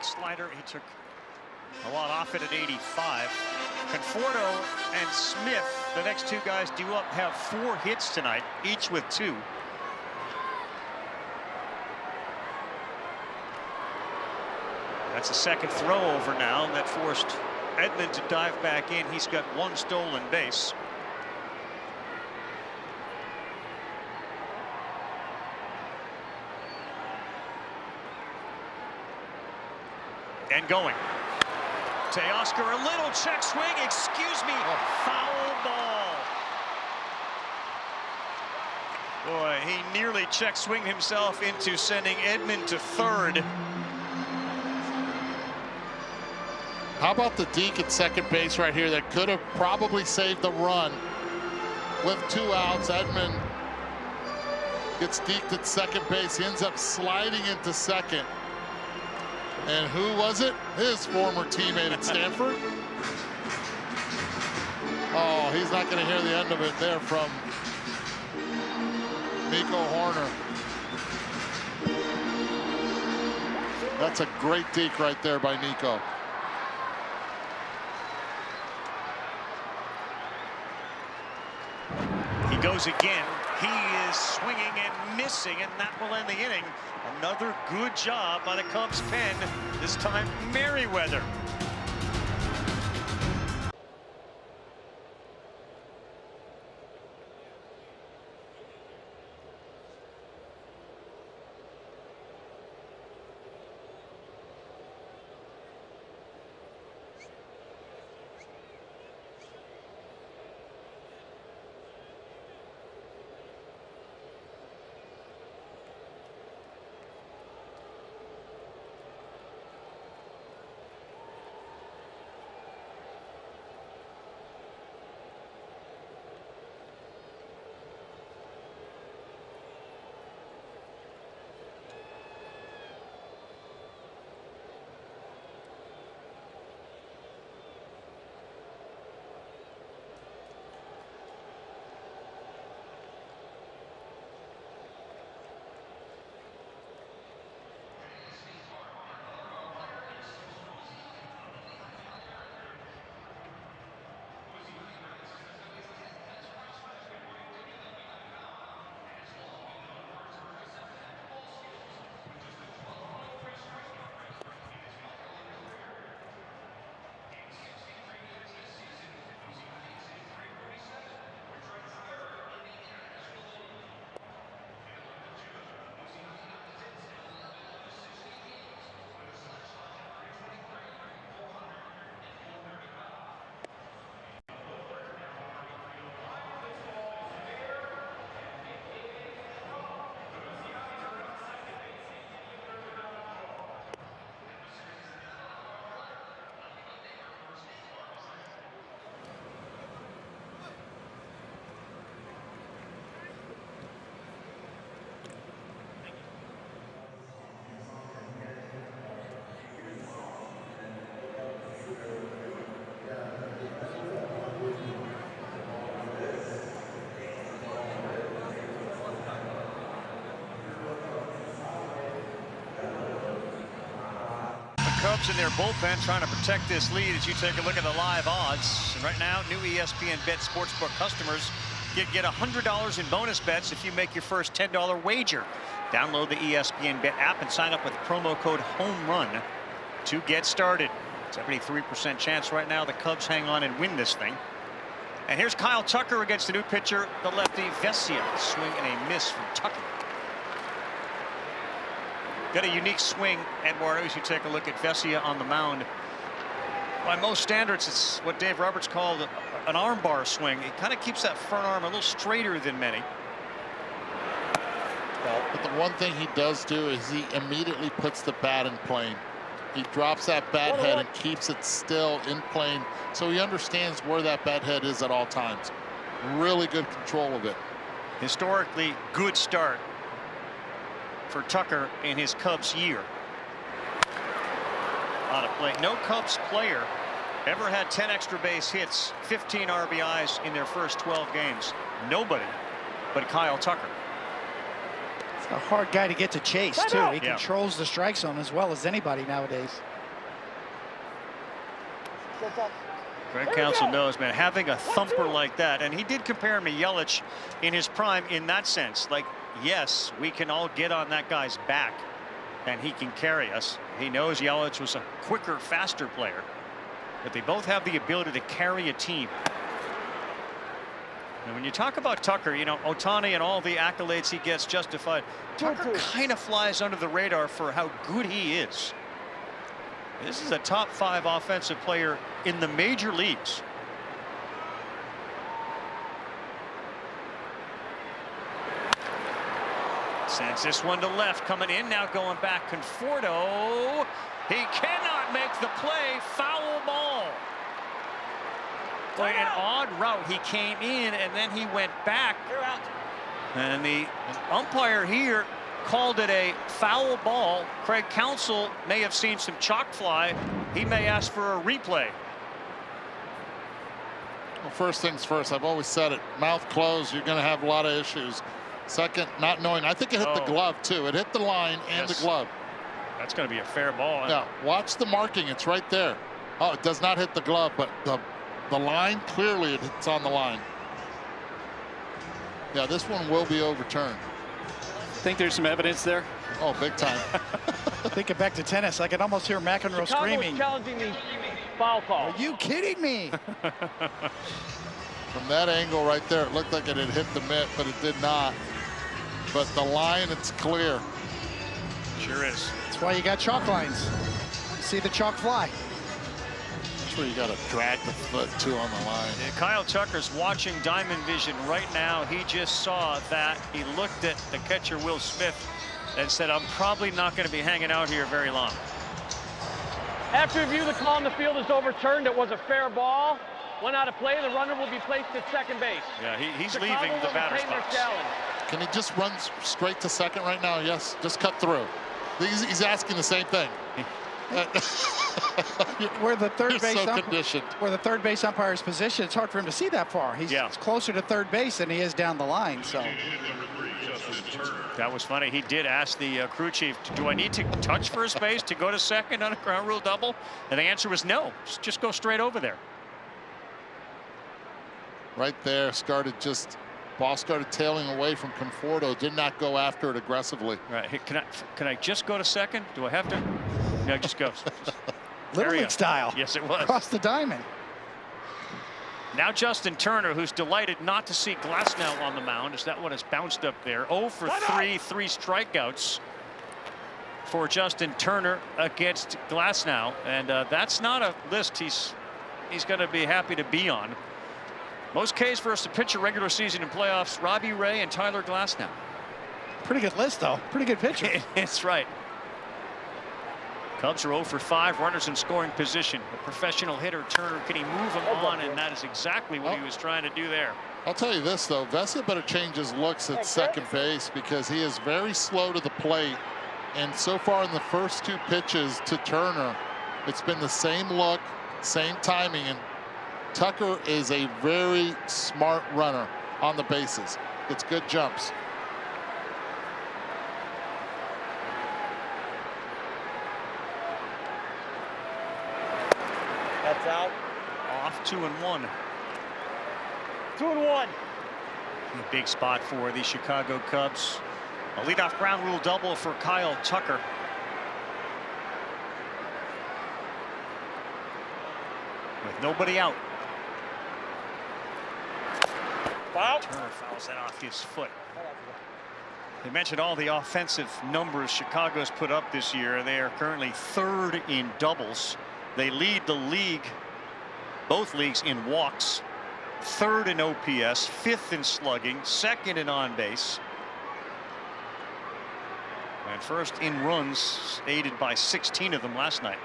Slider. He took A lot off it at 85. Conforto and Smith, the next two guys, have 4 hits tonight, each with 2. That's a second throw over now that forced Edman to dive back in. He's got 1 stolen base. And going. Teoscar, a little check swing, excuse me, foul ball. Boy, he nearly check swinged himself into sending Edman to third. How about the deke at second base right here that could have probably saved the run with 2 outs? Edman gets deked at second base. He ends up sliding into second. And who was it? His former teammate at Stanford. Oh, he's not going to hear the end of it there from Nico Hoerner. That's a great deke right there by Nico. He goes again. He is swinging and missing, and that will end the inning. Another good job by the Cubs pen, this time Merryweather. Cubs in their bullpen trying to protect this lead as you take a look at the live odds. And right now, new ESPN Bet Sportsbook customers get $100 in bonus bets if you make your first $10 wager. Download the ESPN Bet app and sign up with promo code HOMERUN to get started. 73% chance right now the Cubs hang on and win this thing. And here's Kyle Tucker against the new pitcher, the lefty Vesia. Swing and a miss from Tucker. Got a unique swing, Eduardo, as you take a look at Vesia on the mound. By most standards, it's what Dave Roberts called an armbar swing. He kind of keeps that front arm a little straighter than many. But the one thing he does do is he immediately puts the bat in plane. He drops that bat head and keeps it still in plane, so he understands where that bat head is at all times. Really good control of it. Historically good start for Tucker in his Cubs year. On a play. No Cubs player ever had 10 extra base hits, 15 RBIs in their first 12 games. Nobody but Kyle Tucker. It's a hard guy to get to chase, too. He controls the strike zone as well as anybody nowadays. Craig Counsell knows, man, having a thumper like that, and he did compare him to Yelich in his prime in that sense. Like, yes, we can all get on that guy's back, and he can carry us. He knows Yelich was a quicker, faster player, but they both have the ability to carry a team. And when you talk about Tucker, you know, Ohtani and all the accolades he gets justified, Tucker kind of flies under the radar for how good he is. This is a top 5 offensive player in the major leagues. Sends this one to left, coming in now, going back. Conforto, he cannot make the play. Foul ball. Boy, an odd route. He came in and then he went back. And the umpire here called it a foul ball. Craig Counsell may have seen some chalk fly. He may ask for a replay. Well, first things first, I've always said it, mouth closed, you're going to have a lot of issues. Second, not knowing. I think it hit the glove too. It hit the line and the glove. That's going to be a fair ball. Yeah, watch the marking. It's right there. Oh, it does not hit the glove, but the line, clearly it's on the line. Yeah, this one will be overturned. Think there's some evidence there? Oh, big time. Thinking back to tennis, I could almost hear McEnroe screaming. Challenging the foul call. Are you kidding me? From that angle right there, it looked like it had hit the mitt, but it did not. But the line, it's clear. Sure is. That's why you got chalk lines. See the chalk fly. That's where you got to drag the foot too on the line. Yeah, Kyle Tucker's watching Diamond Vision right now. He just saw that. He looked at the catcher, Will Smith, and said, I'm probably not going to be hanging out here very long. After review, the call on the field is overturned. It was a fair ball. One out of play. The runner will be placed at second base. Yeah, he's Chicago leaving the will batter's retain their box. challenge. Can he just run straight to second right now? Yes, just cut through. He's asking the same thing. Where the third base so conditioned. where the third base umpire's position, it's hard for him to see that far. He's closer to third base than he is down the line. So that was funny. He did ask the crew chief, do I need to touch first base to go to second on a ground rule double? And the answer was no. Just go straight over there. Right there, ball started tailing away from Conforto. Did not go after it aggressively. Right. Hey, can I just go to second? Do I have to? No, just go. Little league style. Yes, it was. Across the diamond. Now Justin Turner, who's delighted not to see Glasnow on the mound, as that one has bounced up there. 0 for 3, 3 strikeouts for Justin Turner against Glasnow, and that's not a list he's going to be happy to be on. Most Ks versus a pitcher regular season and playoffs, Robbie Ray and Tyler Glasnow. Pretty good list, though. Pretty good pitcher. That's right. Cubs are 0 for 5, runners in scoring position. A professional hitter, Turner, can he move him on? And that is exactly what he was trying to do there. I'll tell you this, though. Vessa better change his looks at second base because he is very slow to the plate. And so far in the first 2 pitches to Turner, it's been the same look, same timing. And Tucker is a very smart runner on the bases. Gets good jumps. That's out. Off 2-1. 2-1. A big spot for the Chicago Cubs. A leadoff ground rule double for Kyle Tucker. With nobody out. Foul. Turner fouls that off his foot. They mentioned all the offensive numbers Chicago's put up this year. They are currently 3rd in doubles. They lead the league, both leagues, in walks. 3rd in OPS, 5th in slugging, 2nd in on base. And 1st in runs, aided by 16 of them last night.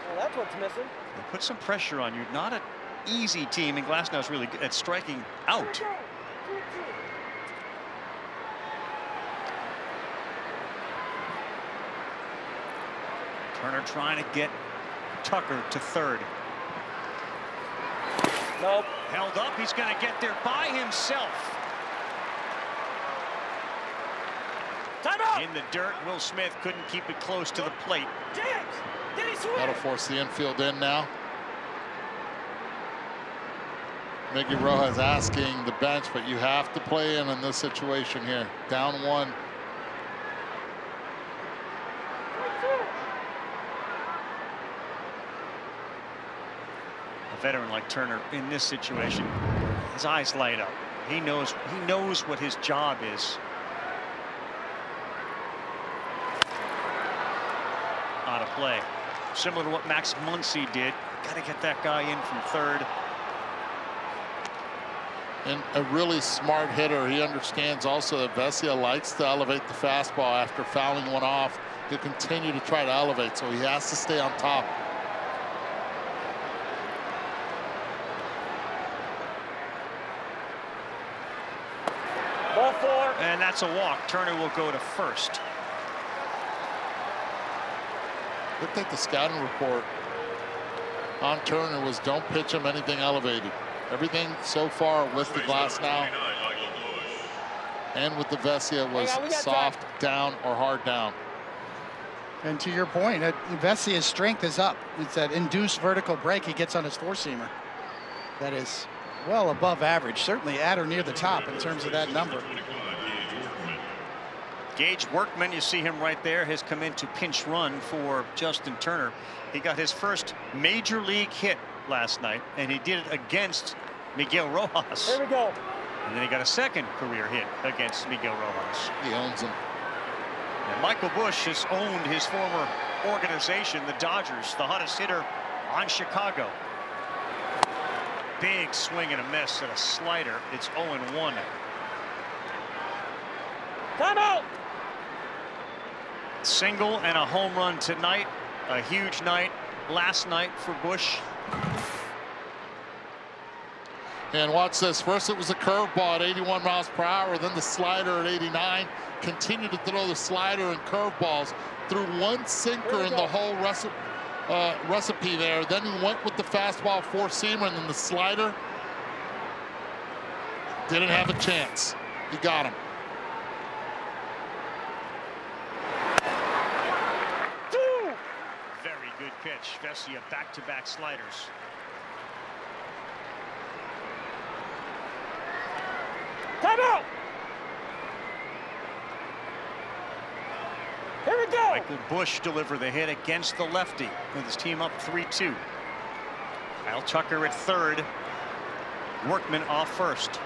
Well, that's what's missing. They put some pressure on you. Not an easy team, and Glasnow's really good at striking out. Turner trying to get Tucker to 3rd. Nope. Held up. He's going to get there by himself. In the dirt, Will Smith couldn't keep it close to the plate. That'll force the infield in now. Miggy Rojas asking the bench, but you have to play in this situation here. Down 1. A veteran like Turner in this situation, his eyes light up. He knows what his job is. Out of play. Similar to what Max Muncy did. Got to get that guy in from third. And a really smart hitter. He understands also that Vesia likes to elevate the fastball after fouling one off. He'll continue to try to elevate, so he has to stay on top. Ball 4. And that's a walk. Turner will go to first. Looked at the scouting report on Turner was don't pitch him anything elevated. Everything so far with the Glass now and with the Vesia was soft down or hard down. And to your point, Vesia's strength is up. It's that induced vertical break he gets on his four-seamer. That is well above average, certainly at or near the top in terms of that number. Gage Workman, you see him right there, has come in to pinch run for Justin Turner. He got his first major league hit last night, and he did it against Miguel Rojas. Here we go. And then he got a second career hit against Miguel Rojas. He owns him. And Michael Busch has owned his former organization, the Dodgers, the hottest hitter on Chicago. Big swing and a miss at a slider. It's 0-1. Time out. Single and a home run tonight. A huge night last night for Busch. And watch this. First it was a curveball at 81 miles per hour, then the slider at 89. Continued to throw the slider and curveballs. Threw one sinker in the whole recipe there. Then he went with the fastball four-seamer, and then the slider didn't have a chance. He got him. Very good pitch. Vesia back-to-back sliders. Time out. Here we go. Michael Busch delivered the hit against the lefty with his team up 3-2. Kyle Tucker at third. Workman off first.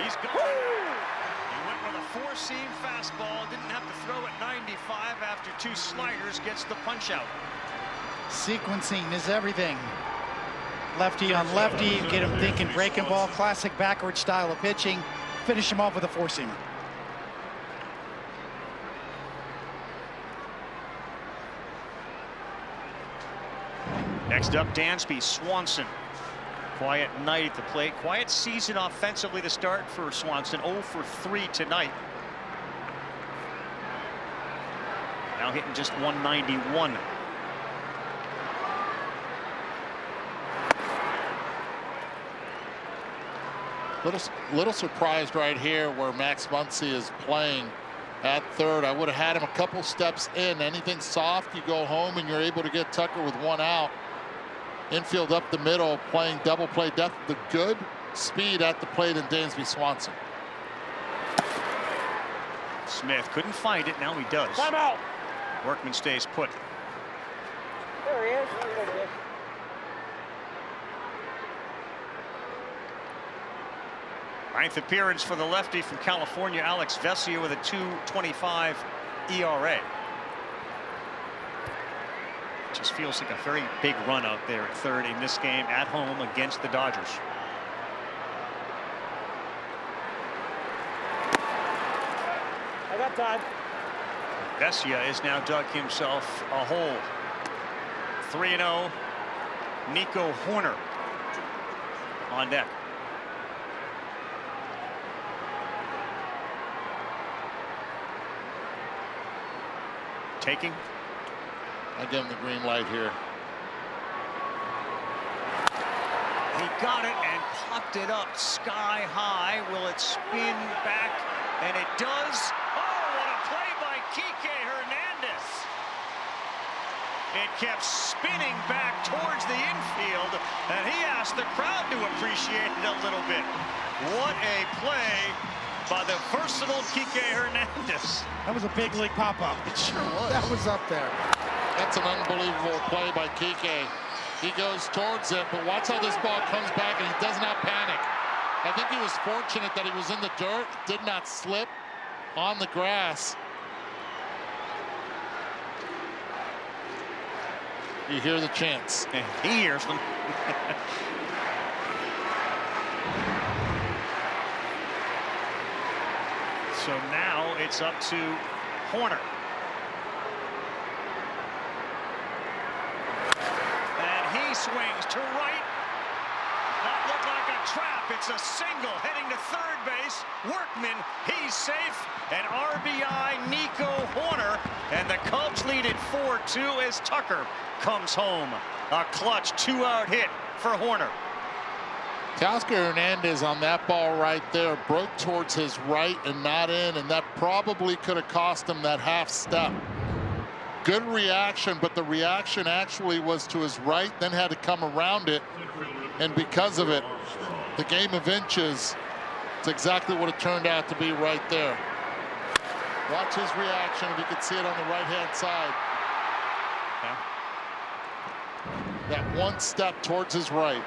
He's gone. He went with a four-seam fastball. Didn't have to throw at 95 after two sliders. Gets the punch out. Sequencing is everything. Lefty on lefty, get him thinking breaking ball, classic backward style of pitching. Finish him off with a four-seamer. Next up, Dansby Swanson. Quiet night at the plate. Quiet season offensively to start for Swanson. 0 for 3 tonight. Now hitting just 191. Little surprised right here where Max Muncy is playing at third. I would have had him a couple steps in. Anything soft, you go home and you're able to get Tucker with one out. Infield up the middle, playing double play depth. The good speed at the plate in Dansby Swanson. Smith couldn't find it. Now he does. Time out. Workman stays put. There he is. Ninth appearance for the lefty from California, Alex Vesia, with a 2.25 ERA. Just feels like a very big run out there at third in this game at home against the Dodgers. I got time. Vesia has now dug himself a hole. 3-0. Nico Horner on deck. Taking. I give him the green light here. He got it and popped it up sky high. Will it spin back? And it does. Oh, what a play by Kike Hernandez. It kept spinning back towards the infield, and he asked the crowd to appreciate it a little bit. What a play by the versatile Kike Hernandez. That was a big league pop-up. It sure was. That was up there. That's an unbelievable play by Kike. He goes towards it, but watch how this ball comes back, and he does not panic. I think he was fortunate that he was in the dirt, did not slip on the grass. You hear the chants. He hears them. So now it's up to Hoerner. And he swings to right. That looked like a trap. It's a single heading to third base. Workman, he's safe. And RBI Nico Hoerner. And the Cubs lead it 4-2 as Tucker comes home. A clutch 2-out hit for Hoerner. Teoscar Hernandez on that ball right there broke towards his right and not in, and that probably could have cost him that half step. Good reaction, but the reaction actually was to his right, then had to come around it, and because of it, the game of inches, it's exactly what it turned out to be right there. Watch his reaction if you could see it on the right-hand side. That one step towards his right.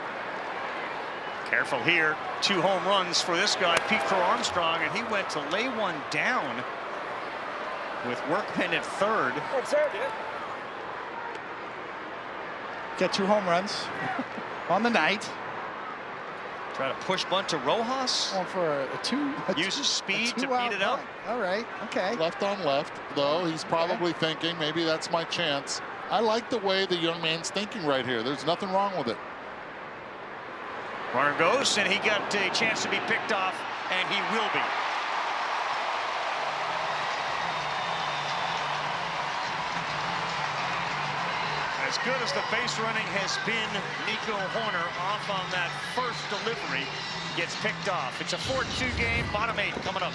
Careful here. 2 home runs for this guy, Pete Crow Armstrong, and he went to lay one down with Workman at third. Got 2 home runs on the night. Try to push bunt to Rojas. Going for a two. Uses speed to beat it up. All right, okay. Left on left, though. He's probably thinking, maybe that's my chance. I like the way the young man's thinking right here. There's nothing wrong with it. Runner goes, and he got a chance to be picked off, and he will be. As good as the base running has been, Nico Hoerner off on that first delivery gets picked off. It's a 4-2 game, bottom 8 coming up.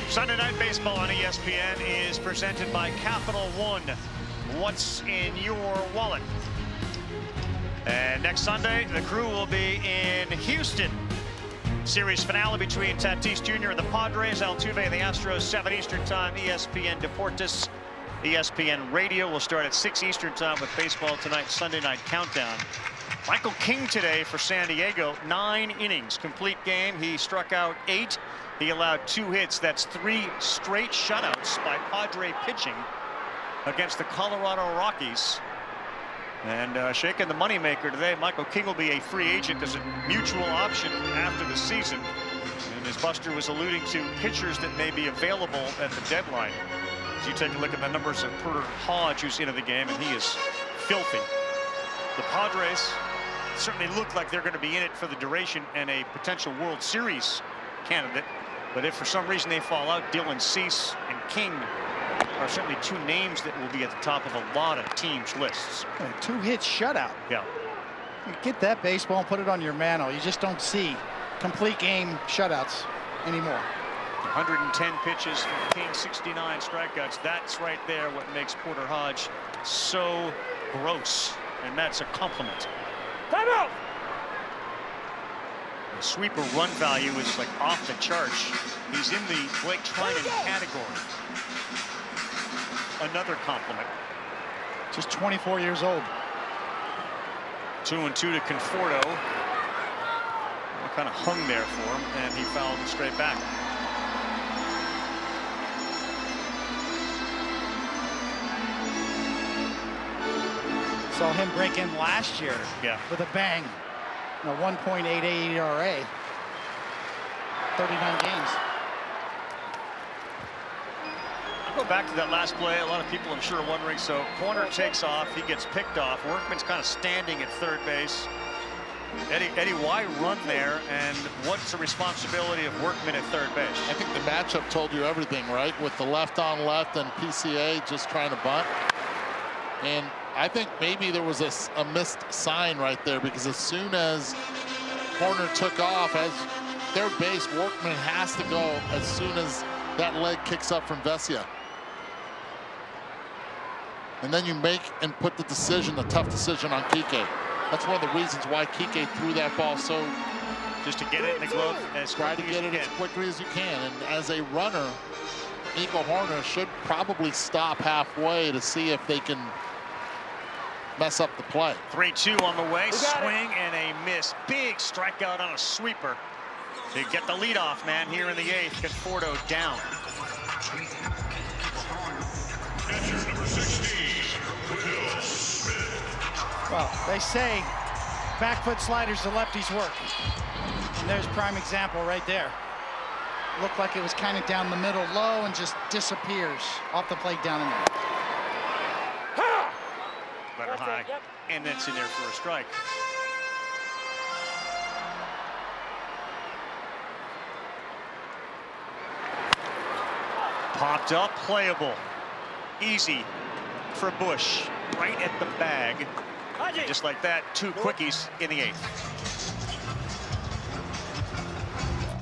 Sunday Night Baseball on ESPN is presented by Capital One. What's in your wallet? And next Sunday, the Crew will be in Houston. Series finale between Tatis Jr. and the Padres. Altuve and the Astros, 7 Eastern Time, ESPN Deportes. ESPN Radio will start at 6 Eastern time with baseball tonight, Sunday Night Countdown. Michael King today for San Diego, 9 innings, complete game. He struck out 8. He allowed 2 hits. That's 3 straight shutouts by Padre pitching against the Colorado Rockies. And shaking the moneymaker today, Michael King will be a free agent as a mutual option after the season. And as Buster was alluding to, pitchers that may be available at the deadline. As you take a look at the numbers of Porter Hodge, who's into the game, and he is filthy. The Padres certainly look like they're going to be in it for the duration and a potential World Series candidate. But if for some reason they fall out, Dylan Cease and King are certainly 2 names that will be at the top of a lot of teams' lists. A 2-hit shutout. Yeah. You get that baseball and put it on your mantle. You just don't see complete game shutouts anymore. 110 pitches from King, 69 strikeouts. That's right there what makes Porter Hodge so gross, and that's a compliment. Time out! The sweeper run value is like off the charts. He's in the Blake Trinan category. Another compliment. Just 24 years old. 2-2 to Conforto. Kind of hung there for him, and he fouled straight back. Saw him break in last year with a bang. A 1.88 ERA. 39 games. I'll go back to that last play. A lot of people, I'm sure, are wondering. So corner takes off. He gets picked off. Workman's kind of standing at third base. Eddie, why run there, and what's the responsibility of Workman at third base? I think the matchup told you everything, right? With the left on left and PCA just trying to bunt. And I think maybe there was a missed sign right there, because as soon as corner took off as third base, Workman has to go as soon as that leg kicks up from Vesia. And then you make and put the decision, the tough decision on Kike. That's one of the reasons why Kike threw that ball so. Just to get it in the glove as try to get it as quickly as you can. And as a runner, Nico Hoerner should probably stop halfway to see if they can mess up the play. 3-2 on the way. Swing and a miss. Big strikeout on a sweeper to get the leadoff man here in the 8th. Conforto down. Well, they say back foot sliders the lefties work. And there's prime example right there. Looked like it was kind of down the middle low and just disappears off the plate down in there. Letter high, and that's in there for a strike. Popped up, playable. Easy for Bush. Right at the bag. Just like that, 2 quickies in the 8th.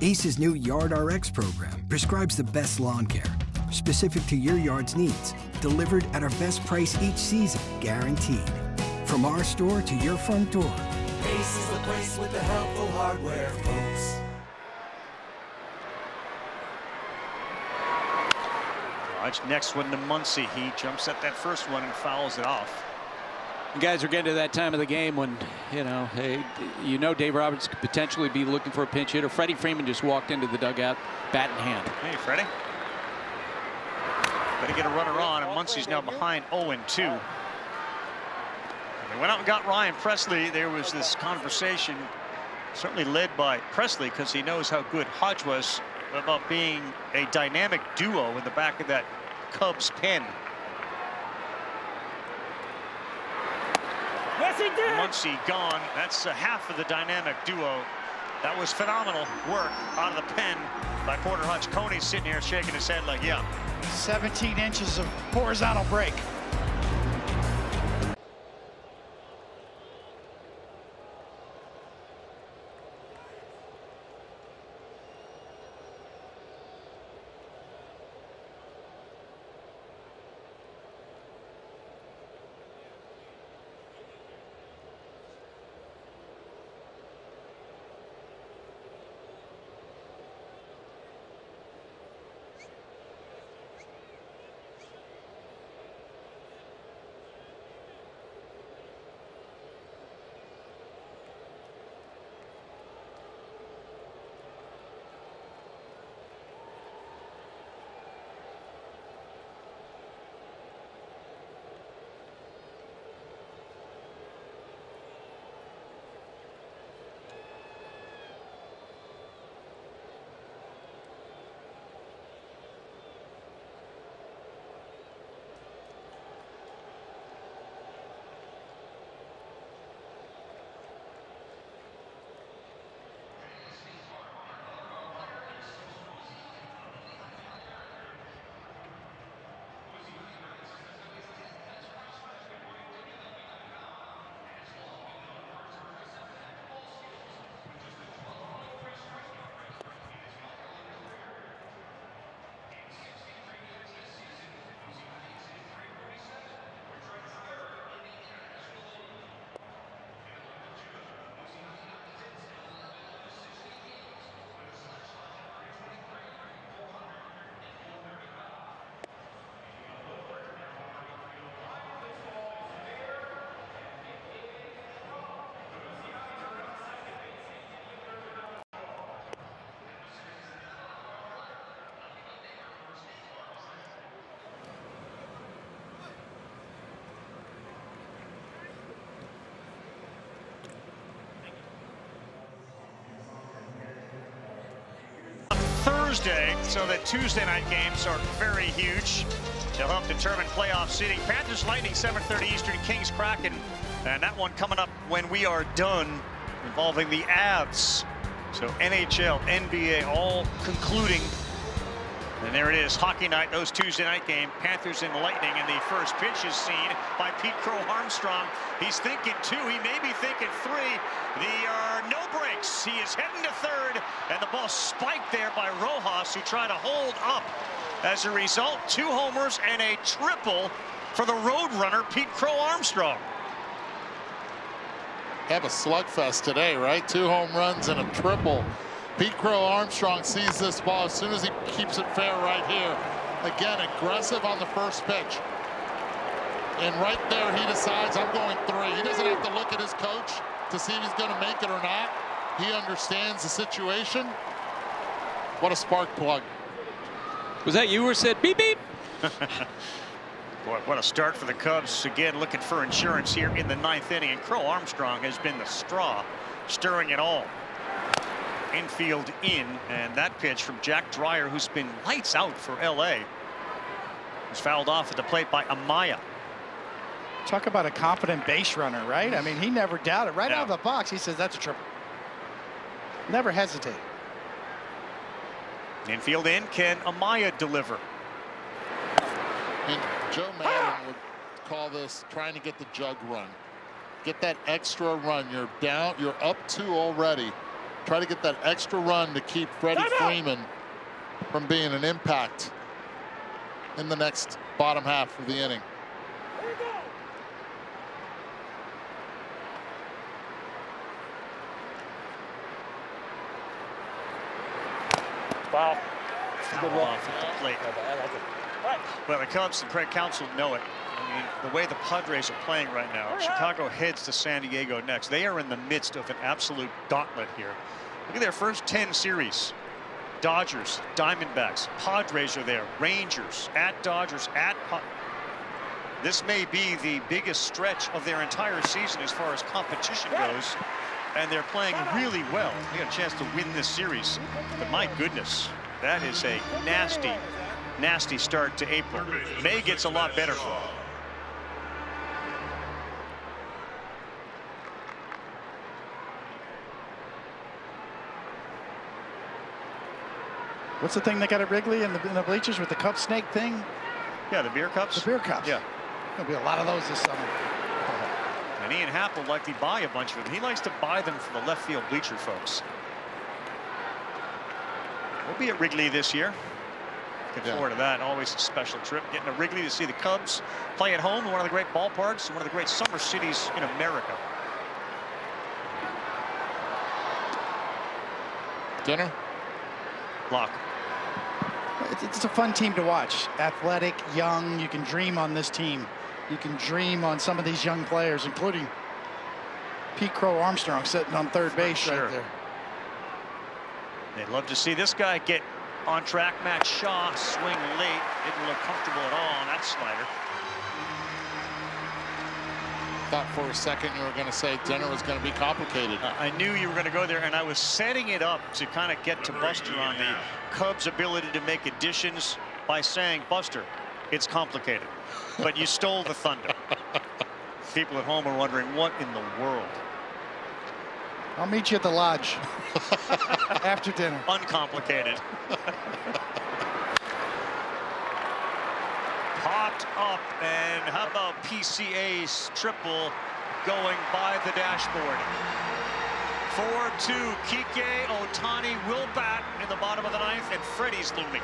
Ace's new Yard RX program prescribes the best lawn care, specific to your yard's needs, delivered at our best price each season, guaranteed. From our store to your front door. Ace is the place with the helpful hardware, folks. Next one to Muncy. He jumps at that first one and fouls it off. You guys are getting to that time of the game when, Dave Roberts could potentially be looking for a pinch hitter. Freddie Freeman just walked into the dugout, bat in hand. Hey, Freddie. Better get a runner on, and Muncy's now behind 0-2. They went out and got Ryan Presley. There was this conversation, certainly led by Presley, because he knows how good Hodge was, about being a dynamic duo in the back of that Cubs pen. Yes, he did. Muncy gone. That's half of the dynamic duo. That was phenomenal work out of the pen by Porter Hodge. Coney's sitting here shaking his head like, yeah. 17 inches of horizontal break. Thursday, so that Tuesday night games are very huge. They'll help determine playoff seeding. Panthers Lightning 7:30 Eastern, Kings Kraken, and that one coming up when we are done, involving the Avs. So NHL, NBA all concluding. And there it is, hockey night, those Tuesday night game, Panthers and Lightning, and the first pitch is seen by Pete Crow Armstrong. He's thinking 2, he may be thinking 3. There are no breaks. He is heading to third, and the ball spiked there by Rojas, who tried to hold up. As a result, 2 homers and a triple for the Roadrunner, Pete Crow Armstrong. Have a slugfest today, right? 2 home runs and a triple. Pete Crow Armstrong sees this ball as soon as he keeps it fair right here. Again, aggressive on the first pitch. And right there, he decides, I'm going 3. He doesn't have to look at his coach to see if he's going to make it or not. He understands the situation. What a spark plug. Was that you who said beep, beep? Boy, what a start for the Cubs. Again, looking for insurance here in the 9th inning. And Crow Armstrong has been the straw, stirring it all. Infield in, and that pitch from Jack Dreyer, who's been lights out for LA, was fouled off at the plate by Amaya. Talk about a confident base runner, right? I mean, he never doubted. Right out of the box, he says, that's a triple. Never hesitate. Infield in, can Amaya deliver? And Joe Madden would call this trying to get the jug run. Get that extra run. You're down, you're up 2 already. Try to get that extra run to keep Freddie Freeman from being an impact in the next bottom half of the inning. Foul. Foul off at the plate. Well, the Cubs and Craig Counsell know it. I mean, the way the Padres are playing right now, Chicago heads to San Diego next. They are in the midst of an absolute gauntlet here. Look at their first 10 series. Dodgers, Diamondbacks, Padres are there, Rangers, at Dodgers, at This may be the biggest stretch of their entire season as far as competition goes, and they're playing really well. They got a chance to win this series, but my goodness, that is a nasty, nasty start to April. May gets a lot better for them. What's the thing they got at Wrigley in the bleachers with the cup snake thing? Yeah, the beer cups. The beer cups. Yeah. There'll be a lot of those this summer. And Ian Happ will likely buy a bunch of them. He likes to buy them for the left field bleacher folks. We'll be at Wrigley this year. Looking forward to that. Always a special trip. Getting to Wrigley to see the Cubs play at home in one of the great ballparks, one of the great summer cities in America. Dinner? Block. It's a fun team to watch. Athletic, young. You can dream on this team. You can dream on some of these young players, including Pete Crow Armstrong sitting on third base right there. They'd love to see this guy get on track. Matt Shaw swing late. Didn't look comfortable at all on that slider. Thought for a second you were going to say dinner was going to be complicated. I knew you were going to go there, and I was setting it up to kind of get to Buster on the Cubs' ability to make additions by saying, Buster, it's complicated. But you stole the thunder. People at home are wondering, what in the world? I'll meet you at the lodge after dinner. Uncomplicated. Popped up, and how about PCA's triple going by the dashboard? 4-2, Kike Ohtani will bat in the bottom of the 9th, and Freddie's looming.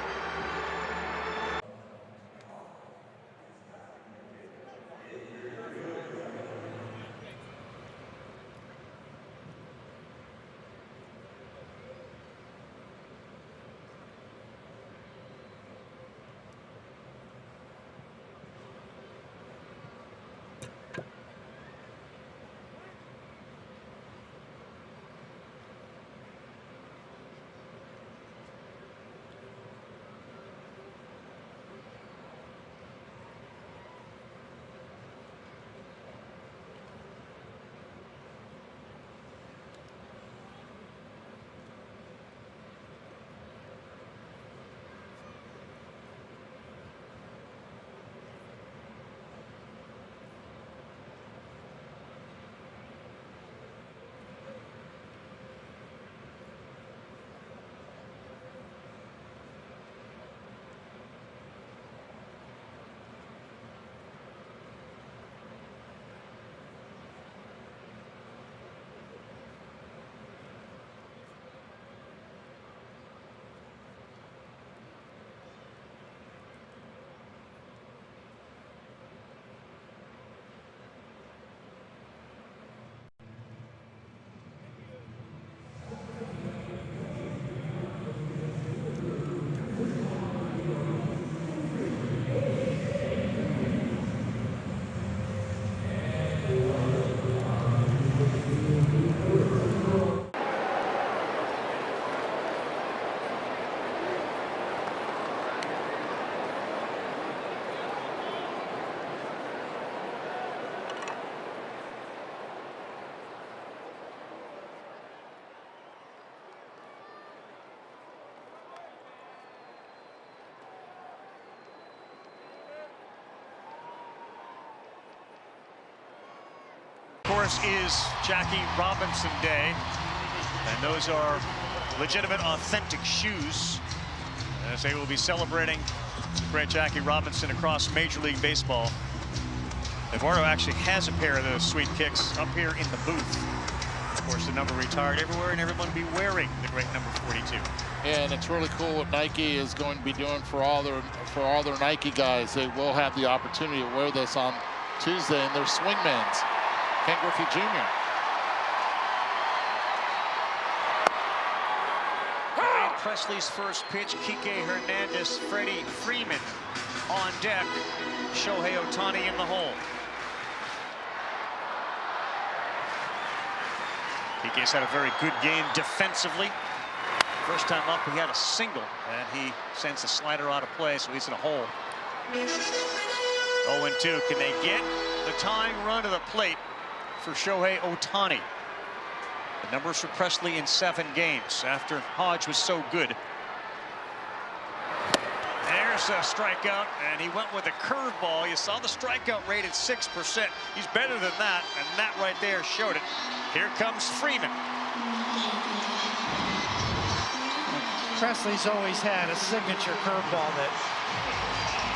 course, is Jackie Robinson Day. And those are legitimate, authentic shoes, as they will be celebrating great Jackie Robinson across Major League Baseball. Eduardo actually has a pair of those sweet kicks up here in the booth. Of course, the number retired everywhere, and everyone will be wearing the great number 42. Yeah, and it's really cool what Nike is going to be doing for all their Nike guys. They will have the opportunity to wear this on Tuesday in their swingmans. Ken Griffey Jr. Ryan Presley's first pitch, Kike Hernandez, Freddie Freeman on deck, Shohei Ohtani in the hole. Kike's had a very good game defensively. First time up, he had a single, and he sends the slider out of play, so he's in a hole. 0-2. Can they get the tying run to the plate for Shohei Ohtani? The numbers for Presley in 7 games after Hodge was so good. There's a strikeout, and he went with a curveball. You saw the strikeout rate at 6%. He's better than that, and that right there showed it. Here comes Freeman. Presley's always had a signature curveball that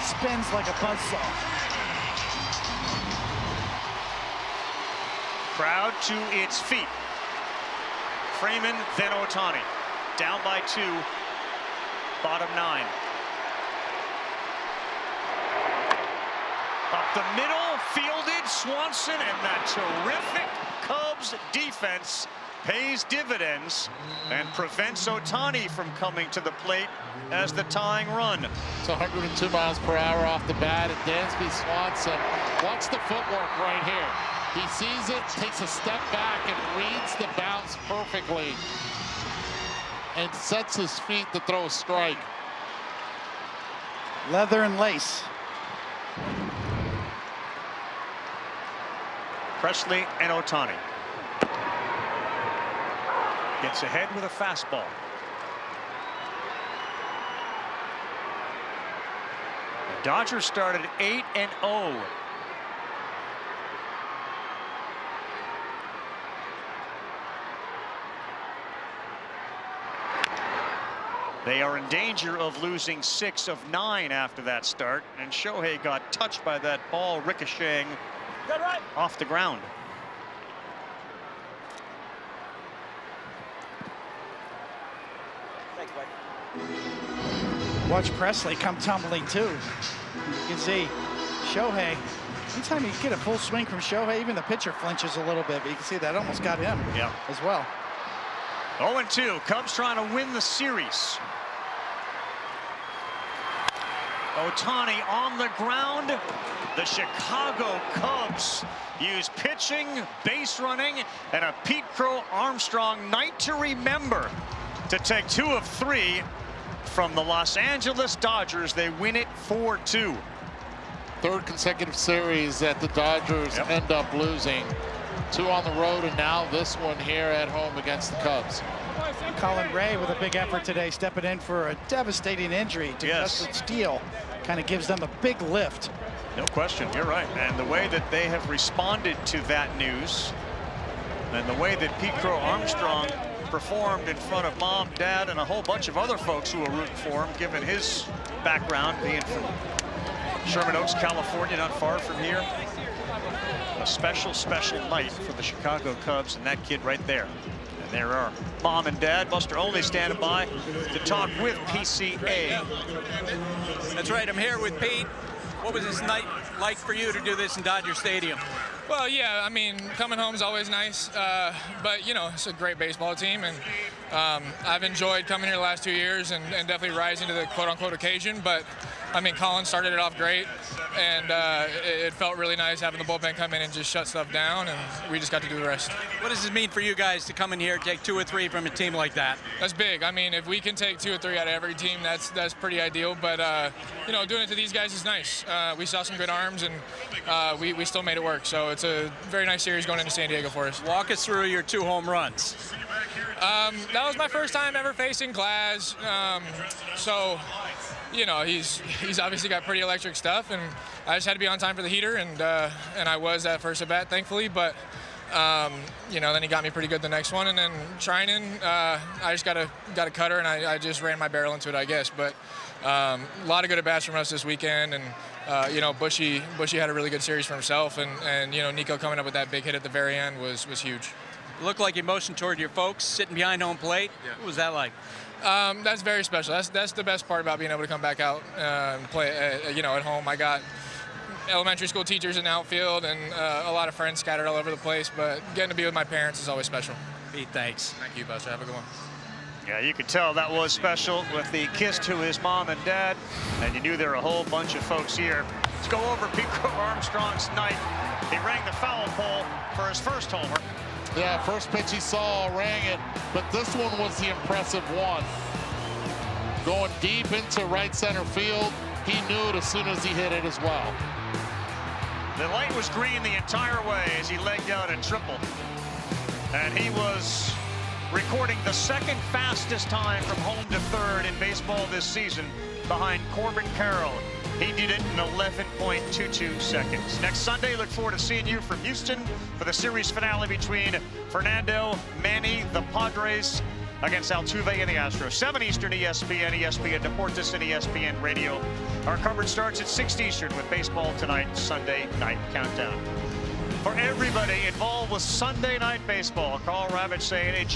spins like a buzzsaw. Crowd to its feet. Freeman, then Ohtani. Down by 2, bottom 9. Up the middle, fielded Swanson, and that terrific Cubs defense pays dividends and prevents Ohtani from coming to the plate as the tying run. It's 102 miles per hour off the bat, and Dansby Swanson, watch the footwork right here. He sees it, takes a step back, and reads the bounce perfectly, and sets his feet to throw a strike. Leather and lace. Presley and Ohtani. Gets ahead with a fastball. The Dodgers started 8-0. They are in danger of losing 6 of 9 after that start, and Shohei got touched by that ball ricocheting off the ground. Watch Presley come tumbling too. You can see Shohei, anytime you get a full swing from Shohei, even the pitcher flinches a little bit, but you can see that almost got him as well. 0-2, Cubs trying to win the series. Ohtani on the ground. The Chicago Cubs use pitching, base running, and a Pete Crow Armstrong night to remember to take 2 of 3 from the Los Angeles Dodgers. They win it 4-2. Third consecutive series that the Dodgers end up losing. 2 on the road, and now this one here at home against the Cubs. Colin Ray with a big effort today, stepping in for a devastating injury to Justin Steele. Kind of gives them a big lift. No question, you're right. And the way that they have responded to that news, and the way that Pete Crow Armstrong performed in front of Mom, Dad, and a whole bunch of other folks who were rooting for him, given his background, being from Sherman Oaks, California, not far from here. A special, special night for the Chicago Cubs and that kid right there. And there are Mom and Dad. Buster Olney standing by to talk with PCA. That's right, I'm here with Pete. What was this night like for you to do this in Dodger Stadium? Well, yeah, I mean, coming home is always nice, but, you know, it's a great baseball team, and I've enjoyed coming here the last 2 years and definitely rising to the quote-unquote occasion, but, I mean, Colin started it off great, and it felt really nice having the bullpen come in and just shut stuff down, and we just got to do the rest. What does this mean for you guys to come in here and take 2 or 3 from a team like that? That's big. I mean, if we can take 2 or 3 out of every team, that's pretty ideal, but, you know, doing it to these guys is nice. We saw some good arms, and we still made it work, so it's a very nice series going into San Diego for us. Walk us through your 2 home runs. That was my first time ever facing Glaz, so you know, he's obviously got pretty electric stuff, and I just had to be on time for the heater, and I was that first at bat, thankfully. But You know, then he got me pretty good the next one, and then Trinan, I just got a cutter, and I just ran my barrel into it, I guess. But a lot of good at bats from us this weekend, and you know, Bushy had a really good series for himself, and you know, Nico coming up with that big hit at the very end was huge. Looked like you motioned toward your folks sitting behind home plate. Yeah. What was that like? That's very special. That's the best part about being able to come back out and play. You know, at home. I got elementary school teachers in the outfield and a lot of friends scattered all over the place. But getting to be with my parents is always special. Pete, thanks. Thank you, Buster. Have a good one. Yeah, you could tell that was special with the kiss to his mom and dad, and you knew there were a whole bunch of folks here. Let's go over Pete Crow Armstrong's night. He rang the foul pole for his first homer. Yeah, first pitch he saw, rang it, but this one was the impressive one. Going deep into right center field, he knew it as soon as he hit it as well. The light was green the entire way as he legged out a triple. And he was recording the second fastest time from home to third in baseball this season behind Corbin Carroll. He did it in 11.22 seconds. Next Sunday, look forward to seeing you from Houston for the series finale between Fernando, Manny, the Padres against Altuve and the Astros. 7 Eastern, ESPN, ESPN Deportes, and ESPN Radio. Our coverage starts at 6 Eastern with Baseball Tonight, Sunday Night Countdown. For everybody involved with Sunday Night Baseball, Carl Ravitch saying,